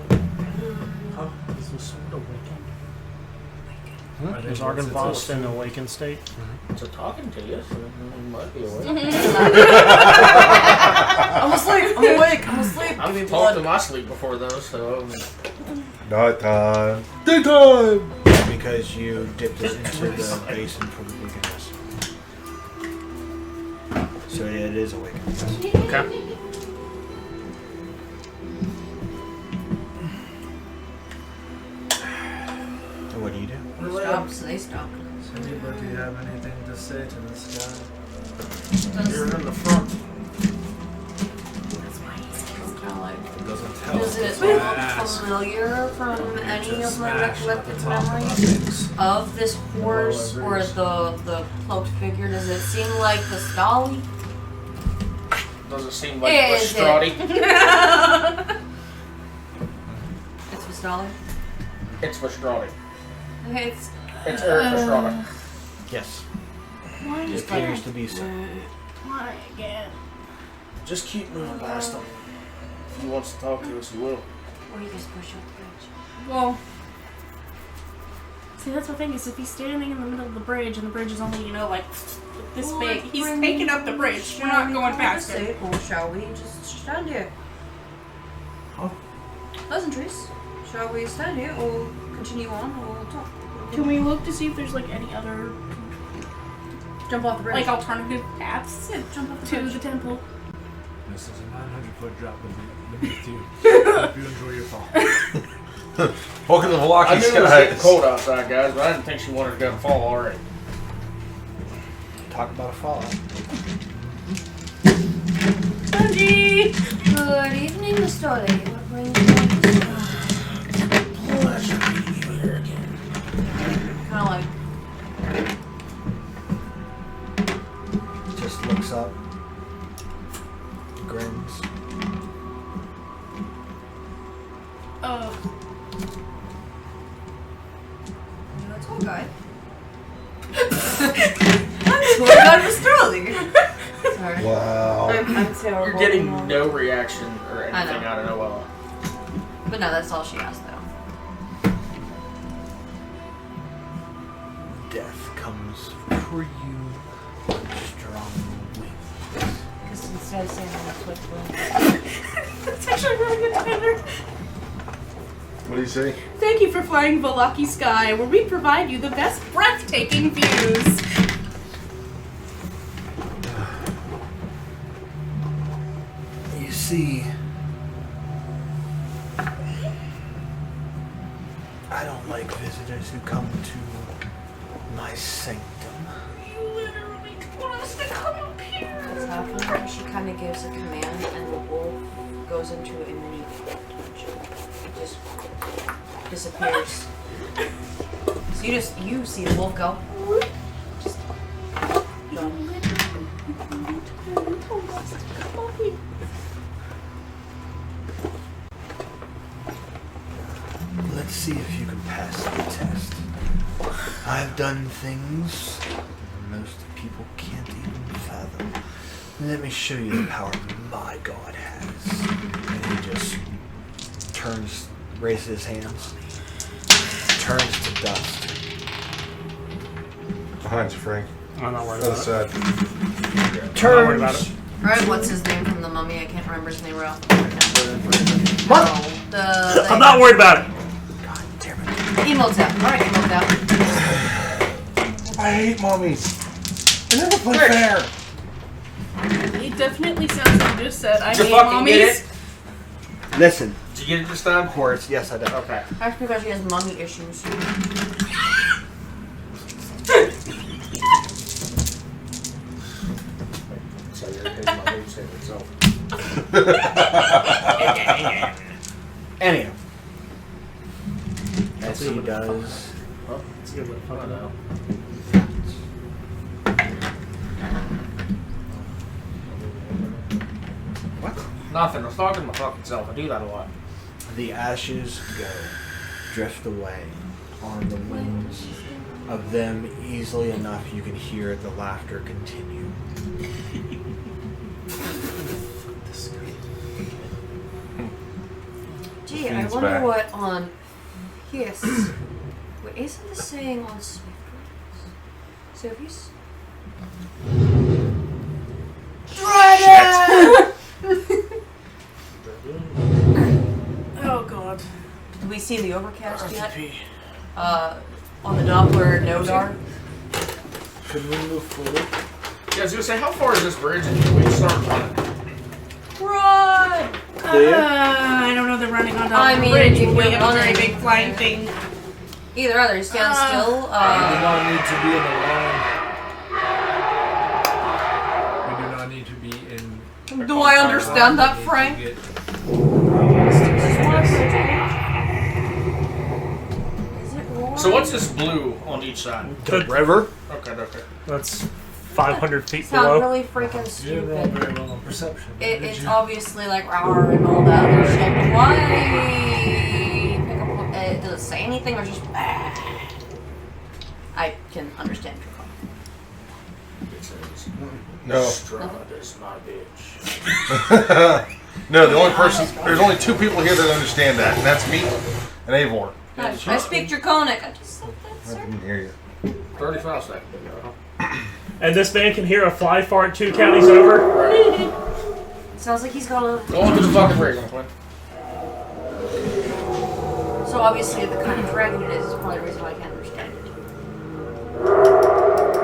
Speaker 1: Is the sword awakened?
Speaker 8: I think
Speaker 1: Is Argynvost in awakened state?
Speaker 3: So talking to you, so you might be awake.
Speaker 4: I'm asleep. I'm awake. I'm asleep. Give me
Speaker 3: I've talked
Speaker 4: blood.
Speaker 3: in my sleep before though, so
Speaker 6: Nighttime. Daytime.
Speaker 2: Because you dipped it into the basin for the wickedness. So yeah, it is awakened. Yes.
Speaker 3: okay.
Speaker 2: So what do you do?
Speaker 4: Stop. So they stop.
Speaker 8: Does anybody have anything to say to this guy?
Speaker 3: You're in the front.
Speaker 4: I'm kind of like.
Speaker 8: It doesn't tell
Speaker 4: Does
Speaker 8: us.
Speaker 4: it look familiar from any of my recollected memories of this horse or the cloaked figure? Does it seem like the Stolly?
Speaker 3: Does it seem like
Speaker 4: Is it?
Speaker 3: Pastrati?
Speaker 4: It's Vistali?
Speaker 3: It's Pastrati.
Speaker 4: Okay, it's
Speaker 3: It's Eric Pastrati.
Speaker 2: Yes.
Speaker 5: Why
Speaker 2: It
Speaker 5: is
Speaker 2: appears
Speaker 5: that?
Speaker 2: to be so.
Speaker 5: Why again?
Speaker 3: Just keep moving past him. If he wants to talk to us, he will.
Speaker 4: or you just push up the bridge.
Speaker 5: Well, see, that's the thing is if he's standing in the middle of the bridge and the bridge is only, like this big, he's taking up the bridge. We're not going past it.
Speaker 4: Or shall we just stand here?
Speaker 2: Oh.
Speaker 4: Pleasantries. Shall we stand here or continue on or talk?
Speaker 5: Can we look to see if there's any other
Speaker 4: Jump off the bridge.
Speaker 5: alternative paths
Speaker 4: jump off the
Speaker 5: to
Speaker 4: bridge.
Speaker 5: the temple?
Speaker 8: This is a 900-foot drop beneath you. Hope you enjoy your fall.
Speaker 6: Welcome to the
Speaker 3: I
Speaker 6: Milwaukee
Speaker 3: knew it was getting
Speaker 6: skies.
Speaker 3: cold outside, guys, but I didn't think she wanted to go to fall already.
Speaker 2: Talk about a fallout.
Speaker 5: Bungie!
Speaker 4: Good evening, Mr. Lady. What brings you
Speaker 3: Pleasure meeting you here again.
Speaker 4: Kind of like,
Speaker 2: Just looks up. Grins.
Speaker 4: you're a tour guide. I'm tour guide Mr. Lady. Sorry.
Speaker 6: Wow.
Speaker 4: I'm terrible.
Speaker 3: You're getting no reaction or
Speaker 4: I
Speaker 3: anything
Speaker 4: know.
Speaker 3: out of Noella.
Speaker 4: But no, that's all she has, though.
Speaker 2: Death comes for you on strong wings.
Speaker 4: Because instead of saying I'm a quick one.
Speaker 5: That's actually really good, Tyler.
Speaker 6: What do you say?
Speaker 5: Thank you for flying Valaki Sky, where we provide you the best breathtaking views.
Speaker 2: You see, I don't like visitors who come to my sanctum.
Speaker 5: You literally told us to come up here.
Speaker 4: What's happening? She kind of gives a command, and the wolf goes into a mini dimension. It just disappears. So you see the wolf go. Just done.
Speaker 5: You told us to come up here.
Speaker 2: Let's see if you can pass the test. I've done things most people can't even fathom. Let me show you the power my god has. And he just raises his hands, turns to dust.
Speaker 6: Behind you, Frank.
Speaker 1: I'm not worried
Speaker 6: Other
Speaker 1: about it.
Speaker 6: side.
Speaker 1: I'm not
Speaker 2: Turns.
Speaker 1: worried about it.
Speaker 4: Alright, what's his name from the mummy? I can't remember his name right off.
Speaker 2: What?
Speaker 4: No, the
Speaker 1: I'm not worried about it.
Speaker 2: God damn it.
Speaker 4: Emotep. Alright, Emotep.
Speaker 6: I hate mummies. They never play fair.
Speaker 5: It definitely sounds like you just said, I
Speaker 3: Did
Speaker 5: hate
Speaker 3: you fucking get
Speaker 5: mommies.
Speaker 3: it?
Speaker 2: Listen,
Speaker 3: Did you get it this time?
Speaker 2: of course, yes I did.
Speaker 3: Okay.
Speaker 4: That's because he has mummy issues.
Speaker 3: So you're taking my lead save itself.
Speaker 2: Anyhow. As he does.
Speaker 3: Well,
Speaker 1: Let's give it a fucking
Speaker 3: know.
Speaker 2: What?
Speaker 3: Nothing. I was talking to my fucking self. I do that a lot.
Speaker 2: The ashes go, drift away on the wings of them easily enough you can hear the laughter continue.
Speaker 4: Gee, I
Speaker 6: Fiend's
Speaker 4: wonder
Speaker 6: back.
Speaker 4: what on. Yes. Wait, isn't this saying on Swift? So if you.
Speaker 5: Oh god.
Speaker 4: Do we see the overcast yet? On the Doppler, no dark.
Speaker 8: Can we move forward?
Speaker 3: Yeah, I was gonna say, how far is this bridge? And we start running.
Speaker 4: Run!
Speaker 5: I don't know. They're running on
Speaker 4: I
Speaker 5: the
Speaker 4: mean,
Speaker 5: bridge.
Speaker 4: if
Speaker 5: We
Speaker 4: you're
Speaker 5: have a very
Speaker 4: running-
Speaker 5: big flying thing.
Speaker 4: Either other, stand still.
Speaker 8: We do not need to be in a line. We do not need to be in.
Speaker 4: Do I understand that,
Speaker 8: We need to
Speaker 4: Frank?
Speaker 8: get-
Speaker 4: Is it warm?
Speaker 3: So what's this blue on each side?
Speaker 2: The river?
Speaker 3: Okay.
Speaker 1: That's 500 feet
Speaker 4: Sound
Speaker 1: below.
Speaker 4: really freaking
Speaker 8: You didn't roll
Speaker 4: stupid.
Speaker 8: very well on perception.
Speaker 4: It's obviously like rawr and all that other shit. Why pick up? Does it say anything or just? I can understand your comment.
Speaker 3: It says,
Speaker 6: No.
Speaker 3: Strahd is my bitch.
Speaker 6: No, the only person. There's only two people here that understand that, and that's me and Avor.
Speaker 4: I speak Draconic. I just said that,
Speaker 6: I
Speaker 4: sir.
Speaker 6: didn't hear you.
Speaker 3: 35 seconds.
Speaker 1: And this man can hear a fly fart 2 counties over.
Speaker 4: Sounds like he's got a.
Speaker 3: Go on to the fucking bridge, my friend.
Speaker 4: So obviously the kind of dragon it is probably the reason why I can't understand it.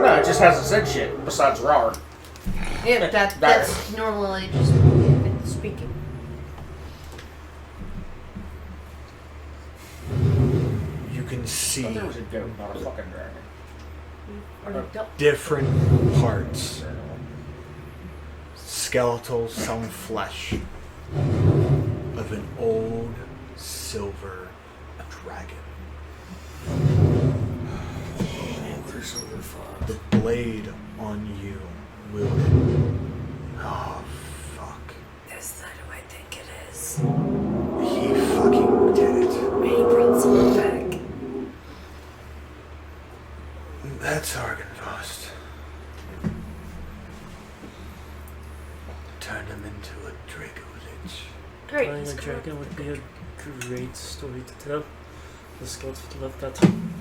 Speaker 3: No, it just hasn't said shit besides rawr.
Speaker 4: Yeah, but that's normally just speaking.
Speaker 2: You can see
Speaker 3: There was a goat, not a fucking dragon.
Speaker 2: different parts. Skeletal, some flesh of an old silver dragon. The blade on you will. Oh, fuck.
Speaker 4: Is that who I think it is?
Speaker 2: He fucking did it.
Speaker 4: He brought someone back.
Speaker 2: That's Argenvost. Turned him into a Dracolich.
Speaker 4: Great.
Speaker 1: Flying
Speaker 4: he's
Speaker 1: a
Speaker 4: correct.
Speaker 1: dragon would be a great story to tell. The scouts would love that.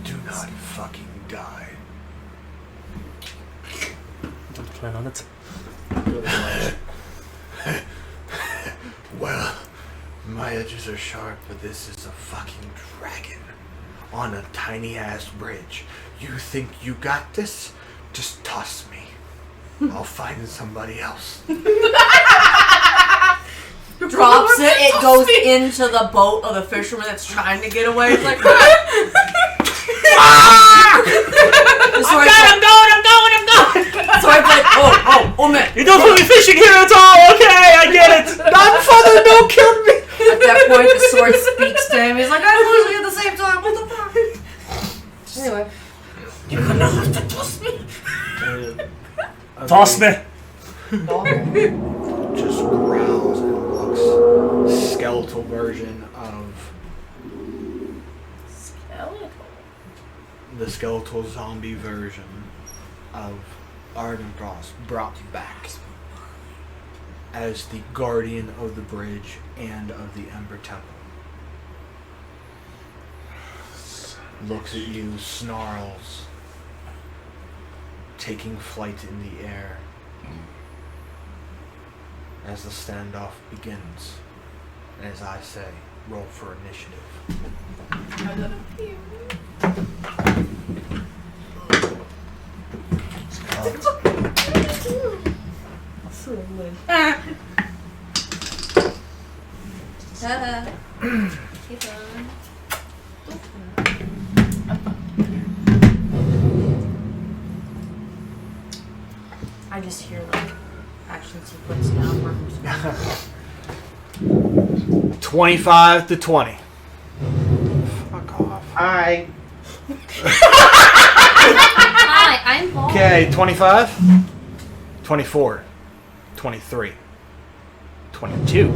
Speaker 2: Do not fucking die.
Speaker 1: Don't plan on it.
Speaker 2: Well, my edges are sharp, but this is a fucking dragon on a tiny ass bridge. You think you got this? Just toss me. I'll find somebody else.
Speaker 4: Drops it. It goes into the boat of the fisherman that's trying to get away. It's like. I'm going. So I'm like, oh man.
Speaker 1: You don't put me fishing here at all, okay? I get it!
Speaker 2: Godfather, don't kill me!
Speaker 4: At that point, the sword speaks to him. He's like, I'm losing at the same time. What the fuck? Anyway.
Speaker 5: You're gonna have to toss me.
Speaker 1: Toss me!
Speaker 2: Just growls and looks. Skeletal version of the skeletal zombie version of Ardenfrost brought back as the guardian of the bridge and of the Ember Temple. Looks at you, snarls, taking flight in the air as the standoff begins. And as I say, roll for initiative.
Speaker 4: I just hear like action sequence down.
Speaker 2: 25 to 20. Fuck off.
Speaker 7: Hi.
Speaker 4: Hi, I'm Paul.
Speaker 2: Okay, 25, 24, 23, 22.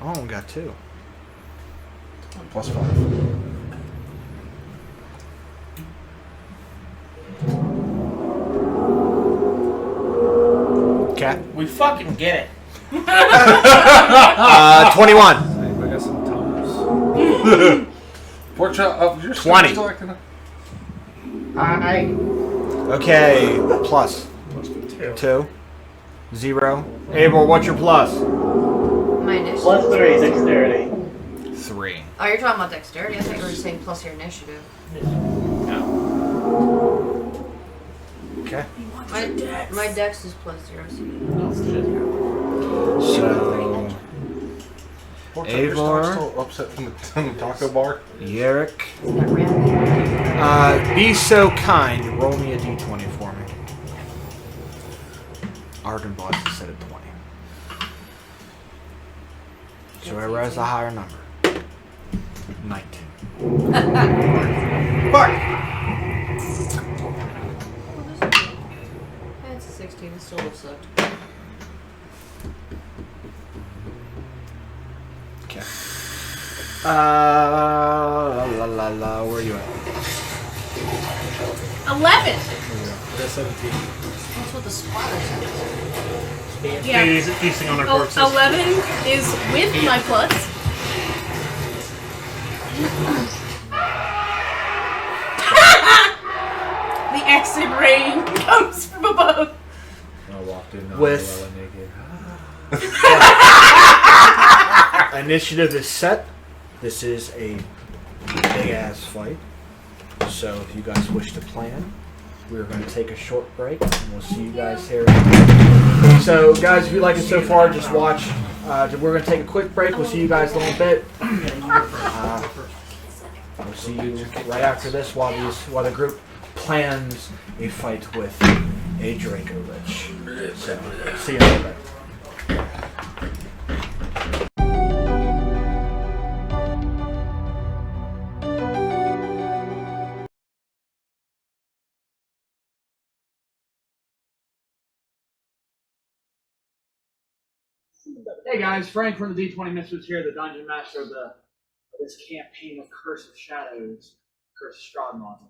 Speaker 2: Oh, we got 2.
Speaker 6: Plus 5.
Speaker 2: Okay.
Speaker 3: We fucking get it.
Speaker 2: 21.
Speaker 8: Anybody got some tums?
Speaker 6: Pork chop, you're
Speaker 2: 20.
Speaker 6: still acting up.
Speaker 2: Okay, plus 2. 0. Abel, what's your plus?
Speaker 4: My initiative.
Speaker 7: Plus 3, dexterity.
Speaker 2: 3.
Speaker 4: Oh, you're talking about dexterity? I thought you were saying plus your initiative.
Speaker 2: Okay.
Speaker 4: My dex is plus 0.
Speaker 2: So,
Speaker 6: Pork chop, your
Speaker 2: Avor.
Speaker 6: stomach's still upset from the taco bar.
Speaker 2: Yerrick. Be so kind. Roll me a d20 for me. Ardenblatt said at 20. So whoever has the higher number. 19. Fuck!
Speaker 4: It's a 16. It still looks sucked.
Speaker 2: Okay. Where are you at?
Speaker 5: 11.
Speaker 8: I got 17.
Speaker 4: That's what the splatter says.
Speaker 5: Yeah.
Speaker 1: Is it feasting on our
Speaker 5: Oh,
Speaker 1: corpses?
Speaker 5: 11 is with my plus. The acid rain comes from above.
Speaker 8: I walked in on
Speaker 2: With-
Speaker 8: naked.
Speaker 2: Initiative is set. This is a big ass fight. So if you guys wish to plan, we're going to take a short break and we'll see you guys here. So guys, if you like it so far, just watch. We're going to take a quick break. We'll see you guys in a little bit. We'll see you right after this while the group plans a fight with a Draco Lich. So see you in a little bit.
Speaker 9: Hey guys, Frank from the D20 Misfits here, the Dungeon Master of this campaign of Curse of Shadows, Curse of Strahd.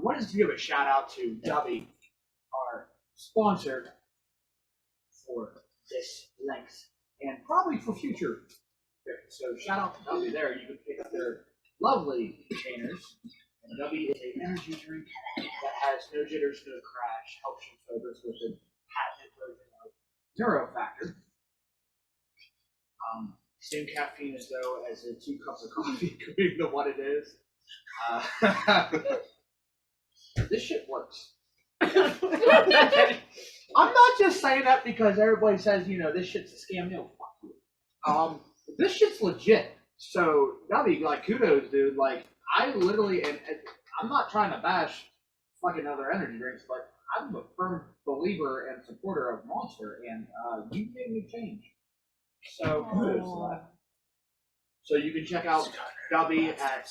Speaker 9: Wanted to give a shout out to Dubby, our sponsor for this length, and probably for future. So shout out to Dubby there. You can pick up their lovely containers. And Dubby is an energy drink that has no jitters, no crash, helps you focus with a patented version of Neurofactor. Same caffeine as though as the 2 cups of coffee being the what it is. This shit works. I'm not just saying that because everybody says, this shit's a scam. No, fuck you. This shit's legit. So, Gubby, kudos, dude. I literally, and I'm not trying to bash fucking other energy drinks, but I'm a firm believer and supporter of Monster, and you made me change. So kudos to that. So you can check out Dubby at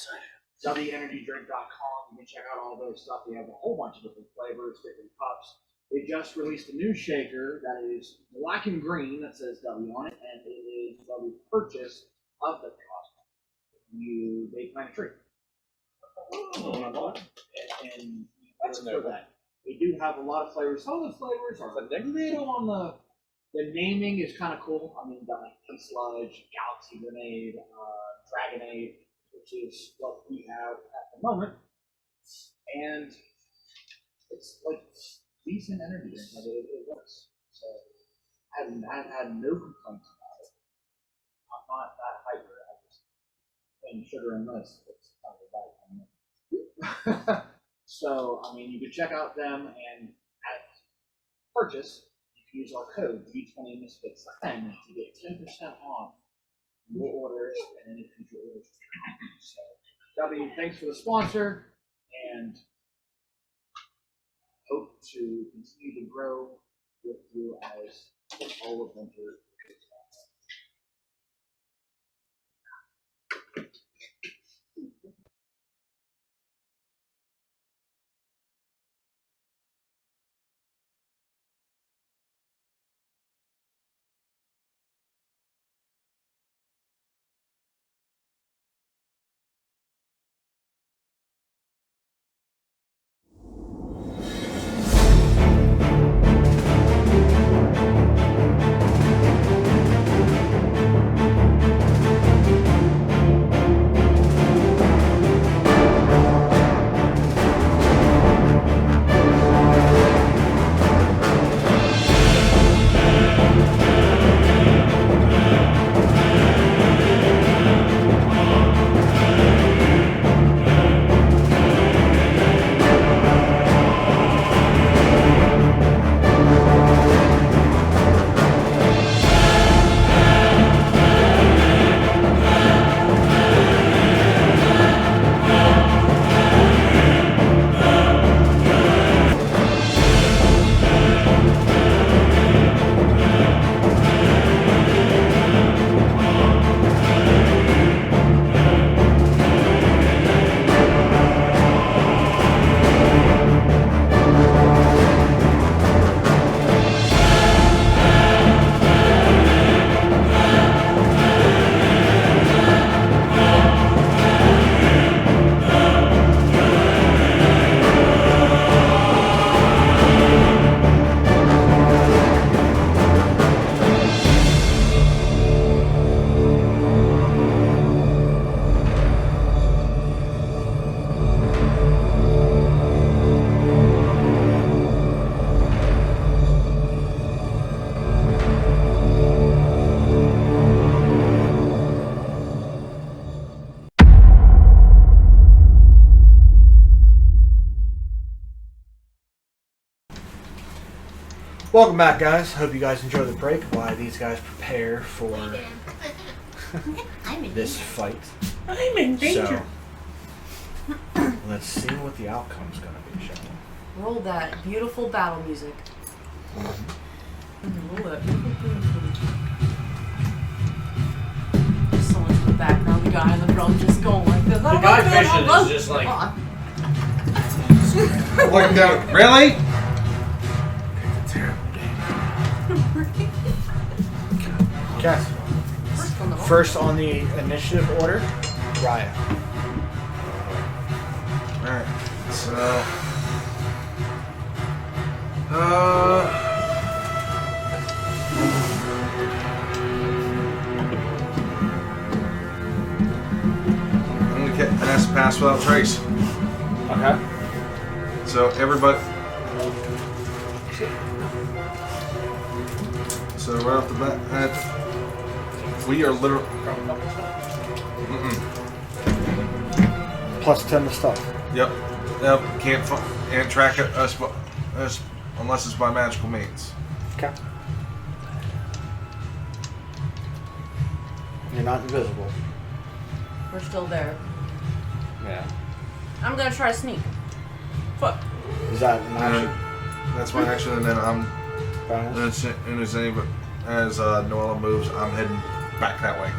Speaker 9: WEnergydrink.com. You can check out all their stuff. They have a whole bunch of different flavors, different cups. They just released a new shaker that is black and green that says W on it, and it is the purchase of the cup. They plant a tree. And that's for that. They do have a lot of flavors. Some of the flavors are a little on the naming is kind of cool. I mean, got Sludge, Galaxy Grenade, Dragonade, which is what we have at the moment. And it's decent energy. It works. So I've had no complaints about it. I'm not that hyper. I just and sugar and this. It's kind of right. So, I mean, you can check out them and at purchase, you can use our code D20 Misfits 10 to get 10% off your orders and any future orders. So, W, thanks for the sponsor, and hope to continue to grow with you as all of winter
Speaker 2: Welcome back, guys. Hope you guys enjoy the break while these guys prepare for
Speaker 5: I'm in
Speaker 2: this fight.
Speaker 5: I'm in danger.
Speaker 2: So, let's see what the outcome's going to be, shall we?
Speaker 4: Roll that beautiful battle music. Roll that beautiful someone's in the background, the guy in the front just going like this.
Speaker 3: The guy fishing is just like.
Speaker 6: Looking down. Really?
Speaker 2: Okay. First on the initiative order, Raya.
Speaker 6: Alright. So. I'm gonna get pass without trace.
Speaker 2: Okay.
Speaker 6: So everybody. So right off the bat, we are literally.
Speaker 2: Plus 10 to stuff.
Speaker 6: Yep. Can't track us unless it's by magical means.
Speaker 2: Okay. You're not invisible.
Speaker 4: We're still there.
Speaker 2: Yeah.
Speaker 4: I'm gonna try to sneak. Fuck.
Speaker 2: Is that an action?
Speaker 6: That's my action, and then I'm.
Speaker 2: Bonus?
Speaker 6: And as Noella moves, I'm heading back that way.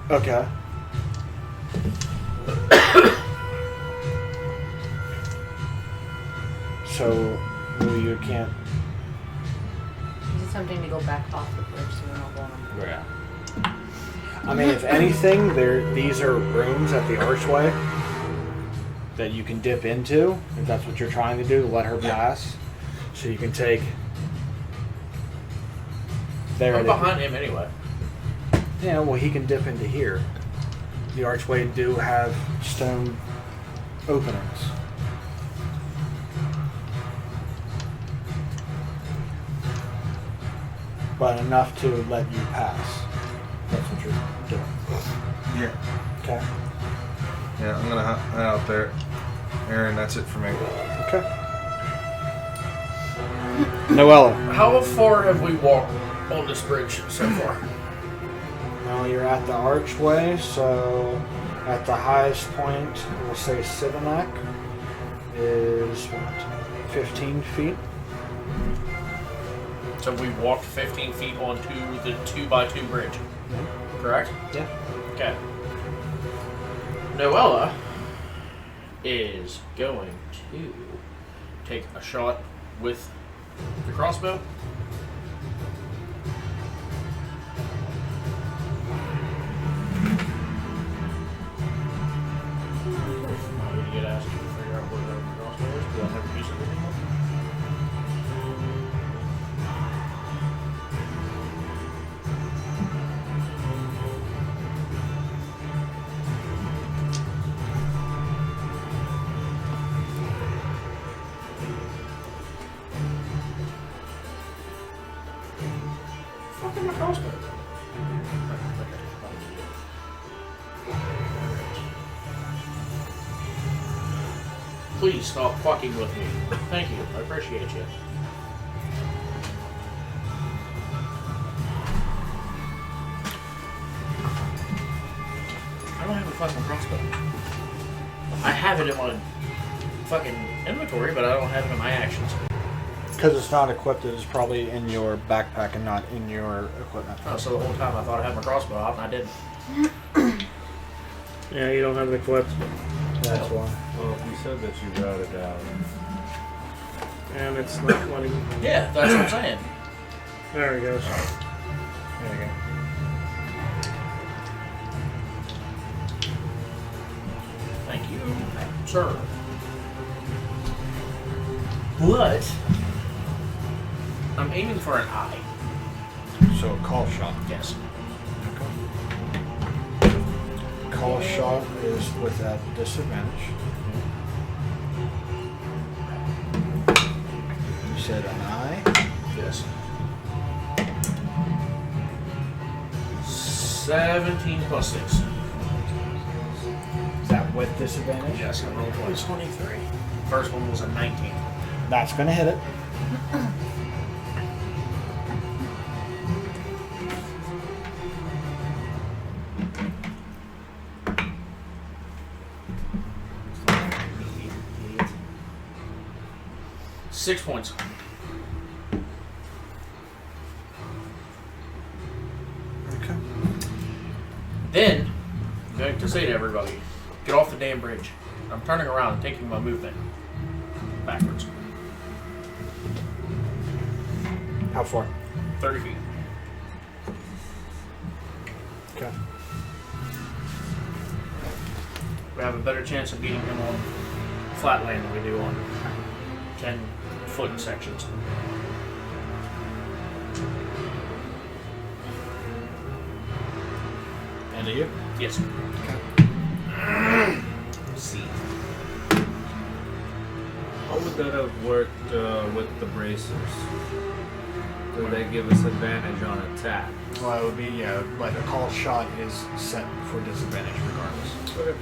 Speaker 2: Okay. So, you can't.
Speaker 4: He's attempting to go back off the bridge, so we're not going.
Speaker 2: Yeah. I mean, if anything, these are rooms at the archway that you can dip into, if that's what you're trying to do, let her pass. So you can take. There
Speaker 3: I'm
Speaker 2: it
Speaker 3: behind him anyway.
Speaker 2: Yeah, well, he can dip into here. The archway do have stone openings. But enough to let you pass. That's what you're doing.
Speaker 6: Yeah.
Speaker 2: Okay.
Speaker 6: Yeah, I'm gonna head out there. Aaron, that's it for me.
Speaker 2: Okay. Noella.
Speaker 3: How far have we walked on this bridge so far?
Speaker 2: Now you're at the archway, so at the highest point, we'll say Sivanak is what, 15 feet.
Speaker 3: So we walked 15 feet onto the 2x2 bridge. Correct?
Speaker 2: Yeah.
Speaker 3: Okay. Noella is going to take a shot with the crossbow. I'm going to get asked to figure out where the crossbow is. Do I have to use it anymore? Fucking my crossbow. Please stop fucking with me. Thank you. I appreciate you. I don't have a fucking crossbow. I have it in my fucking inventory, but I don't have it in my actions.
Speaker 2: Because it's not equipped, it's probably in your backpack and not in your equipment.
Speaker 3: Oh, so the whole time I thought I had my crossbow out, and I didn't.
Speaker 1: Yeah, you don't have it equipped.
Speaker 2: That's why.
Speaker 8: Well, you said that you wrote it down.
Speaker 1: And it's not letting.
Speaker 3: Yeah, that's what I'm saying.
Speaker 1: There it goes.
Speaker 2: There you go.
Speaker 3: Thank you, sir. But I'm aiming for an eye.
Speaker 2: So call shot.
Speaker 3: Yes.
Speaker 2: Call shot is with that disadvantage. You said an eye.
Speaker 3: Yes. 17 plus 6.
Speaker 2: Is that with disadvantage?
Speaker 3: Yes, I rolled twice. 23. First one was a 19.
Speaker 2: That's gonna hit it.
Speaker 3: Six points.
Speaker 2: Okay.
Speaker 3: Then, I'm going to say to everybody, get off the damn bridge. I'm turning around and taking my movement backwards.
Speaker 2: How far?
Speaker 3: 30 feet.
Speaker 2: Okay.
Speaker 3: We have a better chance of beating him on flat land than we do on 10-foot sections.
Speaker 2: And you?
Speaker 3: Yes. See.
Speaker 8: How would that have worked with the bracers? Do they give us advantage on attack?
Speaker 2: Well, it would be, yeah, like a call shot is set for disadvantage regardless.
Speaker 8: Okay.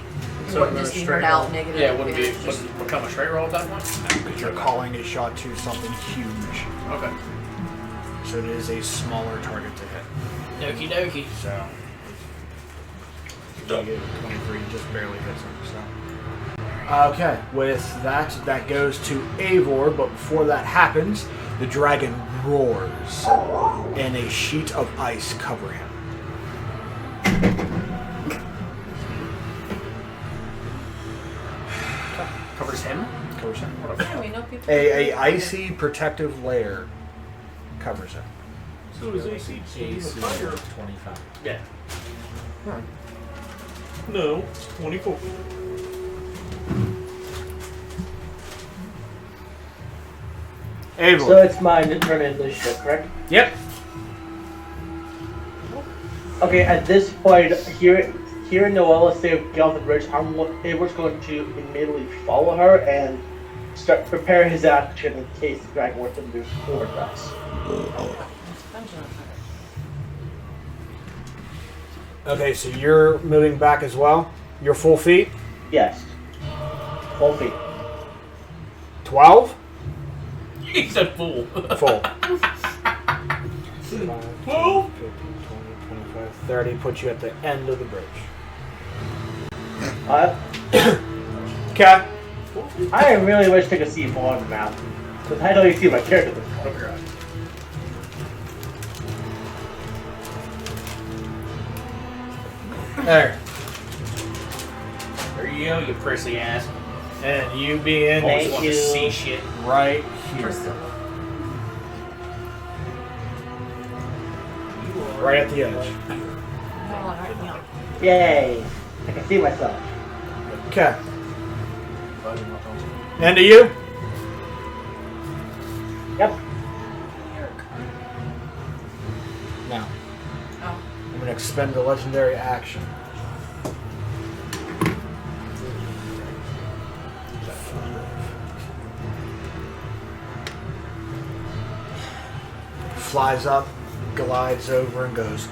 Speaker 3: So
Speaker 4: Wouldn't just be heard out negative.
Speaker 3: Yeah, it wouldn't
Speaker 4: advantage, just-
Speaker 3: become a straight roll at that point?
Speaker 2: Because you're calling a shot to something huge.
Speaker 3: Okay.
Speaker 2: So it is a smaller target to hit.
Speaker 3: Okie dokie.
Speaker 2: So. You get 23, just barely hits him. So. Okay, with that goes to Eivor, but before that happens, the dragon roars, and a sheet of ice cover him.
Speaker 3: Covers him?
Speaker 2: Covers him.
Speaker 4: Yeah, we know people.
Speaker 2: A icy protective layer covers him.
Speaker 1: So is AC
Speaker 8: AC
Speaker 1: higher?
Speaker 8: 25.
Speaker 3: Yeah.
Speaker 1: No, 24.
Speaker 2: Eivor.
Speaker 7: So it's mine to turn in this ship, correct?
Speaker 2: Yep.
Speaker 7: Okay, at this point, hearing Noella say get off the bridge, Evor's going to immediately follow her and start prepare his action in case the dragon were to move toward us.
Speaker 2: Okay, so you're moving back as well? You're full feet?
Speaker 7: Yes. Full feet.
Speaker 2: 12?
Speaker 3: He's a fool.
Speaker 2: Full.
Speaker 3: 12?
Speaker 2: 15, 20, 25, 30 puts you at the end of the bridge. Okay.
Speaker 7: I really wish I could see more on the map, because I don't even see my character at this point.
Speaker 2: There.
Speaker 3: There you go, you prissy ass.
Speaker 2: And you being
Speaker 3: Always
Speaker 7: Thank
Speaker 3: want
Speaker 7: you.
Speaker 3: to see shit.
Speaker 2: right here. Right at the edge.
Speaker 7: Yay! I can see myself.
Speaker 2: Okay. And to you?
Speaker 7: Yep.
Speaker 2: Now,
Speaker 4: Oh.
Speaker 2: I'm going to expend a legendary action. Flies up, glides over, and goes.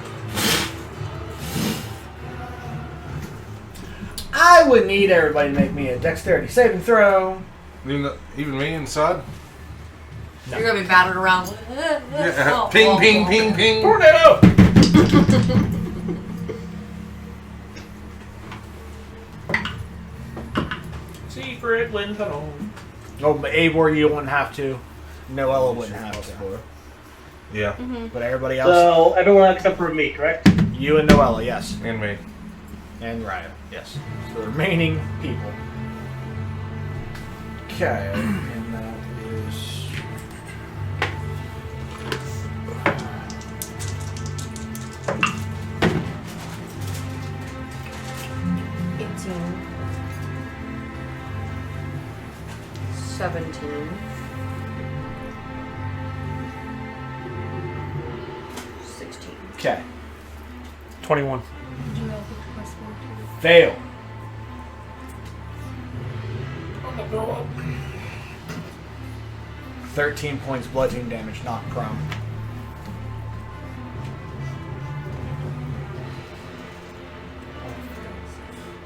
Speaker 2: I would need everybody to make me a dexterity saving throw.
Speaker 6: Even me inside?
Speaker 4: You're gonna be battered around.
Speaker 6: Yeah. Ping, ping, ping, ping.
Speaker 3: Tornado! Secret wind tunnel.
Speaker 2: Oh, but Eivor, you wouldn't have to. Noella wouldn't have to.
Speaker 6: Yeah,
Speaker 2: But everybody else,
Speaker 7: So, everyone except for me, correct?
Speaker 2: you and Noella, yes.
Speaker 6: and me.
Speaker 2: And Raya, yes. So the remaining people. Okay, and that is.
Speaker 4: $18. 17. 16.
Speaker 2: Okay,
Speaker 1: 21.
Speaker 2: fail.
Speaker 3: I'm gonna go up.
Speaker 2: 13 points bludgeoning damage, not prone.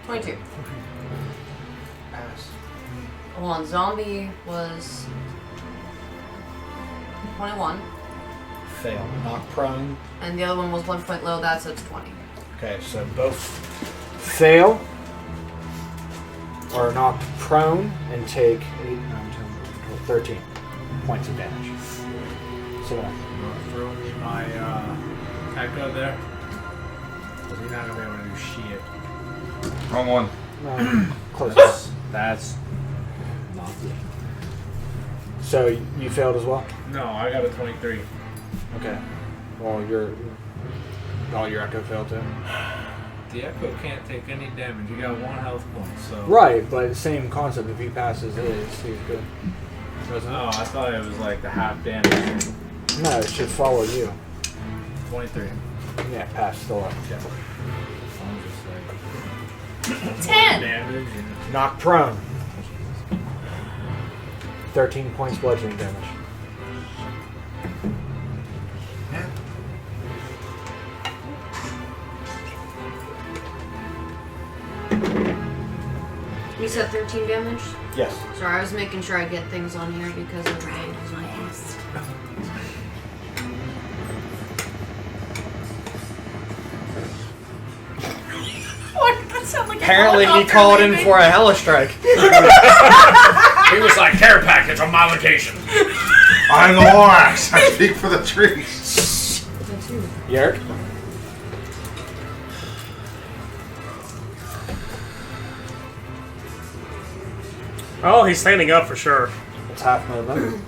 Speaker 4: $22.
Speaker 2: Pass.
Speaker 4: Well, on zombie was 21.
Speaker 2: Fail. Knock prone.
Speaker 4: And the other one was 1 point low, that's a 20.
Speaker 2: Okay, so both fail or knocked prone and take 8, 9, 10, 12, 13 points of damage. So
Speaker 8: Throw me my echo there. Because he's not going to be able to do shit.
Speaker 6: Wrong one.
Speaker 2: close.
Speaker 8: That's
Speaker 2: Not good. So you failed as well?
Speaker 8: no, I got a 23.
Speaker 2: Okay. Well, your echo failed too.
Speaker 8: The echo can't take any damage. You got 1 health point, so.
Speaker 2: Right, but same concept. If he passes his, he's good. Doesn't
Speaker 8: Oh, I thought it was like the half damage.
Speaker 2: No, it should follow you.
Speaker 8: 23.
Speaker 2: Yeah, pass still up.
Speaker 8: Yeah. I'm just like
Speaker 5: 10.
Speaker 8: damage. And
Speaker 2: Knock prone. 13 points bludgeoning damage.
Speaker 4: You said 13 damage?
Speaker 2: Yes.
Speaker 4: Sorry, I was making sure I get things on here because of the angles on this.
Speaker 5: What? That sounds like a
Speaker 2: Apparently he
Speaker 5: helicopter
Speaker 2: called in
Speaker 5: leaving.
Speaker 2: for a helistrike.
Speaker 3: He was like, care package on my location.
Speaker 6: I'm the Lorax. I speak for the trees.
Speaker 2: Yerk?
Speaker 1: Oh, he's standing up for sure.
Speaker 2: It's half movement.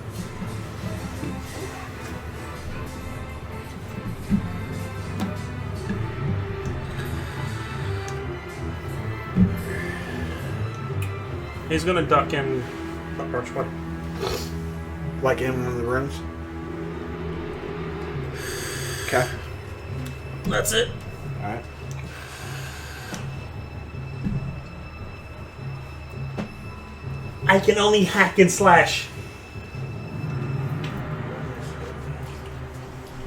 Speaker 1: He's gonna duck in the archway.
Speaker 2: Like in one of the rooms? Okay.
Speaker 1: That's it.
Speaker 2: Alright.
Speaker 1: I can only hack and slash.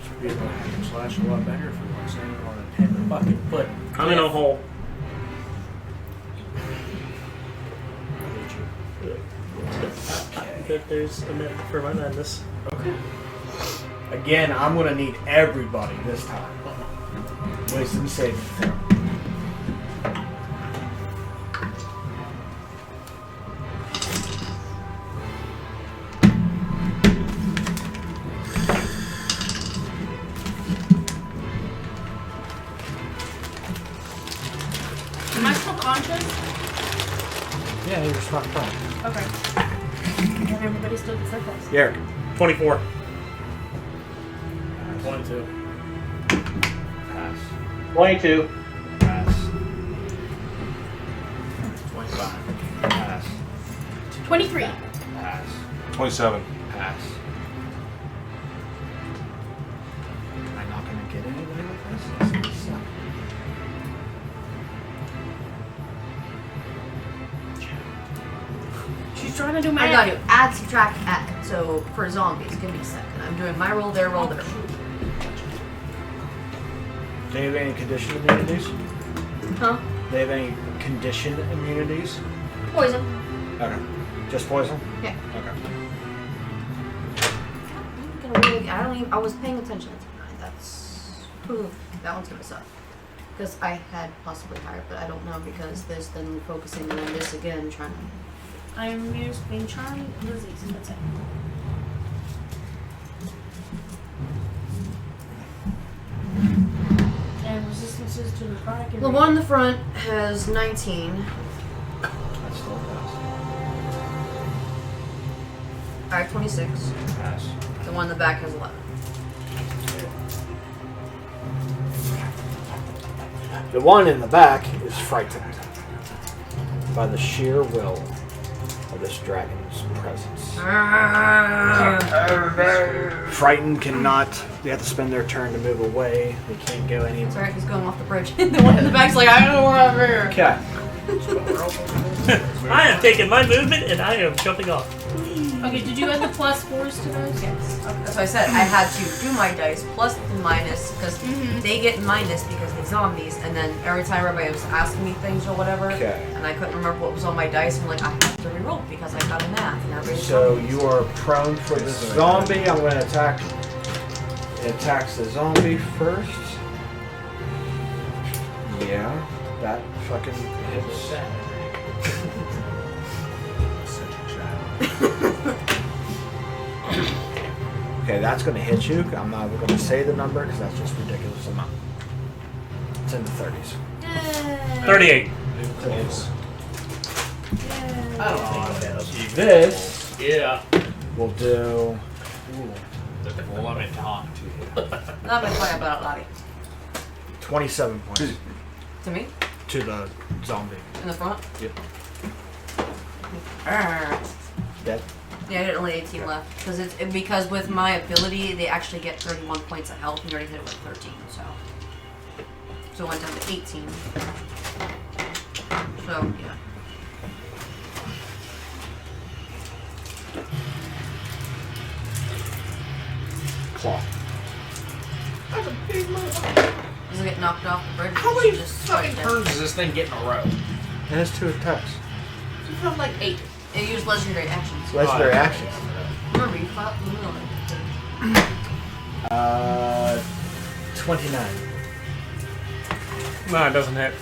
Speaker 8: should be able to hack and slash a lot better if we want to say on a paper bucket. But
Speaker 1: I'm in a hole. There's a minute for my madness.
Speaker 2: Okay. Again, I'm gonna need everybody this time. Wisdom saving throw.
Speaker 5: Am I still conscious?
Speaker 2: Yeah, you're just not prone.
Speaker 5: Okay. And everybody still gets their plus.
Speaker 2: Yerk.
Speaker 1: 24.
Speaker 3: 22.
Speaker 8: pass.
Speaker 7: 22.
Speaker 8: Pass. 25. Pass.
Speaker 5: 23.
Speaker 8: Pass.
Speaker 6: 27.
Speaker 8: Pass.
Speaker 2: Am I not gonna get anybody with this?
Speaker 5: She's trying to do
Speaker 4: I
Speaker 5: math.
Speaker 4: got you. Add, subtract, add. So for zombies, give me a second. I'm doing my roll, their roll, their roll.
Speaker 2: Do they have any condition immunities?
Speaker 4: Huh?
Speaker 2: They have any condition immunities?
Speaker 4: Poison.
Speaker 2: Okay. Just poison?
Speaker 4: Yeah.
Speaker 2: Okay.
Speaker 4: I'm gonna really, I don't even, I was paying attention to tonight. That's. Ooh, that one's gonna suck. Because I had possibly higher, but I don't know because there's then focusing on this again, trying to.
Speaker 5: I'm just being charming and disease. That's it. And resistances to necrotic and
Speaker 4: The one in the front has 19.
Speaker 2: That's still a pass.
Speaker 4: Alright, 26.
Speaker 2: Pass.
Speaker 4: The one in the back has 11.
Speaker 2: The one in the back is frightened by the sheer will of this dragon's presence. Frightened cannot. They have to spend their turn to move away. They can't go any.
Speaker 4: It's alright, he's going off the bridge. The one in the back's like, I don't know where I'm here.
Speaker 2: Okay.
Speaker 1: I am taking my movement and I am jumping off.
Speaker 5: Okay, did you add the +4s to those?
Speaker 4: Yes. That's what I said. I had to do my dice plus the minus because they get minus because they're zombies. And then every time everybody was asking me things or whatever, and I couldn't remember what was on my dice, I'm like, I have to reroll because I got a math. And everybody's
Speaker 2: So
Speaker 4: zombies.
Speaker 2: you are prone for the zombie. I'm going to attack. It attacks the zombie first. Yeah, that fucking hits. Okay, that's going to hit you. I'm not going to say the number because that's just ridiculous amount. It's in the 30s.
Speaker 1: 38.
Speaker 8: Close.
Speaker 3: I don't know.
Speaker 2: This
Speaker 3: Yeah.
Speaker 2: will do
Speaker 8: Well, let me talk to you.
Speaker 4: Not been quiet about it, Lottie.
Speaker 2: 27 points
Speaker 4: To me?
Speaker 2: to the zombie.
Speaker 4: In the front?
Speaker 2: Yep. Dead.
Speaker 4: Yeah, I did only 18 left. Because with my ability, they actually get 31 points of health, and you already hit it with 13, so. So it went down to 18. So, yeah.
Speaker 2: Claw.
Speaker 3: That's a big motherfucker.
Speaker 4: Does it get knocked off the bridge?
Speaker 3: How
Speaker 4: or
Speaker 3: many
Speaker 4: just
Speaker 3: fucking
Speaker 4: right
Speaker 3: turns does this thing get in a row?
Speaker 2: It has 2 attacks.
Speaker 3: You have like 8.
Speaker 4: there? It used legendary actions.
Speaker 2: Legendary actions.
Speaker 4: Remember, you fought in the middle of it.
Speaker 2: 29.
Speaker 1: No, it doesn't hit.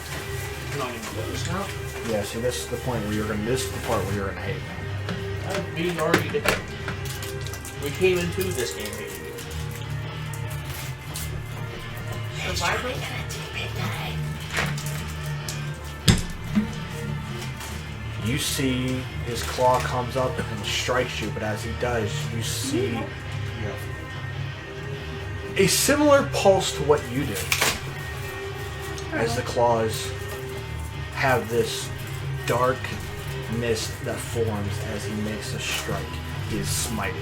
Speaker 3: Not even close.
Speaker 4: No.
Speaker 2: Yeah, see, this is the point where you're gonna. This is the part where you're gonna hate me.
Speaker 3: We already did that. We came into this game hating you.
Speaker 4: Survivor?
Speaker 2: You see his claw comes up and strikes you, but as he does, you see a similar pulse to what you do. As the claws have this dark mist that forms as he makes a strike. He is smiting.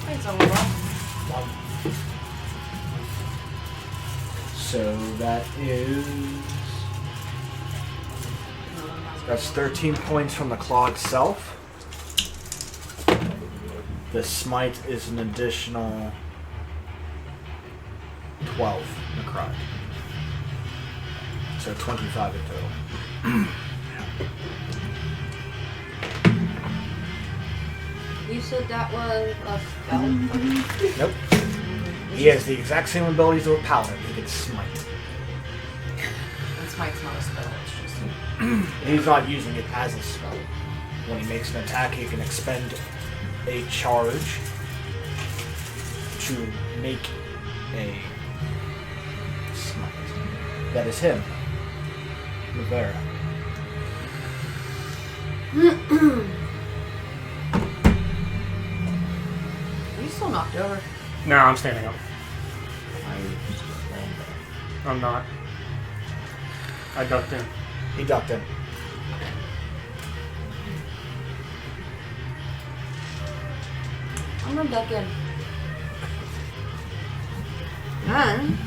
Speaker 4: Thanks, Oliver.
Speaker 2: So that's 13 points from the claw itself. The smite is an additional 12 necrotic. So 25 in total.
Speaker 4: You said that was a spell?
Speaker 2: Nope. He has the exact same abilities of a paladin. He can smite.
Speaker 4: And smite's not a spell, it's just...
Speaker 2: He's not using it as a spell. When he makes an attack, he can expend a charge to make a smite. That is him. Rivera.
Speaker 4: Are you still knocked over?
Speaker 1: No, I'm standing up. I'm not. I ducked in.
Speaker 2: He ducked in.
Speaker 4: I'm gonna duck in. And...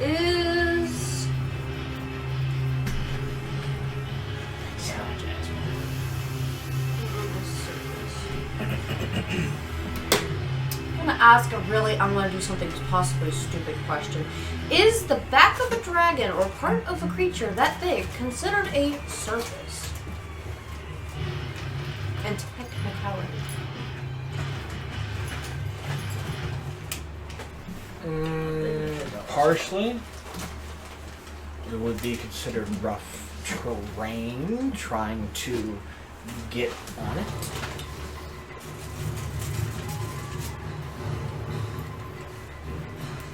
Speaker 4: is... I'm gonna ask I'm gonna do something possibly stupid question. Is the back of a dragon or part of a creature that big considered a surface? And technicality.
Speaker 2: Partially. It would be considered rough terrain, trying to get on it.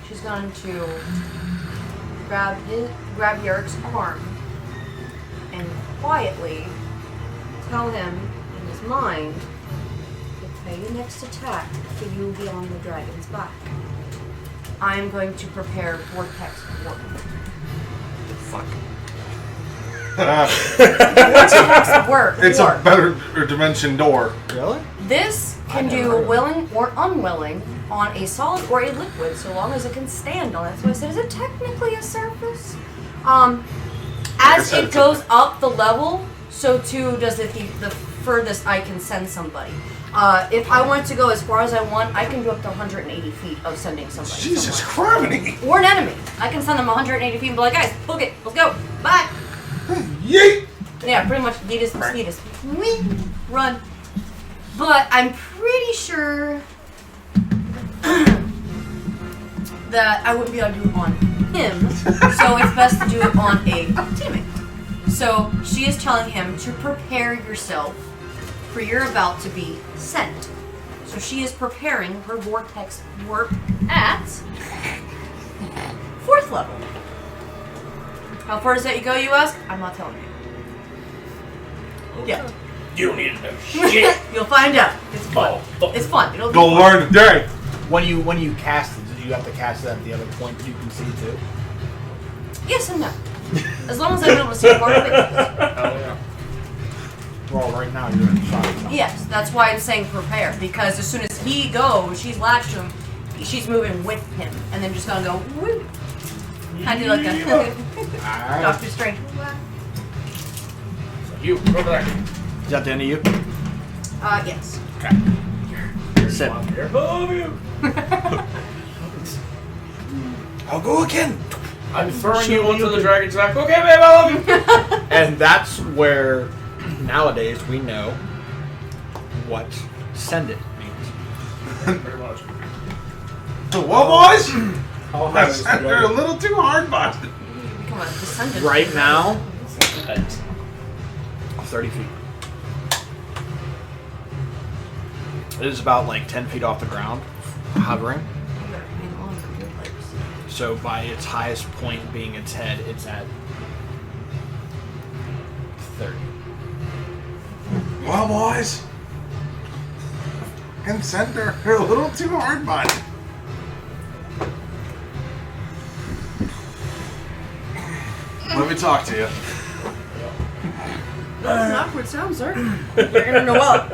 Speaker 4: She's going to grab Yerik's arm and quietly tell him in his mind, prepare your next attack, for you will be on the dragon's back. I am going to prepare Vortex Warp.
Speaker 2: Fuck.
Speaker 4: Vortex work.
Speaker 6: It's a better dimension door.
Speaker 2: Really?
Speaker 4: This can do willing or unwilling on a solid or a liquid, so long as it can stand on it. So I said, is it technically a surface? As it goes up the level, so too does the furthest I can send somebody. If I want to go as far as I want, I can do up to 180 feet of sending somebody.
Speaker 6: Jesus Christ!
Speaker 4: Or an enemy. I can send them 180 feet and be like, guys, book it, let's go, bye.
Speaker 6: Yeet!
Speaker 4: Yeah, pretty much Yeetus and Skeetus. Run. But I'm pretty sure that I wouldn't be able to do it on him, so it's best to do it on a teammate. So she is telling him to prepare yourself for you're about to be sent. So she is preparing her vortex warp at 4th level. How far does that go, you ask? I'm not telling you. Yeah.
Speaker 3: You don't need to know shit.
Speaker 4: You'll find out. It's fun. It's fun. It'll be
Speaker 6: Go
Speaker 4: fun.
Speaker 6: learn today.
Speaker 2: When you cast it, do you have to cast it at the other point you can see too?
Speaker 4: Yes and no. As long as I'm able to see part of it.
Speaker 3: Yeah.
Speaker 2: Well, right now you're in shot.
Speaker 4: Yes, that's why I'm saying prepare. Because as soon as he goes, she's latched to him. She's moving with him, and then just gonna go. Woo. Kind of like a Doctor Strange.
Speaker 3: You, over there.
Speaker 2: Is that the end of you?
Speaker 4: Yes.
Speaker 2: Okay. Sit.
Speaker 3: Careful of you.
Speaker 2: I'll go again.
Speaker 3: I'm throwing you onto the dragon's back. Okay, babe, I love you.
Speaker 2: And that's where nowadays we know what send it means.
Speaker 3: Pretty much.
Speaker 6: Well, boys,
Speaker 8: How high is the
Speaker 6: they're a
Speaker 8: dragon?
Speaker 6: little too hard, but
Speaker 4: Become a descendant.
Speaker 2: Right now, 30 feet. It is about like 10 feet off the ground, hovering.
Speaker 4: You better hang on for your legs.
Speaker 2: So by its highest point being its head, it's at 30.
Speaker 6: well, boys, and center, they're a little too hard, but let me talk to you.
Speaker 4: That was an awkward sound, sir. You're gonna know well.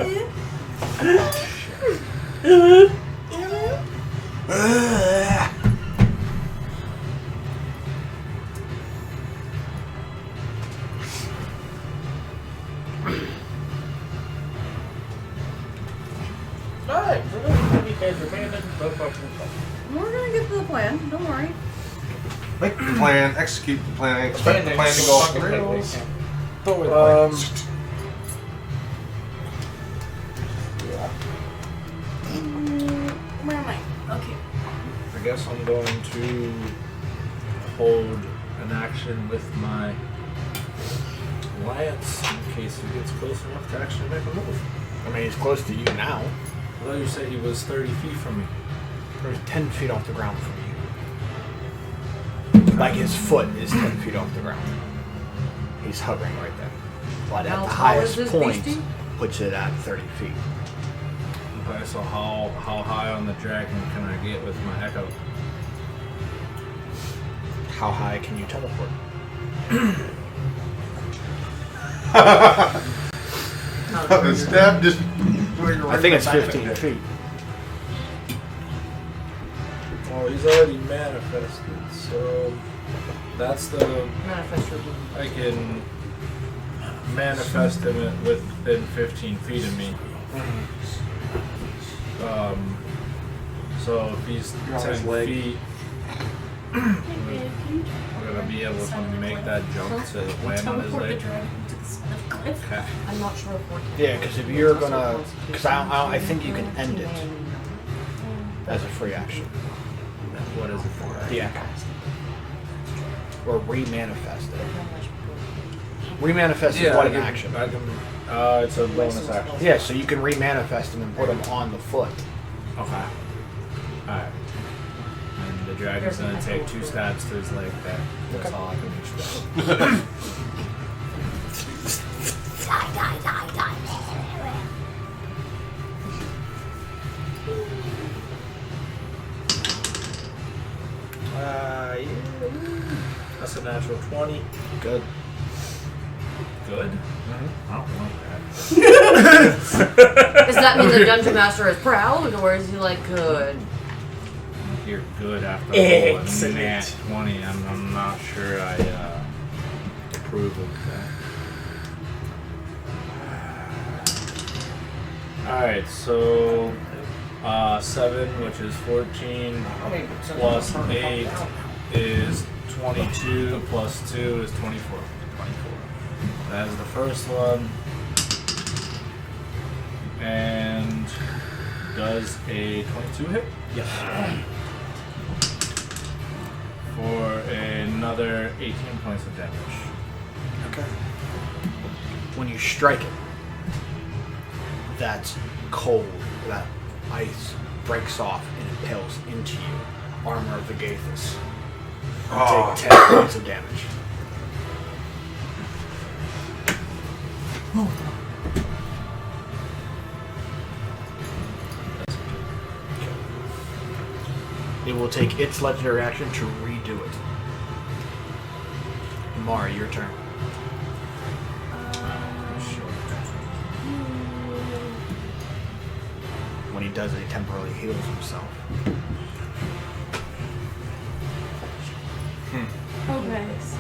Speaker 3: Alright, you guys are paying attention.
Speaker 4: We're gonna get to the plan. Don't worry.
Speaker 6: Make the plan, execute the plan, expect the plan to go off the rails.
Speaker 5: Where am I? Okay.
Speaker 8: I guess I'm going to hold an action with my lance in case he gets close enough to actually make a move.
Speaker 2: I mean, he's close to you now.
Speaker 8: I thought you said he was 30 feet from me.
Speaker 2: There's 10 feet off the ground from you. Like his foot is 10 feet off the ground. He's hovering right there. But
Speaker 4: How
Speaker 2: at the
Speaker 4: tall is
Speaker 2: highest
Speaker 4: this
Speaker 2: point,
Speaker 4: beastie?
Speaker 2: puts it at 30 feet.
Speaker 8: Okay, so how high on the dragon can I get with my echo?
Speaker 2: How high can you teleport?
Speaker 6: The stab just.
Speaker 2: I think it's 15 feet.
Speaker 8: Well, he's already manifested, so that's the
Speaker 4: Manifest your
Speaker 8: I can manifest him within 15 feet of me. So if he's 10 feet, I'm gonna be able to make that jump to land on his
Speaker 5: Teleport the
Speaker 8: leg.
Speaker 5: dragon to the side of the cliff.
Speaker 8: Okay.
Speaker 4: I'm not sure if we're
Speaker 2: Yeah, because if you're gonna, because I think you can end it as a free action.
Speaker 8: What is it for?
Speaker 2: The echo. Or remanifest it. Remanifest is what an action.
Speaker 8: I can. It's a bonus action.
Speaker 2: Yeah, so you can remanifest him and put him on the foot.
Speaker 8: Okay. Alright. And the dragon's gonna take 2 stabs to his leg there. That's all I can reach back.
Speaker 2: Yeah.
Speaker 8: That's a natural 20.
Speaker 2: Good.
Speaker 8: good? I don't want that.
Speaker 4: Does that mean the dungeon master is proud, or is he like good?
Speaker 8: You're good after
Speaker 1: Excellent.
Speaker 8: a nat 20. I'm not sure I approve of that. Alright, so 7, which is 14, plus 8 is 22, plus 2 is 24. 24. That is the first one. And does a 22 hit?
Speaker 2: Yes.
Speaker 8: For another 18 points of damage.
Speaker 2: Okay. When you strike it, that cold, that ice breaks off and impales into you. Armor of the Gaethus. You take 10 points of damage. It will take its legendary action to redo it. Mari, your turn. When he does it, he temporarily heals himself.
Speaker 5: Okay. So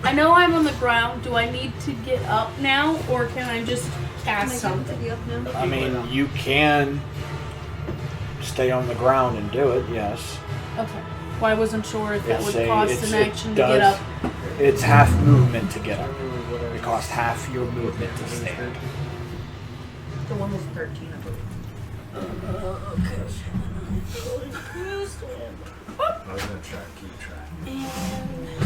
Speaker 5: I know I'm on the ground. Do I need to get up now, or can I just cast something?
Speaker 2: I mean, you can stay on the ground and do it, yes.
Speaker 5: Okay. Well, I wasn't sure if that
Speaker 2: It's
Speaker 5: would
Speaker 2: a-
Speaker 5: cost
Speaker 2: it's-
Speaker 5: an
Speaker 2: it
Speaker 5: action to
Speaker 2: does.
Speaker 5: get up.
Speaker 2: It's half movement to get up. It costs half your movement to stand.
Speaker 4: The one was 13, I believe.
Speaker 8: I was gonna try to keep track.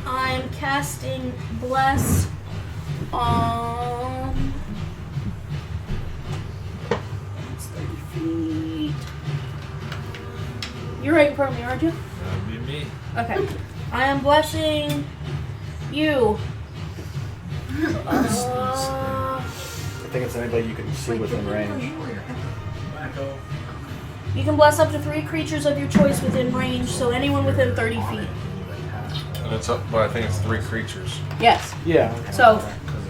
Speaker 5: I'm casting Bless on. It's 30 feet. You're right in front of me, aren't you?
Speaker 8: That'd be me.
Speaker 5: Okay. I am blessing you.
Speaker 2: I think it's anybody you can see within range.
Speaker 5: You can bless up to 3 creatures of your choice within range, so anyone within 30 feet.
Speaker 6: And it's up, but I think it's 3 creatures.
Speaker 5: Yes.
Speaker 2: Yeah.
Speaker 5: So,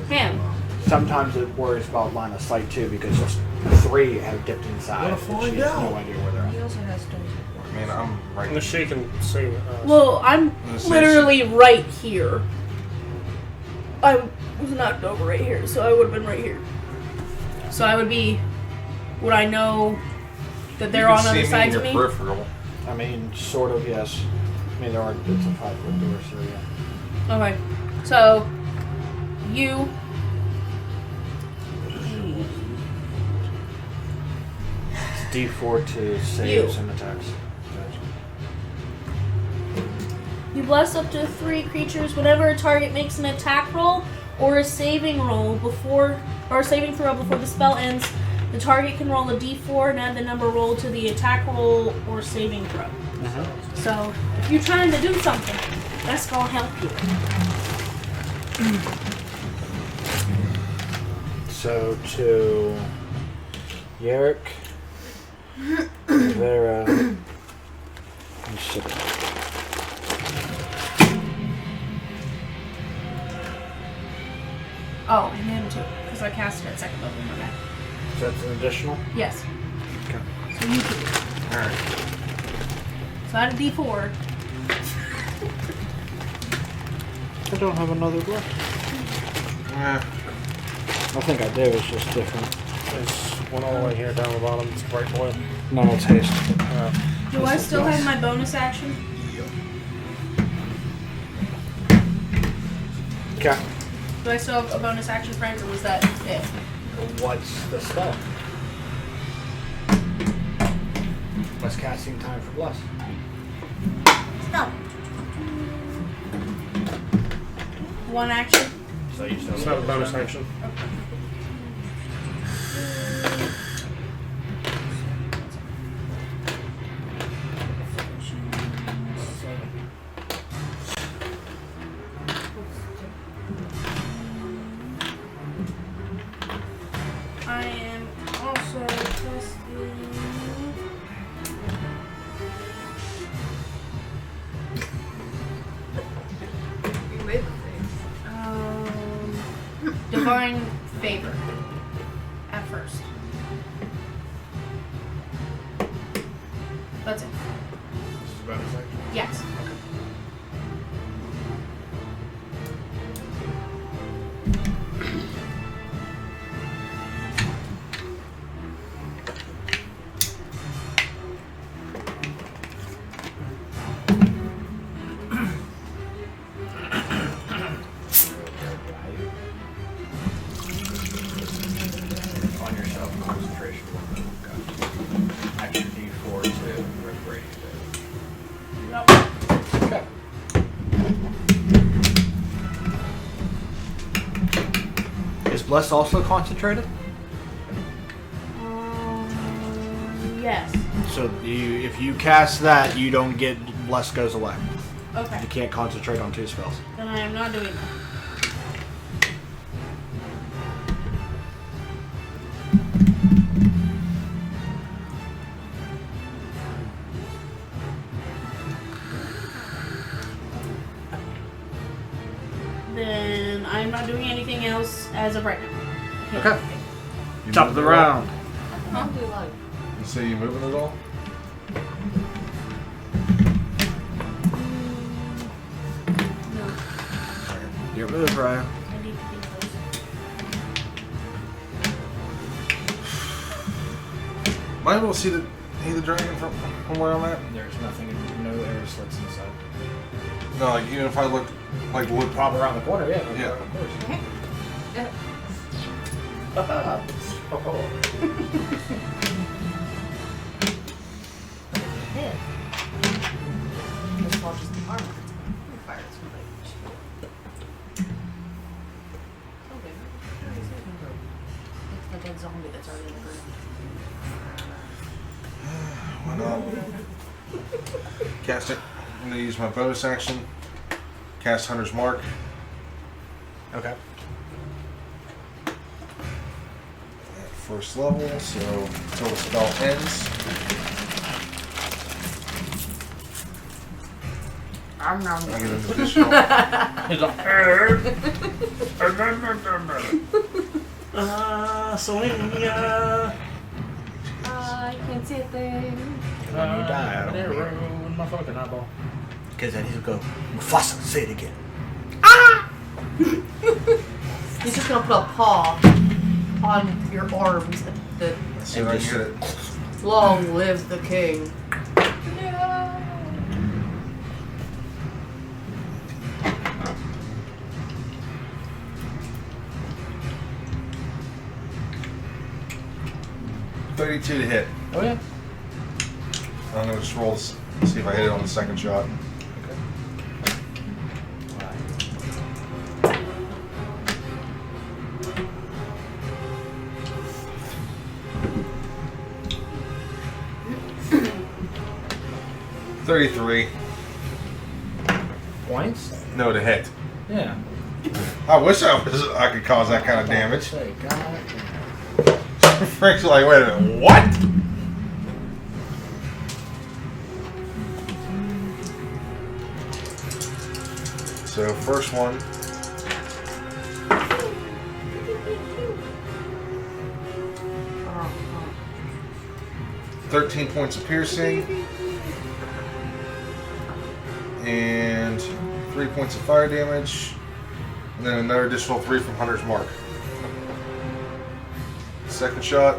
Speaker 5: him.
Speaker 2: Sometimes it worries about line of sight too, because just 3 have dipped inside.
Speaker 8: Wanna
Speaker 2: And
Speaker 8: find
Speaker 2: she has
Speaker 8: out.
Speaker 2: no idea where they're
Speaker 4: He
Speaker 2: at.
Speaker 4: also has stones.
Speaker 6: I mean, I'm right.
Speaker 1: She can see us.
Speaker 5: Well, I'm
Speaker 6: This is-
Speaker 5: literally right here. I was knocked over right here, so I would have been right here. So I would be. Would I know that they're
Speaker 6: You
Speaker 5: on
Speaker 6: can
Speaker 5: other
Speaker 6: see
Speaker 5: sides
Speaker 6: in
Speaker 5: of
Speaker 6: your
Speaker 5: me?
Speaker 6: peripheral.
Speaker 2: I mean, sort of, yes. I mean, there are it's a 5-foot door, so yeah.
Speaker 5: Okay. So, you.
Speaker 2: It's D4 to saves and attacks.
Speaker 5: You bless up to 3 creatures whenever a target makes an attack roll or a saving roll before, or a saving throw before the spell ends. The target can roll a d4 and add the number rolled to the attack roll or saving throw. So, if you're trying to do something, that's gonna help you.
Speaker 2: So to Yerrick, Vera, and Sibyl.
Speaker 5: Oh, and him too, because I cast it at second level. My bad.
Speaker 2: So that's an additional?
Speaker 5: Yes.
Speaker 2: Okay.
Speaker 5: So you two.
Speaker 2: Alright.
Speaker 5: So I had a d4.
Speaker 2: I don't have another block. I think I do, it's just different.
Speaker 1: There's one all the way here down the bottom. It's bright blue.
Speaker 2: No, it's haste.
Speaker 5: Do I still have my bonus action?
Speaker 2: Okay.
Speaker 5: Do I still have a bonus action, Frank, or was that it?
Speaker 2: What's the spell? What's casting time for Bless?
Speaker 4: Stop.
Speaker 5: One action?
Speaker 2: So you still
Speaker 1: It's not a bonus action.
Speaker 5: I am also testing.
Speaker 4: divine favor at first. That's it.
Speaker 8: This is bonus action.
Speaker 4: Yes.
Speaker 2: On yourself, concentration. Extra D4 to recuperate. Okay. Is Bless also concentrated?
Speaker 5: Yes.
Speaker 2: So if you cast that, you don't get Bless goes away.
Speaker 5: Okay.
Speaker 2: You can't concentrate on 2 spells.
Speaker 5: Then I am not doing that. Then I'm not doing anything else as of right now. I can't do
Speaker 2: Okay.
Speaker 5: anything.
Speaker 6: You
Speaker 2: Top of the
Speaker 6: moving at all?
Speaker 2: round.
Speaker 4: How do you like?
Speaker 6: You say you moving at all?
Speaker 5: No,
Speaker 2: Your move, Ryan.
Speaker 5: I need to be close.
Speaker 6: Am I able to see the dragon from where I'm at?
Speaker 2: There's nothing, no air slits inside.
Speaker 6: No, like even if I look
Speaker 2: Pop around the corner, yeah.
Speaker 6: Yeah.
Speaker 2: Of course.
Speaker 4: Okay. Hit. This launches the armor. Fire somebody. Okay. It's the dead zombie that's already in the room.
Speaker 6: Why not? Cast it. I'm gonna use my bonus action. Cast Hunter's Mark.
Speaker 2: Okay.
Speaker 6: At first level, so until the spell ends. I get an additional.
Speaker 1: Sonia.
Speaker 4: I can't see a thing.
Speaker 2: When you die, I don't
Speaker 3: arrow
Speaker 2: care.
Speaker 3: in my fucking eyeball.
Speaker 2: Because then he'll go, Mufasa, say it again.
Speaker 4: He's just gonna put a paw on your arms.
Speaker 6: See if I can get it.
Speaker 4: Long live the king.
Speaker 6: $32 to hit.
Speaker 2: Oh, yeah.
Speaker 6: I'm gonna just roll, see if I hit it on the second shot. $33.
Speaker 2: Points?
Speaker 6: No to hit.
Speaker 2: Yeah.
Speaker 6: I wish I could cause that kind of damage.
Speaker 2: Say, God.
Speaker 6: Frank's like, wait a minute, what? So first one.
Speaker 4: Oh,
Speaker 6: 13 points of piercing. And 3 points of fire damage. And then another additional 3 from Hunter's Mark. Second shot.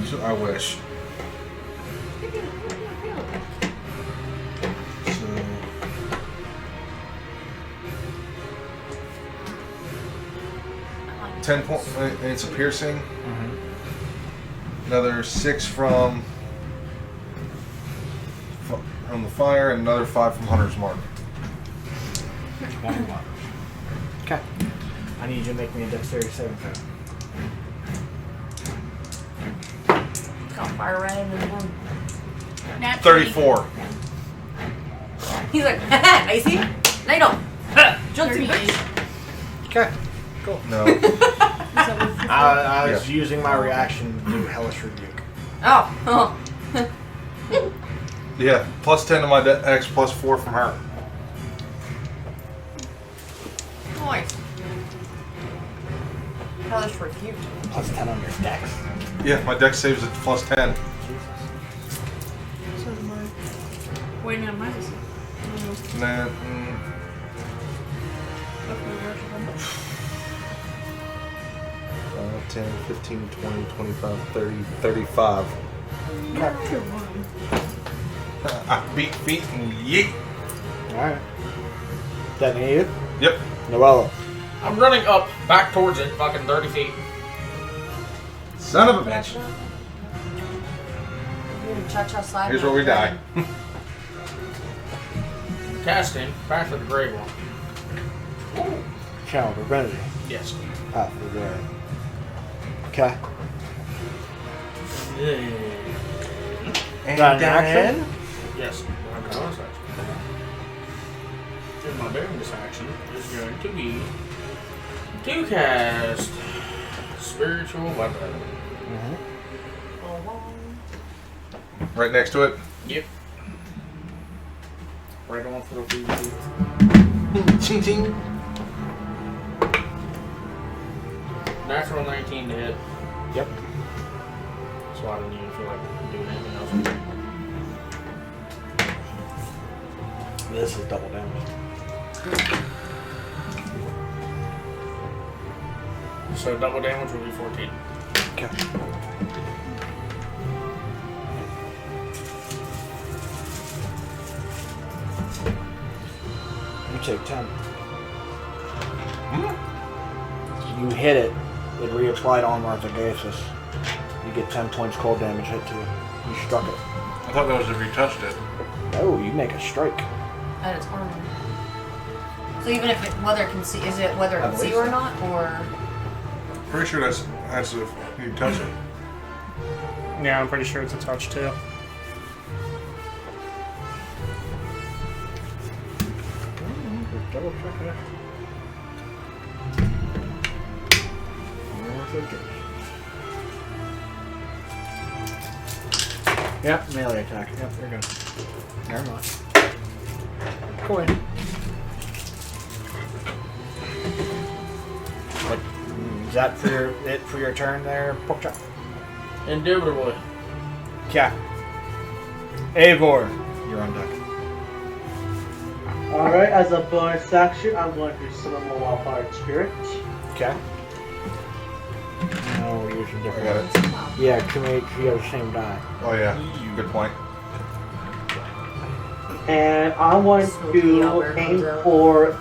Speaker 6: So I wish. So 10 points, and it's a piercing. Another 6 from the fire, and another 5 from Hunter's Mark.
Speaker 2: 21. Okay. I need you to make me a dexterity saving throw.
Speaker 4: got fire right in his room.
Speaker 5: Nat 20.
Speaker 6: 34.
Speaker 4: He's like, haha, Macy. No, you don't. Jump to
Speaker 5: 38.
Speaker 2: Okay. Cool.
Speaker 6: No.
Speaker 2: I was using my reaction to do Hellish Rebuke.
Speaker 4: Oh. Oh.
Speaker 6: Yeah, plus 10 to my dex, plus 4 from her.
Speaker 4: Nice. How this refute?
Speaker 2: Plus 10 on your dex.
Speaker 6: Yeah, my dex saves at plus 10.
Speaker 5: Wait, no, mine is.
Speaker 6: And then, 10, 15, 20, 25, 30, 35. I beat feet and yeet.
Speaker 2: Alright. That need it?
Speaker 6: Yep.
Speaker 2: Noella.
Speaker 3: I'm running up, back towards it, fucking 30 feet.
Speaker 6: Son of a bitch.
Speaker 4: Cha-cha slide.
Speaker 6: Here's where we die.
Speaker 3: Casting, Path of the Grey One.
Speaker 2: Channel Divinity.
Speaker 3: Yes.
Speaker 2: Path of the Grey. Okay.
Speaker 6: And
Speaker 2: Got an action?
Speaker 3: Yes. I'm a bonus action. And my bonus action is going to be to cast Spiritual Weapon.
Speaker 6: Right next to it.
Speaker 3: Yep. Right on for the feet.
Speaker 6: Ching ching.
Speaker 3: Natural 19 to hit.
Speaker 2: Yep.
Speaker 3: So I don't even feel like doing anything else with it.
Speaker 2: This is double damage.
Speaker 3: So double damage will be 14.
Speaker 2: Okay. You take 10. You hit it, it reapplied armor as a gases. You get 10 points cold damage hit to you. You struck it.
Speaker 6: I thought that was if you touched it.
Speaker 2: Oh, you make a strike.
Speaker 4: And it's armor. So even if it, whether it can see, is it whether it
Speaker 2: I
Speaker 4: can see
Speaker 2: believe
Speaker 4: or
Speaker 2: so.
Speaker 4: not, or
Speaker 6: Pretty sure that's if you touch it.
Speaker 1: Yeah, I'm pretty sure it's a touch too.
Speaker 2: Double check it. Yep, melee attack. Yep, you're good. Never mind. Go in. What, is that for it for your turn there, Porkchop?
Speaker 3: Indubitably.
Speaker 2: Yeah. Eivor, you're on deck.
Speaker 7: Alright, as a bonus action, I'm going to summon my Wildfire Spirit.
Speaker 2: Okay. No, we're using
Speaker 6: I
Speaker 2: different.
Speaker 6: got it.
Speaker 2: Yeah, 2 HP have the same die.
Speaker 6: Oh yeah, good point.
Speaker 7: And I want
Speaker 4: Smoky
Speaker 7: to
Speaker 4: Albert
Speaker 7: aim
Speaker 4: comes out.
Speaker 7: for.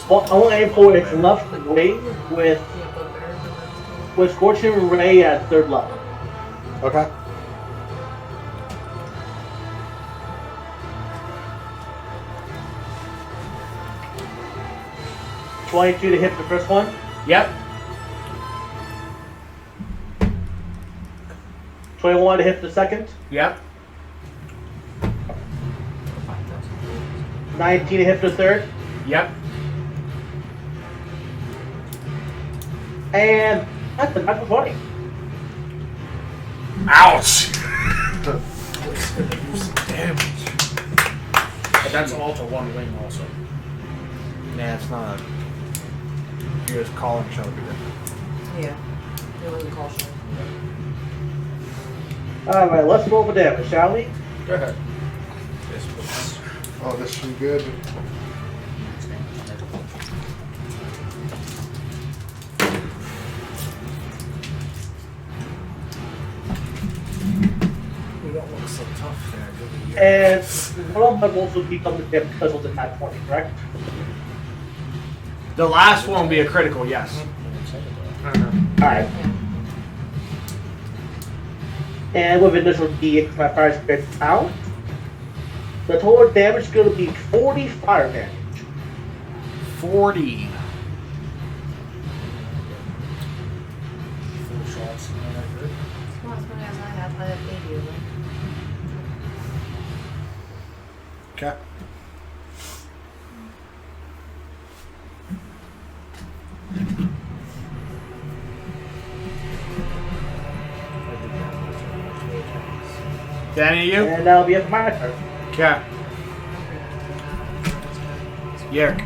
Speaker 7: Well, I want to aim for its left wing with Scorching Ray at 3rd level.
Speaker 2: Okay.
Speaker 7: $22 to hit the first one.
Speaker 2: Yep.
Speaker 7: 21 to hit the second.
Speaker 2: Yep.
Speaker 7: 19 to hit the third.
Speaker 2: Yep.
Speaker 7: And that's the natural 20.
Speaker 6: Ouch!
Speaker 3: But that's all to one wing also.
Speaker 2: Nah, it's not. You're just calling shall be different.
Speaker 4: yeah, it wasn't called shit.
Speaker 7: Alright, let's roll for damage, shall we?
Speaker 3: Go ahead.
Speaker 8: Yes, please.
Speaker 6: Oh, this should be good.
Speaker 8: We don't look so tough there, do we?
Speaker 7: And one of my rolls will become the dip because it was a nat 20, correct?
Speaker 2: The last one will be a critical, yes.
Speaker 7: Alright. And with initial D8 my fire spirit out, the total damage is going to be 40 fire damage.
Speaker 2: 40.
Speaker 8: Full shots. Good.
Speaker 4: Not as many as I have 80 of them.
Speaker 2: Okay. Danny, you?
Speaker 7: And that'll be it for my turn.
Speaker 2: Okay. Yerk.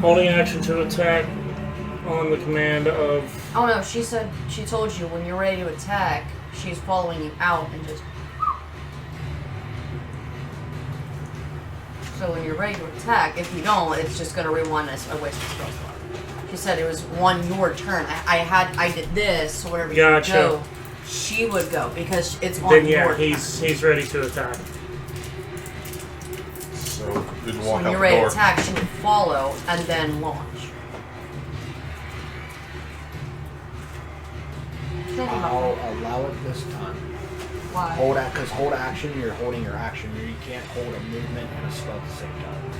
Speaker 1: Holding action to attack on the command of.
Speaker 4: Oh no, she said, she told you when you're ready to attack, she's following you out and just. So when you're ready to attack, if you don't, it's just gonna rewind us a waste of spell slot. She said it was your turn. I did this, so whatever
Speaker 1: Gotcha.
Speaker 4: you go, she would go because it's on
Speaker 1: Then
Speaker 4: your
Speaker 1: yeah, he's ready to attack.
Speaker 6: So we'd
Speaker 4: So
Speaker 6: walk
Speaker 4: when
Speaker 6: out
Speaker 4: you're
Speaker 6: the
Speaker 4: ready to
Speaker 6: door.
Speaker 4: attack, she would follow and then launch.
Speaker 2: I'll allow it this time.
Speaker 4: Why?
Speaker 2: Because hold action, you're holding your action. You can't hold a movement and a spell at the same time.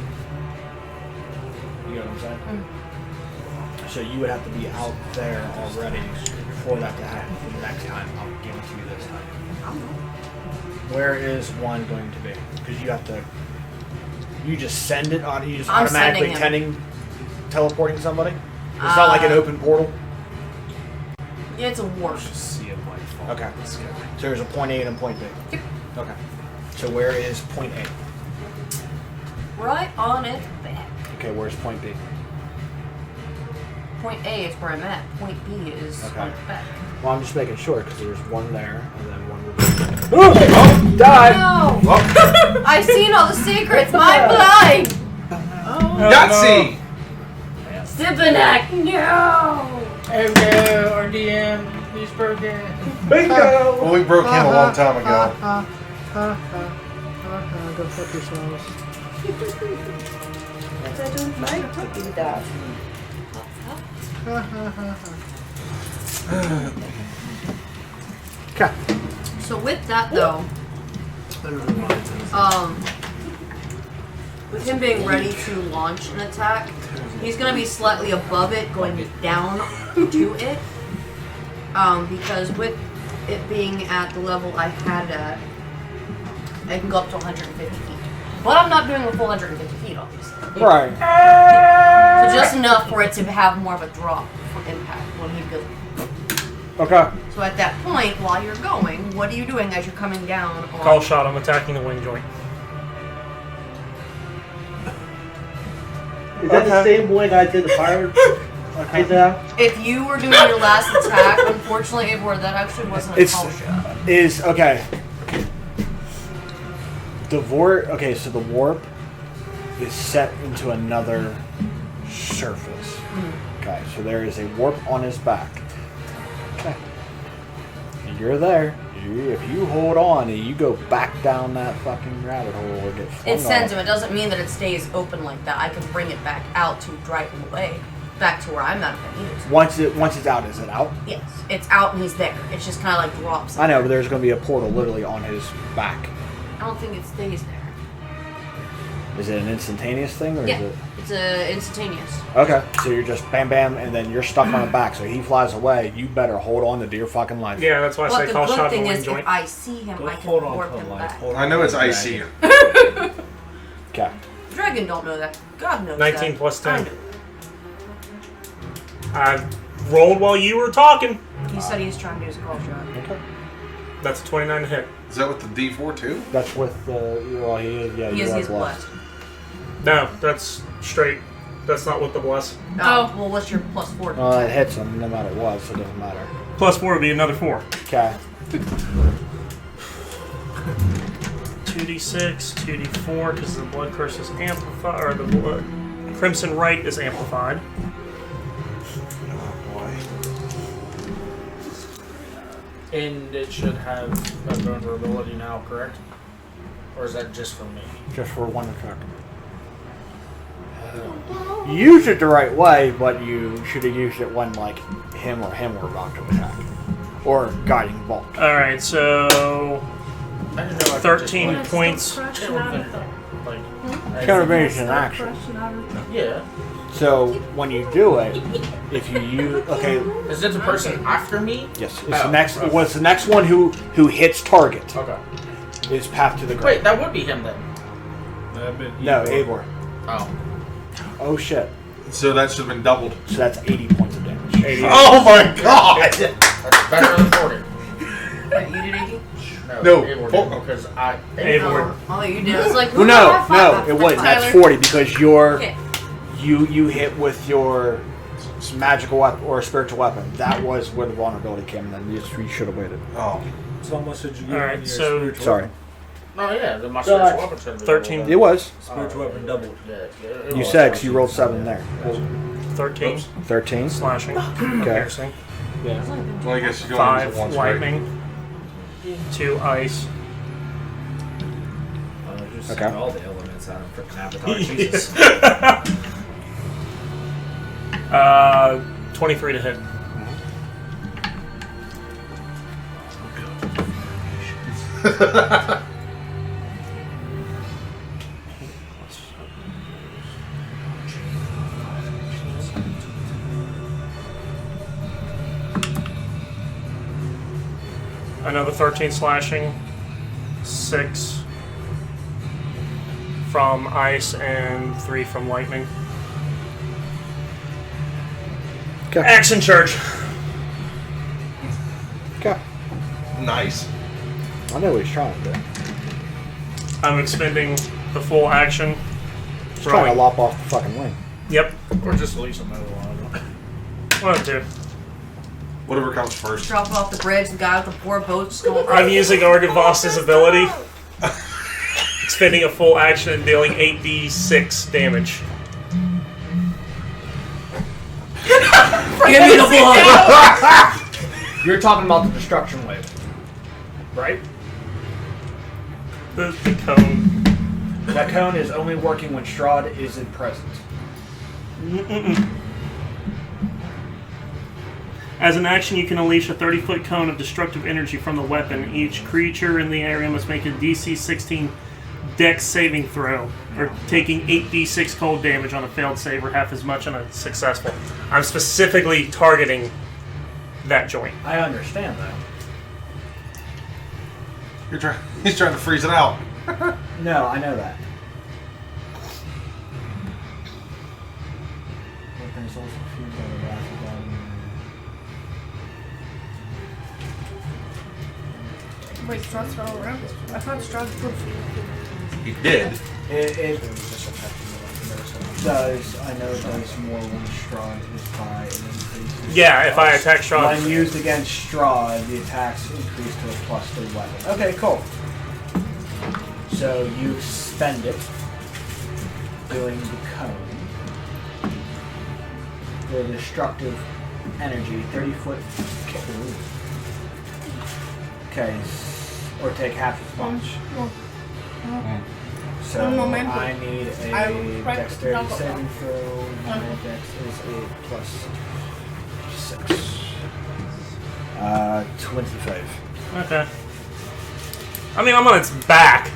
Speaker 2: You know what I'm saying? So you would have to be out there already for that to happen for the next time. I'll give it to you this time. Where is one going to be? Because you have to. You just send it on. You just
Speaker 4: I'm
Speaker 2: automatically
Speaker 4: sending
Speaker 2: teleporting somebody. It's not like an open portal.
Speaker 4: Yeah, it's a warp.
Speaker 8: Just see it like fall.
Speaker 2: Okay. So there's a point A and a point B.
Speaker 4: Yep.
Speaker 2: Okay. So where is point A?
Speaker 4: Right on it.
Speaker 2: Okay, where's point B?
Speaker 4: Point A is where I'm at. Point B is
Speaker 2: Okay.
Speaker 4: on its back.
Speaker 2: Well, I'm just making sure because there's one there and then one will be. Oh, died!
Speaker 4: No! I've seen all the secrets. My blind.
Speaker 6: Yahtzee!
Speaker 4: Sibinak, no!
Speaker 3: Oh no, our DM, he's broken.
Speaker 7: Bingo!
Speaker 6: Well, we broke him a long time ago.
Speaker 2: Go fuck yourselves.
Speaker 10: I don't like to do that.
Speaker 2: Okay.
Speaker 4: So with that though, with him being ready to launch an attack, he's gonna be slightly above it, going down to it. Because with it being at the level I had it at, I can go up to 150 feet. But I'm not doing a full 150 feet, obviously.
Speaker 2: Right.
Speaker 4: So just enough for it to have more of a drop for impact when he goes.
Speaker 2: Okay.
Speaker 4: So at that point, while you're going, what are you doing as you're coming down on...
Speaker 1: Call shot. I'm attacking the wing joint.
Speaker 7: Is that the same way I did the fire?
Speaker 4: If you were doing your last attack, unfortunately, Ivor, that actually wasn't a call shot.
Speaker 2: Is okay. The warp. Okay, so the warp is set into another surface. Okay, so there is a warp on his back. Okay, you're there. If you hold on and you go back down that fucking rabbit hole or get flung
Speaker 4: It sends
Speaker 2: off,
Speaker 4: him. It doesn't mean that it stays open like that. I can bring it back out to drive him away, back to where I'm at if I need it.
Speaker 2: Once it's out, is it out?
Speaker 4: Yes, it's out and he's there. It's just kind of like drops.
Speaker 2: I know, but there's going to be a portal literally on his back.
Speaker 4: I don't think it stays there.
Speaker 2: Is it an instantaneous thing or
Speaker 4: Yeah,
Speaker 2: is it?
Speaker 4: it's instantaneous.
Speaker 2: Okay, so you're just bam bam and then you're stuck on the back, so he flies away. You better hold on to your fucking life.
Speaker 1: Yeah, that's why I
Speaker 4: But
Speaker 1: say
Speaker 4: the
Speaker 1: call
Speaker 4: good
Speaker 1: shot the
Speaker 4: thing
Speaker 1: wing
Speaker 4: is,
Speaker 1: joint.
Speaker 4: if I see him, I can
Speaker 8: hold on
Speaker 4: warp
Speaker 8: to
Speaker 4: him
Speaker 8: the life.
Speaker 4: back.
Speaker 8: Hold on
Speaker 6: I know
Speaker 8: to
Speaker 6: it's
Speaker 8: the
Speaker 6: icy.
Speaker 8: dragon.
Speaker 2: Okay.
Speaker 4: Dragon don't know that. God knows
Speaker 1: 19
Speaker 4: that.
Speaker 1: plus 10.
Speaker 4: I know.
Speaker 1: I rolled while you were talking.
Speaker 4: He said he's trying to do his call shot.
Speaker 2: Okay.
Speaker 1: That's a 29 to hit.
Speaker 6: Is that with the D4 too?
Speaker 2: That's with well, he is. Yeah,
Speaker 4: He
Speaker 2: you
Speaker 4: is
Speaker 2: are
Speaker 4: he's
Speaker 2: blessed.
Speaker 4: blessed.
Speaker 1: No, that's straight. That's not with the bless.
Speaker 4: Oh, well, what's your plus 4?
Speaker 2: Well, it hits him no matter what, so it doesn't matter.
Speaker 1: Plus 4 would be another 4.
Speaker 2: Okay.
Speaker 1: 2d6, 2d4, because the blood curse is amplified, or the blood crimson right is amplified.
Speaker 6: Oh boy.
Speaker 8: And it should have that vulnerability now, correct? Or is that just for me?
Speaker 2: Just for one attack. You used it the right way, but you should have used it when like him or him were about to attack. Or guiding bolt.
Speaker 1: Alright, so
Speaker 8: I didn't know I could
Speaker 1: 13
Speaker 8: just,
Speaker 1: points.
Speaker 8: like,
Speaker 2: Countermeasure action.
Speaker 8: yeah.
Speaker 2: So when you do it, if you use
Speaker 8: Is it the person after me?
Speaker 2: yes, it's the next. What's the next one who hits target
Speaker 8: Okay.
Speaker 2: is path to the
Speaker 8: Wait,
Speaker 2: grave.
Speaker 8: that would be him then.
Speaker 2: No, Eivor.
Speaker 8: Oh.
Speaker 2: Oh shit.
Speaker 6: So that should have been doubled.
Speaker 2: So that's 80 points of damage.
Speaker 1: 80.
Speaker 6: Oh my god!
Speaker 8: That's better than 40.
Speaker 4: Wait, you did 80?
Speaker 6: No.
Speaker 3: Because I.
Speaker 1: Avor.
Speaker 4: All you do is like.
Speaker 2: Well, no, it wasn't. That's
Speaker 5: Tyler.
Speaker 2: 40 because you're
Speaker 4: Okay.
Speaker 2: you hit with your magical weapon or spiritual weapon. That was where the vulnerability came, and then you should have waited.
Speaker 6: Oh.
Speaker 8: So how much did you get?
Speaker 1: Alright,
Speaker 8: on your
Speaker 1: so-
Speaker 8: spiritual
Speaker 2: Sorry,
Speaker 3: No, yeah, the my
Speaker 7: So,
Speaker 3: spiritual weapon should have been
Speaker 1: 13.
Speaker 3: doubled
Speaker 2: it was.
Speaker 3: up.
Speaker 8: Spiritual weapon doubled.
Speaker 3: Yeah, it
Speaker 2: You
Speaker 3: was.
Speaker 2: said 'cause you rolled 7 there.
Speaker 1: 13
Speaker 2: 13.
Speaker 1: slashing,
Speaker 2: Okay.
Speaker 1: piercing,
Speaker 2: Yeah.
Speaker 6: Well, I guess you go
Speaker 1: 5
Speaker 6: once, right?
Speaker 1: lightning, 2 ice,
Speaker 8: Just
Speaker 2: Okay.
Speaker 8: all the elements out of freaking Avatar. Jesus.
Speaker 1: 23 to hit. Another 13 slashing, 6 from ice, and 3 from lightning.
Speaker 2: Okay.
Speaker 1: Action charge.
Speaker 2: Okay.
Speaker 6: Nice.
Speaker 2: I know what he's trying to do.
Speaker 1: I'm expending the full action.
Speaker 2: He's trying to lop off the fucking wing.
Speaker 1: Yep.
Speaker 3: Or just release another one.
Speaker 1: 1 and 2.
Speaker 6: Whatever comes first.
Speaker 4: Drop off the bridge. The guy with the 4 boats going.
Speaker 1: I'm using Argivos' ability. Expending a full action and dealing 8d6 damage.
Speaker 4: Give me the blood.
Speaker 2: You're talking about the destruction wave, right?
Speaker 1: The cone.
Speaker 2: That cone is only working when Strahd isn't present.
Speaker 1: As an action, you can unleash a 30-foot cone of destructive energy from the weapon. Each creature in the area must make a DC 16 Dex saving throw, or taking 8d6 cold damage on a failed save, or half as much on a successful. I'm specifically targeting that joint.
Speaker 2: I understand that.
Speaker 6: He's trying to freeze it out.
Speaker 2: No, I know that.
Speaker 5: Wait, Strahd's fell around. I thought Strahd's proof.
Speaker 6: He did.
Speaker 2: It does. I know it does more when Strahd is by an increase.
Speaker 1: Yeah, if I attack Strahd.
Speaker 2: When used against Strahd, the attacks increase to a +3 weapon. Okay, cool. So you spend it doing the cone. The destructive energy, 30-foot kick. Okay, or take half as much. So
Speaker 5: No momentum.
Speaker 2: I need
Speaker 5: I
Speaker 2: a
Speaker 5: will crack
Speaker 2: dexterity
Speaker 5: the
Speaker 2: saving throw. My dex is a +6. 25.
Speaker 1: Okay. I mean, I'm on its back.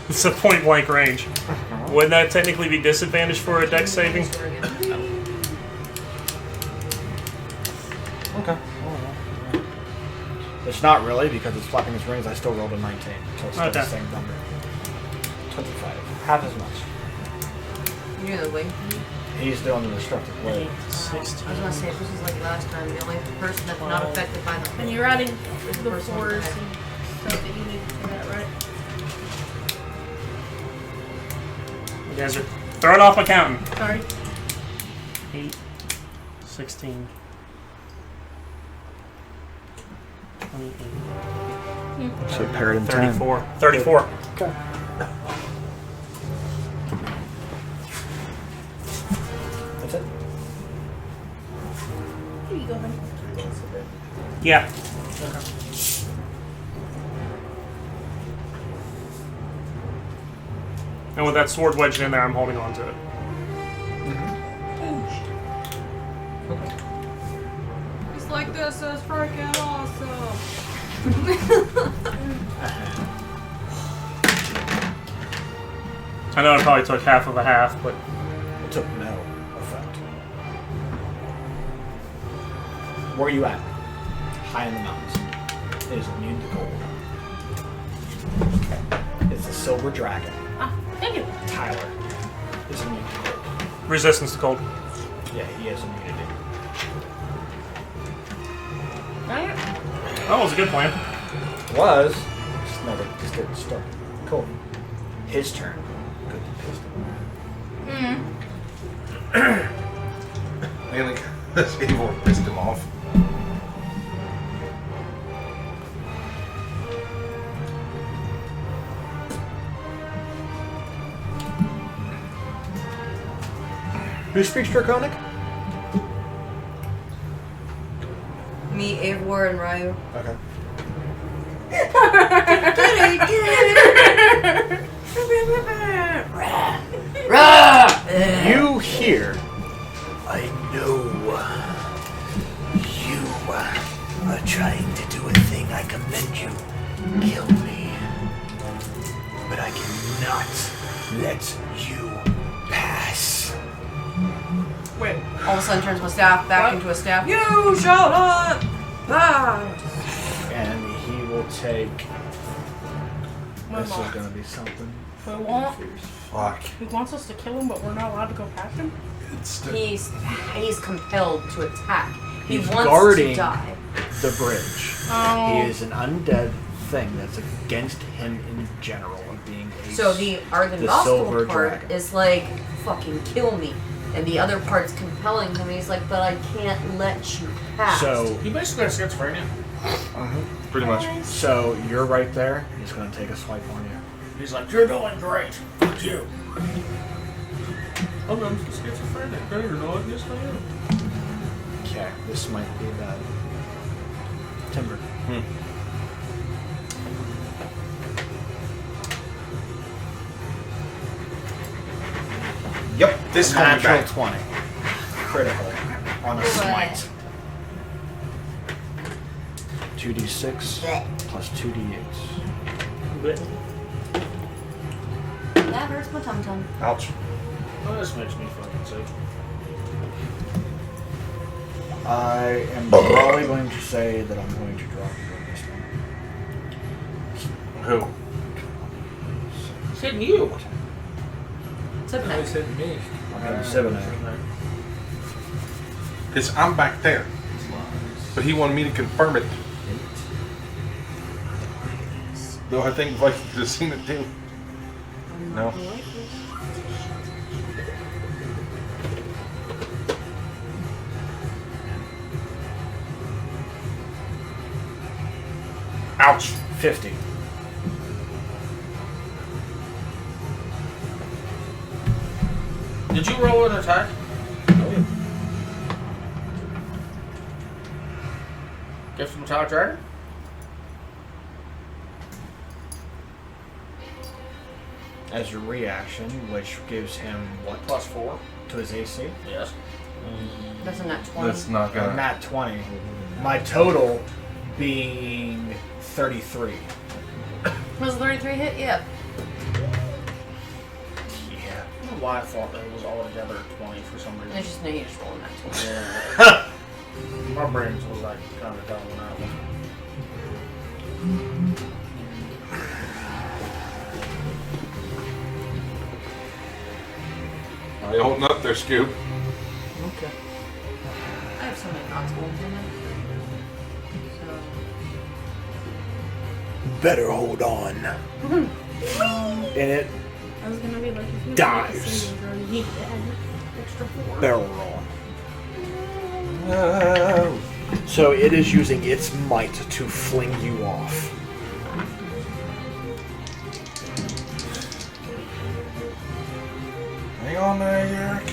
Speaker 1: It's a point blank range. Wouldn't that technically be disadvantaged for a dex saving?
Speaker 2: Okay. It's not really because it's flapping its wings. I still rolled a 19, so it's still the
Speaker 1: Okay.
Speaker 2: same number. 25, half as much.
Speaker 4: You're the wing.
Speaker 2: He's doing the destructive wave.
Speaker 1: 16.
Speaker 4: I was gonna say, if this is like last time, the only person that's not affected by the
Speaker 5: And you're adding the
Speaker 4: first one
Speaker 5: 4s
Speaker 4: attack.
Speaker 5: and stuff that you need for that, right?
Speaker 1: You guys are throwing off my counting.
Speaker 5: Sorry.
Speaker 1: 8, 16, 28,
Speaker 2: So parried in
Speaker 1: 34. 34.
Speaker 2: Okay. That's it.
Speaker 5: Here you go, honey.
Speaker 1: Yeah. And with that sword wedged in there, I'm holding on to it.
Speaker 4: It's like this is freaking awesome.
Speaker 1: I know it probably took half of a half, but
Speaker 2: It took no effect. Where are you at? High in the mountains. It is immune to gold. It's a silver dragon.
Speaker 5: Ah, thank you.
Speaker 2: Tyler is immune to gold.
Speaker 1: resistance to cold.
Speaker 2: Yeah, he has immunity.
Speaker 5: Alright.
Speaker 3: That was a good plan.
Speaker 2: Was. Just didn't start. Cool. His turn. Good pistol.
Speaker 6: Mainly because Eivor pissed him off.
Speaker 2: Who speaks Draconic?
Speaker 4: Me, Eivor, and Ryu.
Speaker 2: Okay. You hear. I know you are trying to do a thing I commend you. Kill me. But I cannot let you pass.
Speaker 4: Wait. All of a sudden turns my staff back into a staff. You shall not pass!
Speaker 2: And he will take.
Speaker 5: My
Speaker 2: This is
Speaker 5: mom.
Speaker 2: gonna be something.
Speaker 6: Fuck.
Speaker 5: He wants us to kill him, but we're not allowed to go past him?
Speaker 4: He's compelled to attack. He
Speaker 2: He's
Speaker 4: wants
Speaker 2: guarding
Speaker 4: to die.
Speaker 2: the bridge.
Speaker 5: Oh.
Speaker 2: He is an undead thing that's against him in general of being a
Speaker 4: So the
Speaker 2: silver
Speaker 4: Argynvostical part
Speaker 2: dragon.
Speaker 4: is like, fucking kill me. And the other part's compelling him. He's like, but I can't let you pass.
Speaker 2: So
Speaker 3: You basically got schizophrenia.
Speaker 6: Pretty much.
Speaker 2: you're right there. He's gonna take a swipe on you.
Speaker 3: He's like, you're doing great. Fuck you. I'm schizophrenic. No, you're not. Yes, I am.
Speaker 2: Okay, this might be that. Timber.
Speaker 6: Yep. This one
Speaker 2: Natural
Speaker 6: back.
Speaker 2: 20. Critical on a smite. 2d6 plus 2d8.
Speaker 4: that hurts my tum tum.
Speaker 6: Ouch.
Speaker 3: Oh, this makes me fucking sick.
Speaker 2: I am probably going to say that I'm going to drop you on this one.
Speaker 6: Who?
Speaker 3: It's hitting you.
Speaker 4: Tip neck.
Speaker 8: It's hitting me.
Speaker 2: I'm going to 7
Speaker 6: Because I'm back there. But he wanted me to confirm it. Though I think Viking could have seen it too. No. Ouch.
Speaker 2: 50.
Speaker 3: Did you roll an attack? Gift from Metallic Dragon?
Speaker 2: As your reaction, which gives him what?
Speaker 3: +4.
Speaker 2: To his AC?
Speaker 3: Yes.
Speaker 4: That's a nat 20.
Speaker 6: That's not gonna.
Speaker 2: Nat 20. My total being 33.
Speaker 4: Was 33 hit? Yeah.
Speaker 2: Yeah.
Speaker 3: I don't know why I thought that it was all together 20 for some
Speaker 4: I
Speaker 3: reason.
Speaker 4: just know you just rolled a nat 20.
Speaker 3: Yeah. My brains was like kind of dumb on that one.
Speaker 6: Are you holding up there, Scoop?
Speaker 2: Okay.
Speaker 4: I have so many consoles in it. So.
Speaker 2: Better hold on. And it
Speaker 5: I was gonna be like, if you
Speaker 2: Dives.
Speaker 5: you add extra 4.
Speaker 2: barrel roll. So it is using its might to fling you off.
Speaker 6: Hang on there, Eric.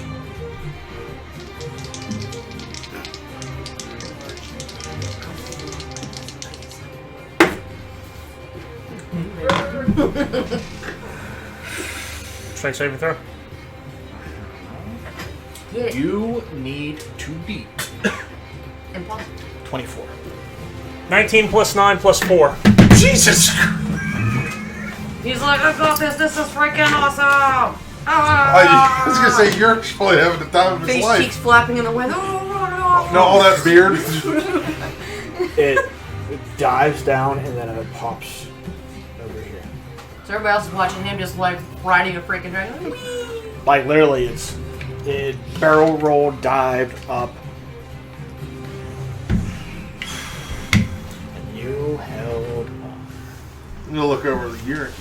Speaker 3: Strength saving throw.
Speaker 4: Get it.
Speaker 2: You need to beat
Speaker 4: Impossible.
Speaker 2: 24.
Speaker 3: 19 plus 9 plus 4.
Speaker 6: Jesus!
Speaker 4: He's like, I got this. This is freaking awesome.
Speaker 6: I was gonna say you're probably having the time of his
Speaker 4: Face
Speaker 6: life.
Speaker 4: cheeks flapping in the wind. Oh,
Speaker 6: No, all that beard.
Speaker 2: It dives down and then it pops over here.
Speaker 4: So everybody else is watching him just like riding a freaking dragon.
Speaker 2: Like literally, it barrel rolled, dived up, and you held.
Speaker 6: I'm gonna look over the Yurik.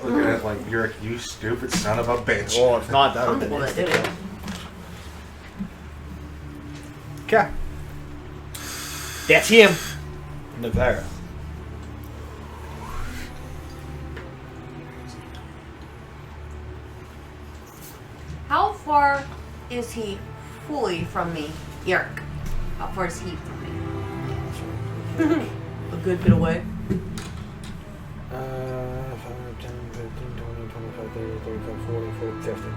Speaker 6: Look at it like Yurik, you stupid son of a bitch.
Speaker 2: Well, if not, that would have
Speaker 4: Well,
Speaker 2: been
Speaker 4: that did
Speaker 2: instant
Speaker 4: it.
Speaker 2: kill. Okay. That's him. Navarra.
Speaker 4: How far is he fully from me? Yerk. How far is he from me? A good bit away.
Speaker 2: 5, 10, 15, 20, 25, 30, 35, 40, 50.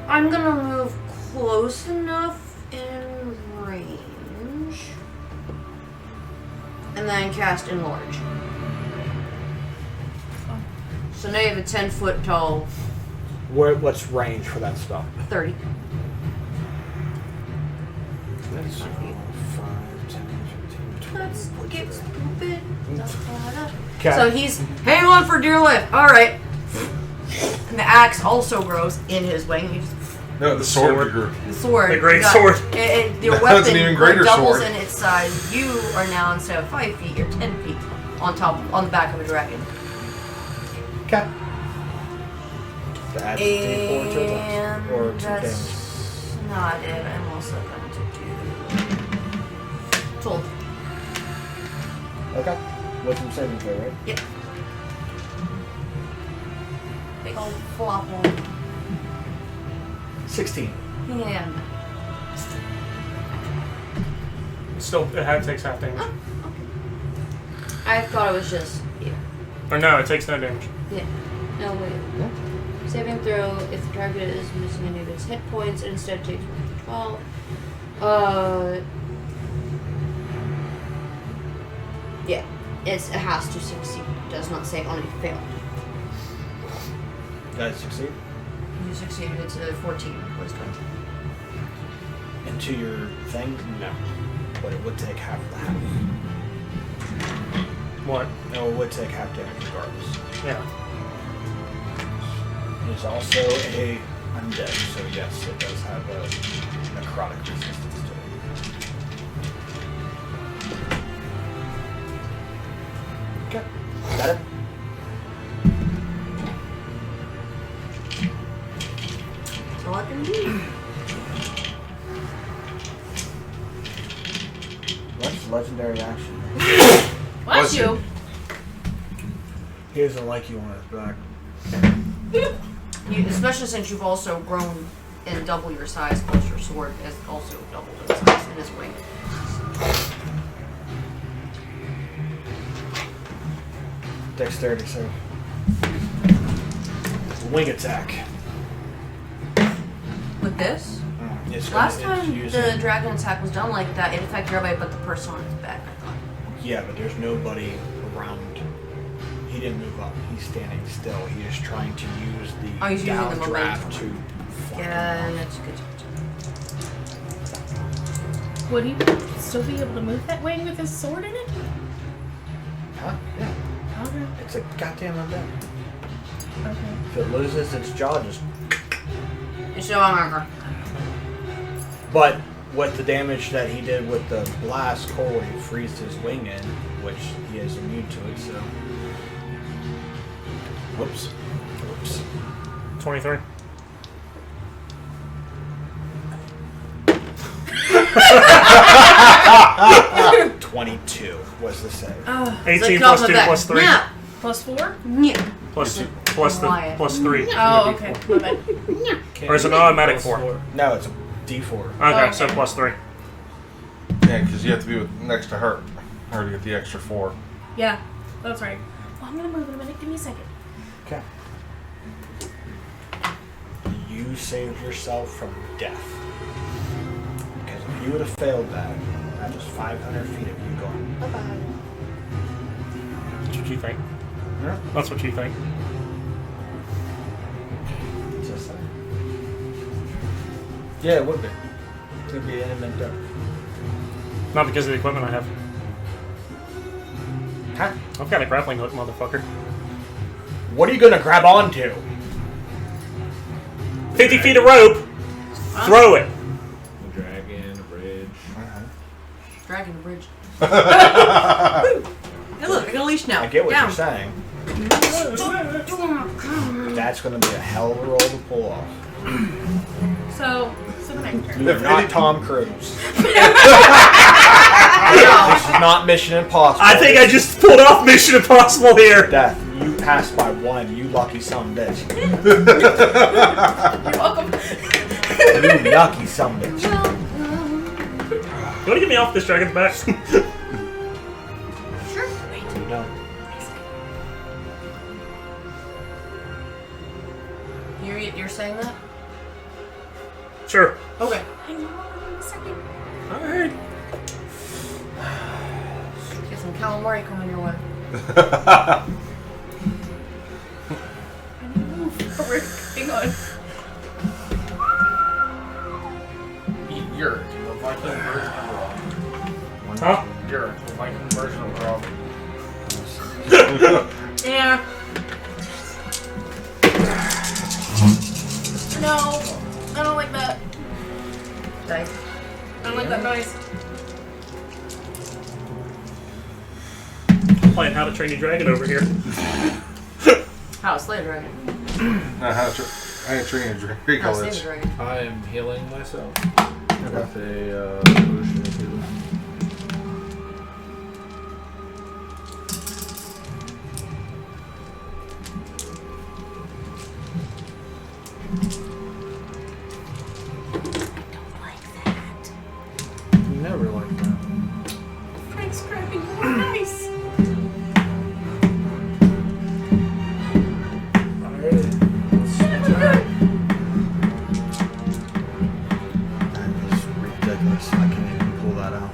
Speaker 4: I'm gonna move close enough in range. And then cast Enlarge. So now you have a 10-foot tall,
Speaker 2: What's range for that spell?
Speaker 4: 30.
Speaker 2: That's 5, 10, 15, 20.
Speaker 4: Let's get stupid.
Speaker 2: Okay.
Speaker 4: So he's hang on for dear life. Alright. And the axe also grows in his wing. He just,
Speaker 6: No, the sword grew.
Speaker 4: the sword.
Speaker 1: The great
Speaker 4: got-
Speaker 1: sword.
Speaker 4: Your
Speaker 6: That's
Speaker 4: weapon
Speaker 6: an even greater
Speaker 4: doubles
Speaker 6: sword.
Speaker 4: in its size. You are now, instead of 5 feet, you're 10 feet on the back of a dragon.
Speaker 2: Okay. To add D4 to it,
Speaker 4: And
Speaker 2: or 2 damage.
Speaker 4: that's not it. I'm also going to do 12.
Speaker 2: Okay. Wisdom saving throw, right?
Speaker 4: Yep. Big old flop one.
Speaker 2: 16.
Speaker 4: Yeah.
Speaker 1: Still, it takes half damage.
Speaker 4: I thought it was just
Speaker 1: Or no, it takes no damage.
Speaker 4: No, wait. Saving throw, if the target is missing any of its hit points, it instead takes 1d12. Yeah. It has to succeed. It does not say only fail.
Speaker 2: Guys succeed.
Speaker 4: You succeeded, it's a 14 wisdom.
Speaker 2: Into your thing? No. But it would take half the half.
Speaker 1: What?
Speaker 2: No, it would take half damage regardless.
Speaker 1: Yeah.
Speaker 2: It's also a undead, so yes, it does have a necrotic resistance to it. Okay. Got it?
Speaker 4: That's all I can do.
Speaker 2: What's legendary action?
Speaker 5: Bless you.
Speaker 2: He doesn't like you on his back.
Speaker 4: Especially since you've also grown and double your size, plus your sword has also doubled in size in his wing.
Speaker 2: Dexterity save. Wing attack.
Speaker 4: With this?
Speaker 2: It's
Speaker 4: Last
Speaker 2: gonna- it's
Speaker 4: time
Speaker 2: using-
Speaker 4: the dragon attack was done like that, it affected everybody but the person on his back, I thought.
Speaker 2: Yeah, but there's nobody around. He didn't move up. He's standing still. He is trying to use the
Speaker 4: Oh, he's using the
Speaker 2: downdraft
Speaker 4: momentum.
Speaker 2: to. fly
Speaker 4: Yeah,
Speaker 2: him off.
Speaker 4: that's good.
Speaker 5: Would he still be able to move that wing with his sword in it?
Speaker 2: Huh? Yeah.
Speaker 5: Okay.
Speaker 2: It's a goddamn undead.
Speaker 5: Okay.
Speaker 2: If it loses its jaw, just.
Speaker 4: It's no longer.
Speaker 2: But with the damage that he did with the blast cold, he freezed his wing in, which he is immune to it. So. Whoops. Whoops.
Speaker 1: 23.
Speaker 2: Ah, 22 was the save.
Speaker 1: 18 plus 2 plus 3.
Speaker 4: Yeah.
Speaker 5: Plus 4?
Speaker 4: Yeah.
Speaker 1: Plus 3.
Speaker 5: Oh, okay. My bad.
Speaker 1: Or is it an automatic 4?
Speaker 2: No, it's a D4.
Speaker 1: Okay, so plus 3.
Speaker 6: Yeah, because you have to be next to her to get the extra 4.
Speaker 5: Yeah, that's right. Well, I'm gonna move in a minute. Give me a second.
Speaker 2: Okay. You saved yourself from death. Because if you would have failed that was 500 feet of you going.
Speaker 4: Bye-bye.
Speaker 1: That's what you think.
Speaker 2: Yeah.
Speaker 1: That's what you think.
Speaker 2: Just saying. Yeah, it would be. It would be imminent death.
Speaker 1: Not because of the equipment I have.
Speaker 2: Huh?
Speaker 1: I've got a grappling hook, motherfucker.
Speaker 2: What are you gonna grab onto?
Speaker 1: 50 feet of rope. Throw it.
Speaker 8: A dragon, a bridge.
Speaker 4: Dragon bridge. Hey, look, I got a leash now.
Speaker 2: I get what
Speaker 4: Down.
Speaker 2: you're saying. That's going to be a hell of a roll to pull off.
Speaker 5: So the next turn.
Speaker 2: You're not Tom Cruise. This is not Mission Impossible.
Speaker 1: I think I just pulled off Mission Impossible here.
Speaker 2: Death, you passed by one, you lucky son of a bitch.
Speaker 5: You're welcome.
Speaker 2: You lucky son of a bitch.
Speaker 1: You want to get me off this dragon's back?
Speaker 5: Sure.
Speaker 2: No.
Speaker 4: You're saying that?
Speaker 1: Sure.
Speaker 4: Okay.
Speaker 5: Hang on a second.
Speaker 1: Alright.
Speaker 4: Get some calamari coming your way.
Speaker 5: I need to move forward. Hang on.
Speaker 3: You're the Viking version of Rob.
Speaker 1: Huh?
Speaker 3: You're the Viking version of Rob.
Speaker 5: Yeah. No. I don't like that.
Speaker 4: Dice.
Speaker 5: I don't like that noise.
Speaker 1: I'm playing How to Train Your Dragon over here.
Speaker 4: How to slay a dragon.
Speaker 6: I ain't treating a drink
Speaker 4: How to save a
Speaker 6: college.
Speaker 4: dragon.
Speaker 8: I am healing myself with a potion of healing. Never like that.
Speaker 5: Frank's grabbing more nice.
Speaker 8: Alright.
Speaker 2: That is ridiculous. I can't even pull that out.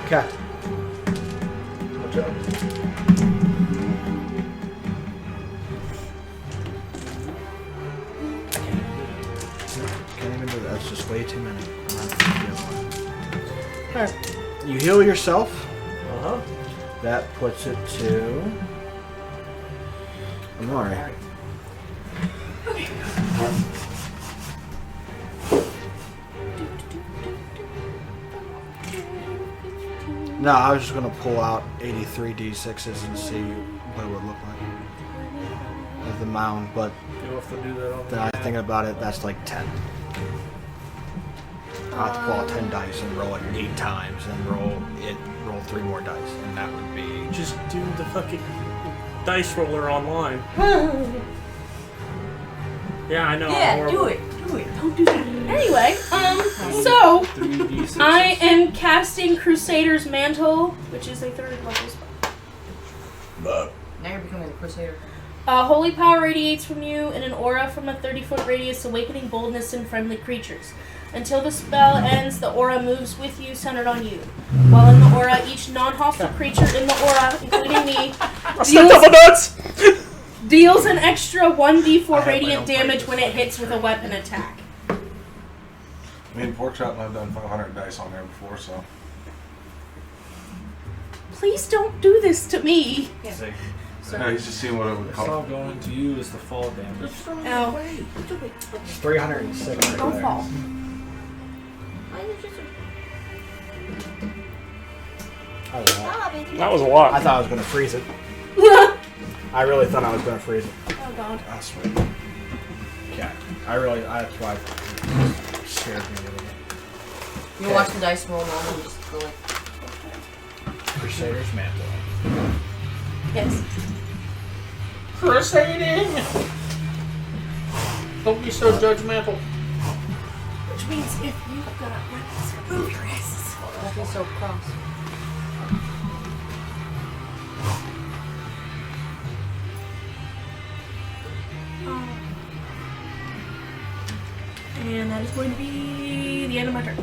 Speaker 2: Okay.
Speaker 8: Watch out.
Speaker 2: Can't even do that. That's just way too many. Alright. You heal yourself.
Speaker 1: Uh-huh.
Speaker 2: That puts it to Amari. No, I was just gonna pull out 83 d6s and see what it would look like as the mound, but
Speaker 8: You have to do that on
Speaker 2: then I think about it, that's like 10. I have to pull out 10 dice and roll it 8 times and roll 3 more dice, and that would be
Speaker 1: Just do the fucking dice roller online. Yeah, I know. I'm
Speaker 4: Yeah,
Speaker 1: horrible.
Speaker 4: do it. Do it.
Speaker 5: Don't do that. Anyway, so
Speaker 8: 3d6.
Speaker 5: I am casting Crusader's Mantle, which is a 3rd level spell.
Speaker 4: Now you're becoming a crusader.
Speaker 5: Holy power radiates from you in an aura from a 30-foot radius, awakening boldness in friendly creatures. Until the spell ends, the aura moves with you, centered on you. While in the aura, each non-hostile creature in the aura, including me, deals an extra 1d4 radiant damage when it hits with a weapon attack.
Speaker 6: I mean, pork chop, I've done 500 dice on there before, so.
Speaker 5: Please don't do this to me.
Speaker 8: See,
Speaker 6: No, he's just seeing what it would
Speaker 8: it's
Speaker 6: cost.
Speaker 8: all going to you as the fall damage.
Speaker 5: Ow.
Speaker 2: it's 306 right
Speaker 5: Don't
Speaker 2: there.
Speaker 5: fall.
Speaker 2: I was wrong.
Speaker 1: That was a lot.
Speaker 2: I thought I was gonna freeze it. I really thought I was gonna freeze it.
Speaker 5: Oh god.
Speaker 2: Oh, sweet. Okay. That's why it scared me a little bit.
Speaker 4: You watch the dice roll normal and just go like.
Speaker 2: Crusader's Mantle.
Speaker 5: Yes.
Speaker 3: Crusading! Don't be so judgmental.
Speaker 5: Which means if you've got weapons, remove your asses.
Speaker 4: Don't be so cross.
Speaker 5: And that is going to be the end of my turn.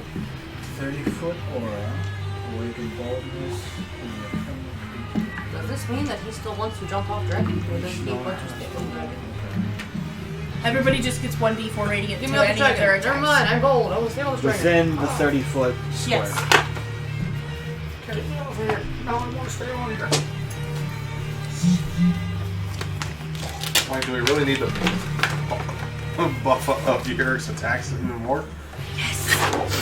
Speaker 2: 30-foot aura. Awaken boldness.
Speaker 4: Does this mean that he still wants to jump off dragon? Or does he want to stay on dragon?
Speaker 5: Everybody just gets 1d4 radiant
Speaker 4: Give
Speaker 5: to
Speaker 4: me up the
Speaker 5: any of their
Speaker 4: dragon.
Speaker 5: attacks.
Speaker 4: Never mind, I'm gold. I will stay on this dragon.
Speaker 2: Within the 30-foot square.
Speaker 5: Yes.
Speaker 3: Get me over here. No, I want to stay on here.
Speaker 6: Like, do we really need to buff up Eric's attacks even more?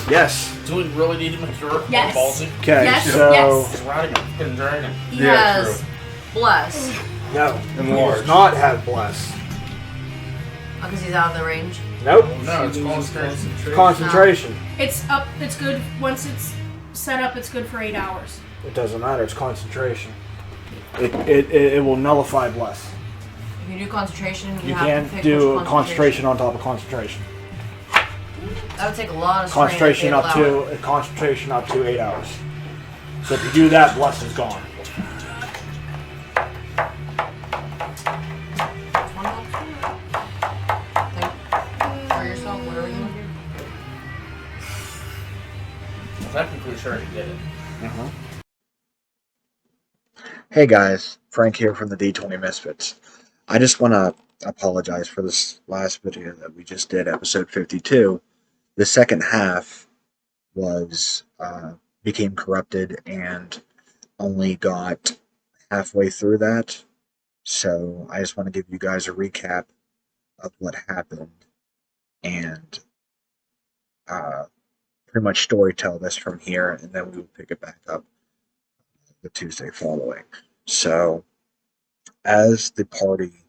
Speaker 2: Yes.
Speaker 3: Do we really need to make sure?
Speaker 5: Yes.
Speaker 3: Ballsy?
Speaker 2: Okay,
Speaker 5: Yes,
Speaker 2: so
Speaker 5: yes.
Speaker 3: He's riding a fucking dragon.
Speaker 4: He
Speaker 6: Yeah,
Speaker 4: has bless.
Speaker 2: no, he
Speaker 6: Enlarge.
Speaker 2: does not have bless.
Speaker 4: Because he's out of the range.
Speaker 2: Nope.
Speaker 3: No, it's concentration.
Speaker 2: Concentration.
Speaker 5: It's up. It's good once it's set up. It's good for 8 hours.
Speaker 2: It doesn't matter. It's concentration. It will nullify bless.
Speaker 4: If you do concentration,
Speaker 2: You
Speaker 4: have
Speaker 2: can't
Speaker 4: to pick
Speaker 2: do
Speaker 4: which
Speaker 2: concentration on top of concentration.
Speaker 4: That would take a lot of
Speaker 2: Concentration
Speaker 4: strain
Speaker 2: up concentration up to 8 hours. So if you do that, bless is gone.
Speaker 4: For yourself, whatever you want to do.
Speaker 3: Technically, sure he did it.
Speaker 11: Hey guys, Frank here from the D20 Misfits. I just want to apologize for this last video that we just did, episode 52. The second half was became corrupted and only got halfway through that. So I just want to give you guys a recap of what happened and pretty much storytell this from here, and then we will pick it back up the Tuesday following. So, as the party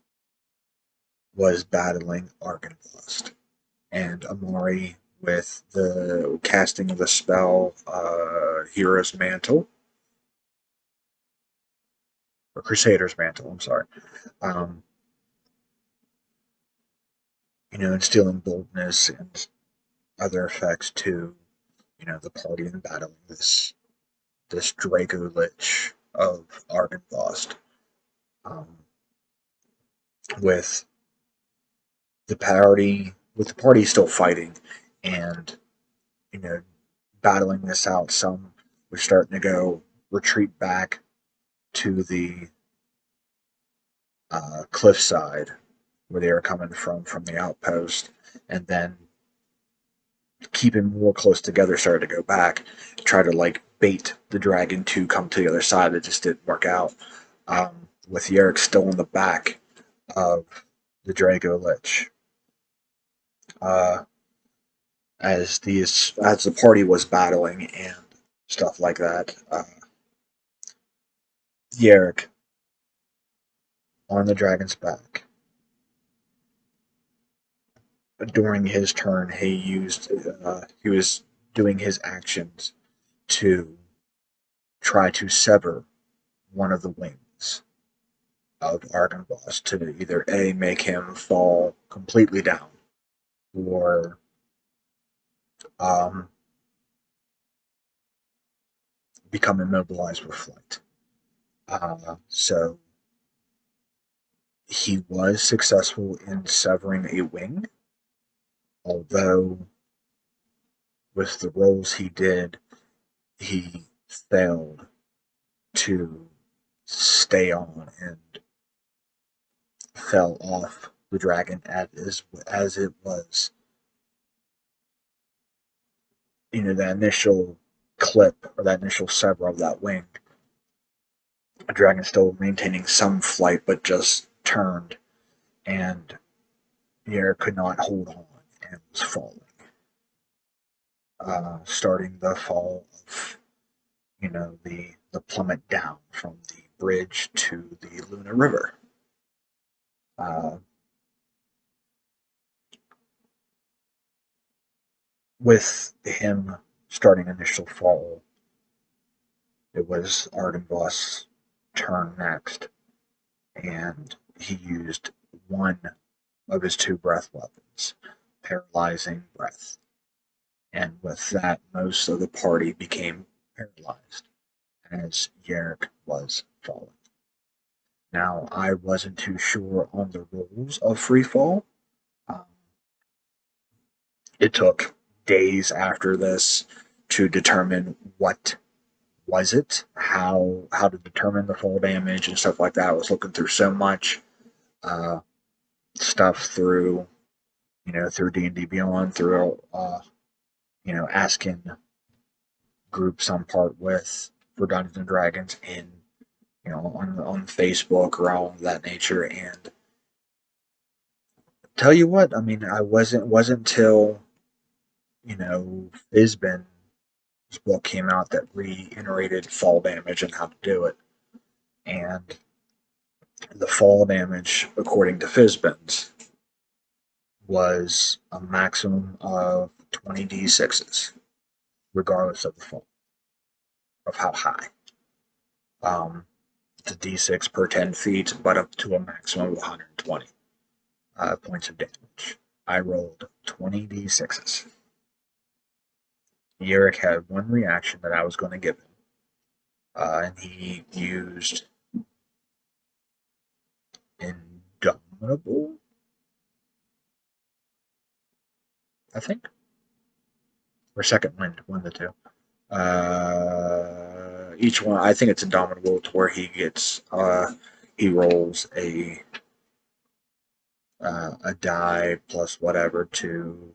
Speaker 11: was battling Argynvost and Amari with the casting of the spell Hero's Mantle, or Crusader's Mantle, I'm sorry, instilling boldness and other effects to, the party in battling this Draco Lich of Argynvost, with the party still fighting and battling this out. Some were starting to go retreat back to the cliffside where they were coming from the outpost, and then keeping more close together started to go back, try to bait the dragon to come to the other side. It just didn't work out. With Yerrick still in the back of the Draco Lich. As the party was battling and stuff like that, Yerrick on the dragon's back. During his turn, he was doing his actions to try to sever one of the wings of Argynvost to either A, make him fall completely down, or become immobilized with flight. So he was successful in severing a wing, although with the rolls he did, he failed to stay on and fell off the dragon as it was. The initial clip or that initial sever of that wing, the dragon still maintaining some flight, but just turned, and the air could not hold on and was falling. Starting the fall of, the plummet down from the bridge to the Luna River. With him starting initial fall, it was Argynvost's turn next, and he used one of his 2 breath weapons, paralyzing breath. And with that, most of the party became paralyzed as Yerrick was falling. Now, I wasn't too sure on the rules of free fall. It took days after this to determine what was it, how to determine the fall damage and stuff like that. I was looking through so much stuff through D&D Beyond, through asking groups I'm part with for Dungeons and Dragons on Facebook or all of that nature, and tell you what, I mean, I wasn't till Fizbin's book came out that reiterated fall damage and how to do it. And the fall damage, according to Fizbin's, was a maximum of 20 d6s, regardless of the fall, of how high. It's a d6 per 10 feet, but up to a maximum of 120 points of damage. I rolled 20 d6s. Yerrick had one reaction that I was going to give him, and he used Indomitable, I think, or Second Wind, one of the two. Each one, I think it's Indomitable, to where he rolls a die plus whatever to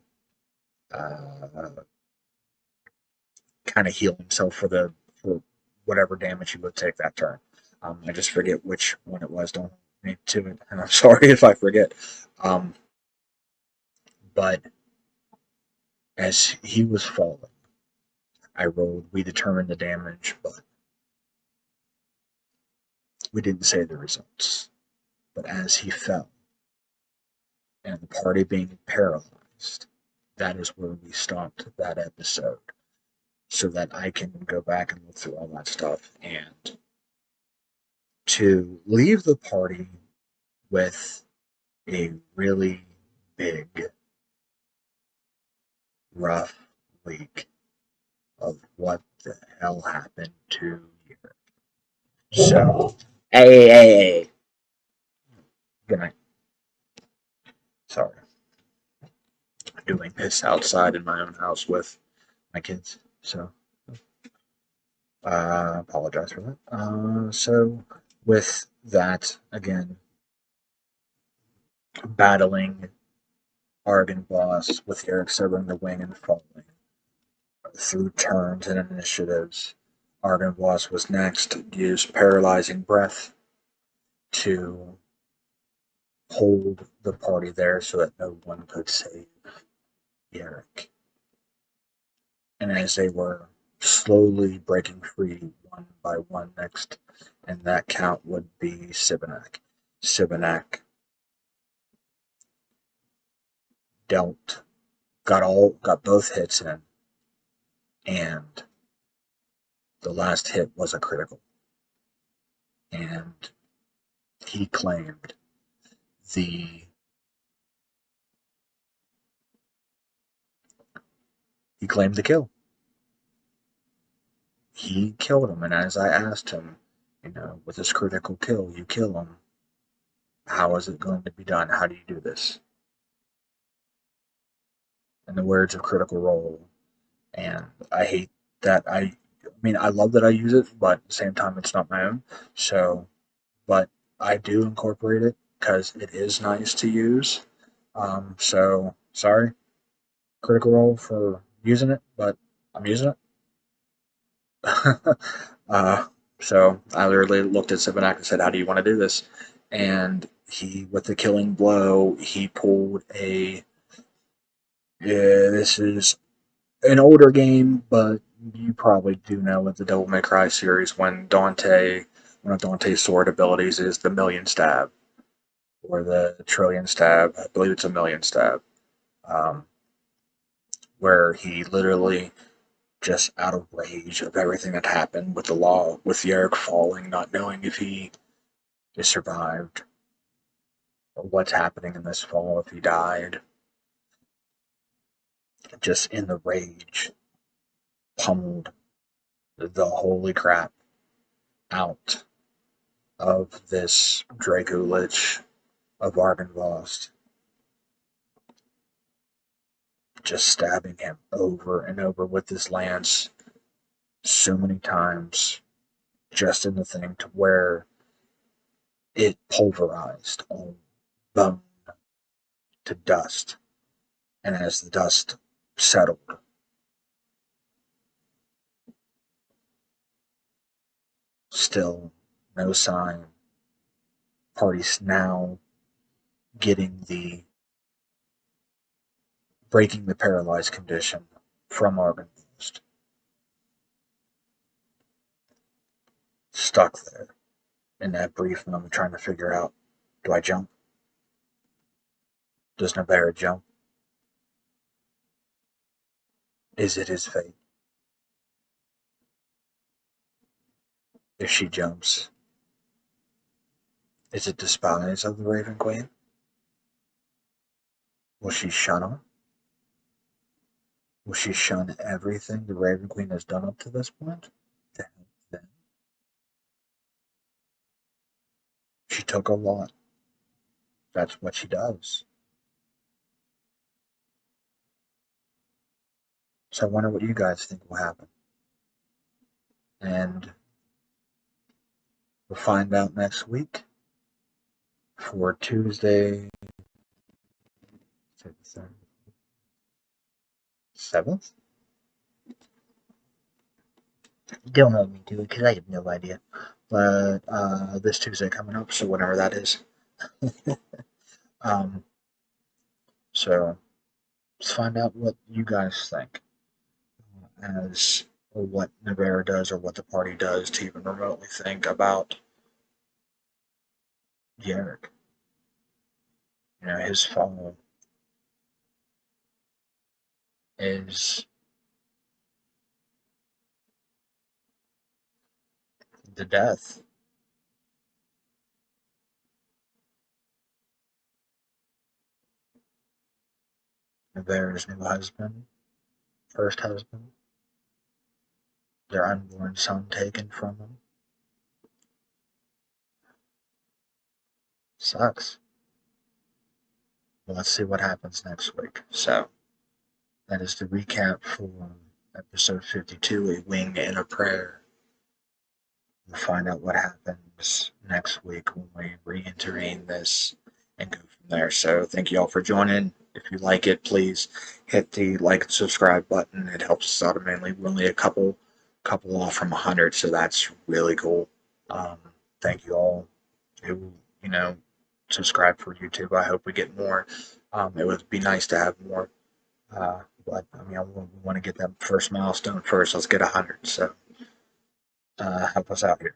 Speaker 11: kind of heal himself for whatever damage he would take that turn. I just forget which one it was. Don't need to it, and I'm sorry if I forget. But as he was falling, I rolled. We determined the damage, but we didn't say the results. But as he fell, and the party being paralyzed, that is where we stopped that episode, so that I can go back and look through all that stuff, and to leave the party with a really big, rough week of what the hell happened to you. So, hey. Good night. Sorry. I'm doing this outside in my own house with my kids, so apologize for that. So, with that, again, battling Argon Boss with Eric severing the wing and falling through turns and initiatives. Argon Boss was next, used Paralyzing Breath to hold the party there so that no one could save Eric. And as they were slowly breaking free one by one next, and that count would be Sibinak. Sibinak got both hits in, and the last hit was a critical. And he claimed the kill. He killed him, and as I asked him, with this critical kill, you kill him. How is it going to be done? How do you do this? In the words of Critical Role, and I hate that I love that I use it, but at the same time, it's not my own. So, but I do incorporate it because it is nice to use. So, sorry, Critical Role, for using it, but I'm using it. So I literally looked at Sibinak and said, "How do you want to do this?" And he, with the killing blow, he pulled a. Yeah, this is an older game, but you probably do know with the Devil May Cry series when one of Dante's sword abilities is the million stab, or the trillion stab. I believe it's a million stab, where he literally, just out of rage of everything that happened with Yerrick falling, not knowing if he is survived or what's happening in this fall, if he died, just in the rage, pummeled the holy crap out of this Draco Lich of Argynvost, just stabbing him over and over with this lance so many times, just in the thing to where it pulverized all bone to dust. And as the dust settled, still no sign. Party's now getting the breaking the paralyzed condition from Argonist. Stuck there in that brief moment trying to figure out, do I jump? Does Nabera jump? Is it his fate? If she jumps, is it despise of the Raven Queen? Will she shun him? Will she shun everything the Raven Queen has done up to this point to help them? She took a lot. That's what she does. So I wonder what you guys think will happen. And we'll find out next week for Tuesday, 7th? Don't hold me to it because I have no idea. But this Tuesday coming up, so whenever that is. So let's find out what you guys think as or what Navarra does or what the party does to even remotely think about Yerrick. You know, his fall is the death. Navarra's new husband, first husband, their unborn son taken from them. Sucks. Well, let's see what happens next week. So, that is the recap for episode 52, A Wing and a Prayer. We'll find out what happens next week when we re-intervene this and go from there. So thank you all for joining. If you like it, please hit the like and subscribe button. It helps us out immensely. We're only a couple off from 100, so that's really cool. Thank you all who, subscribe for YouTube. I hope we get more. It would be nice to have more. But I want to get that first milestone first. Let's get 100. So help us out here.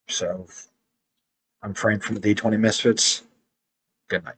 Speaker 11: So I'm Frank from the D20 Misfits. Good night.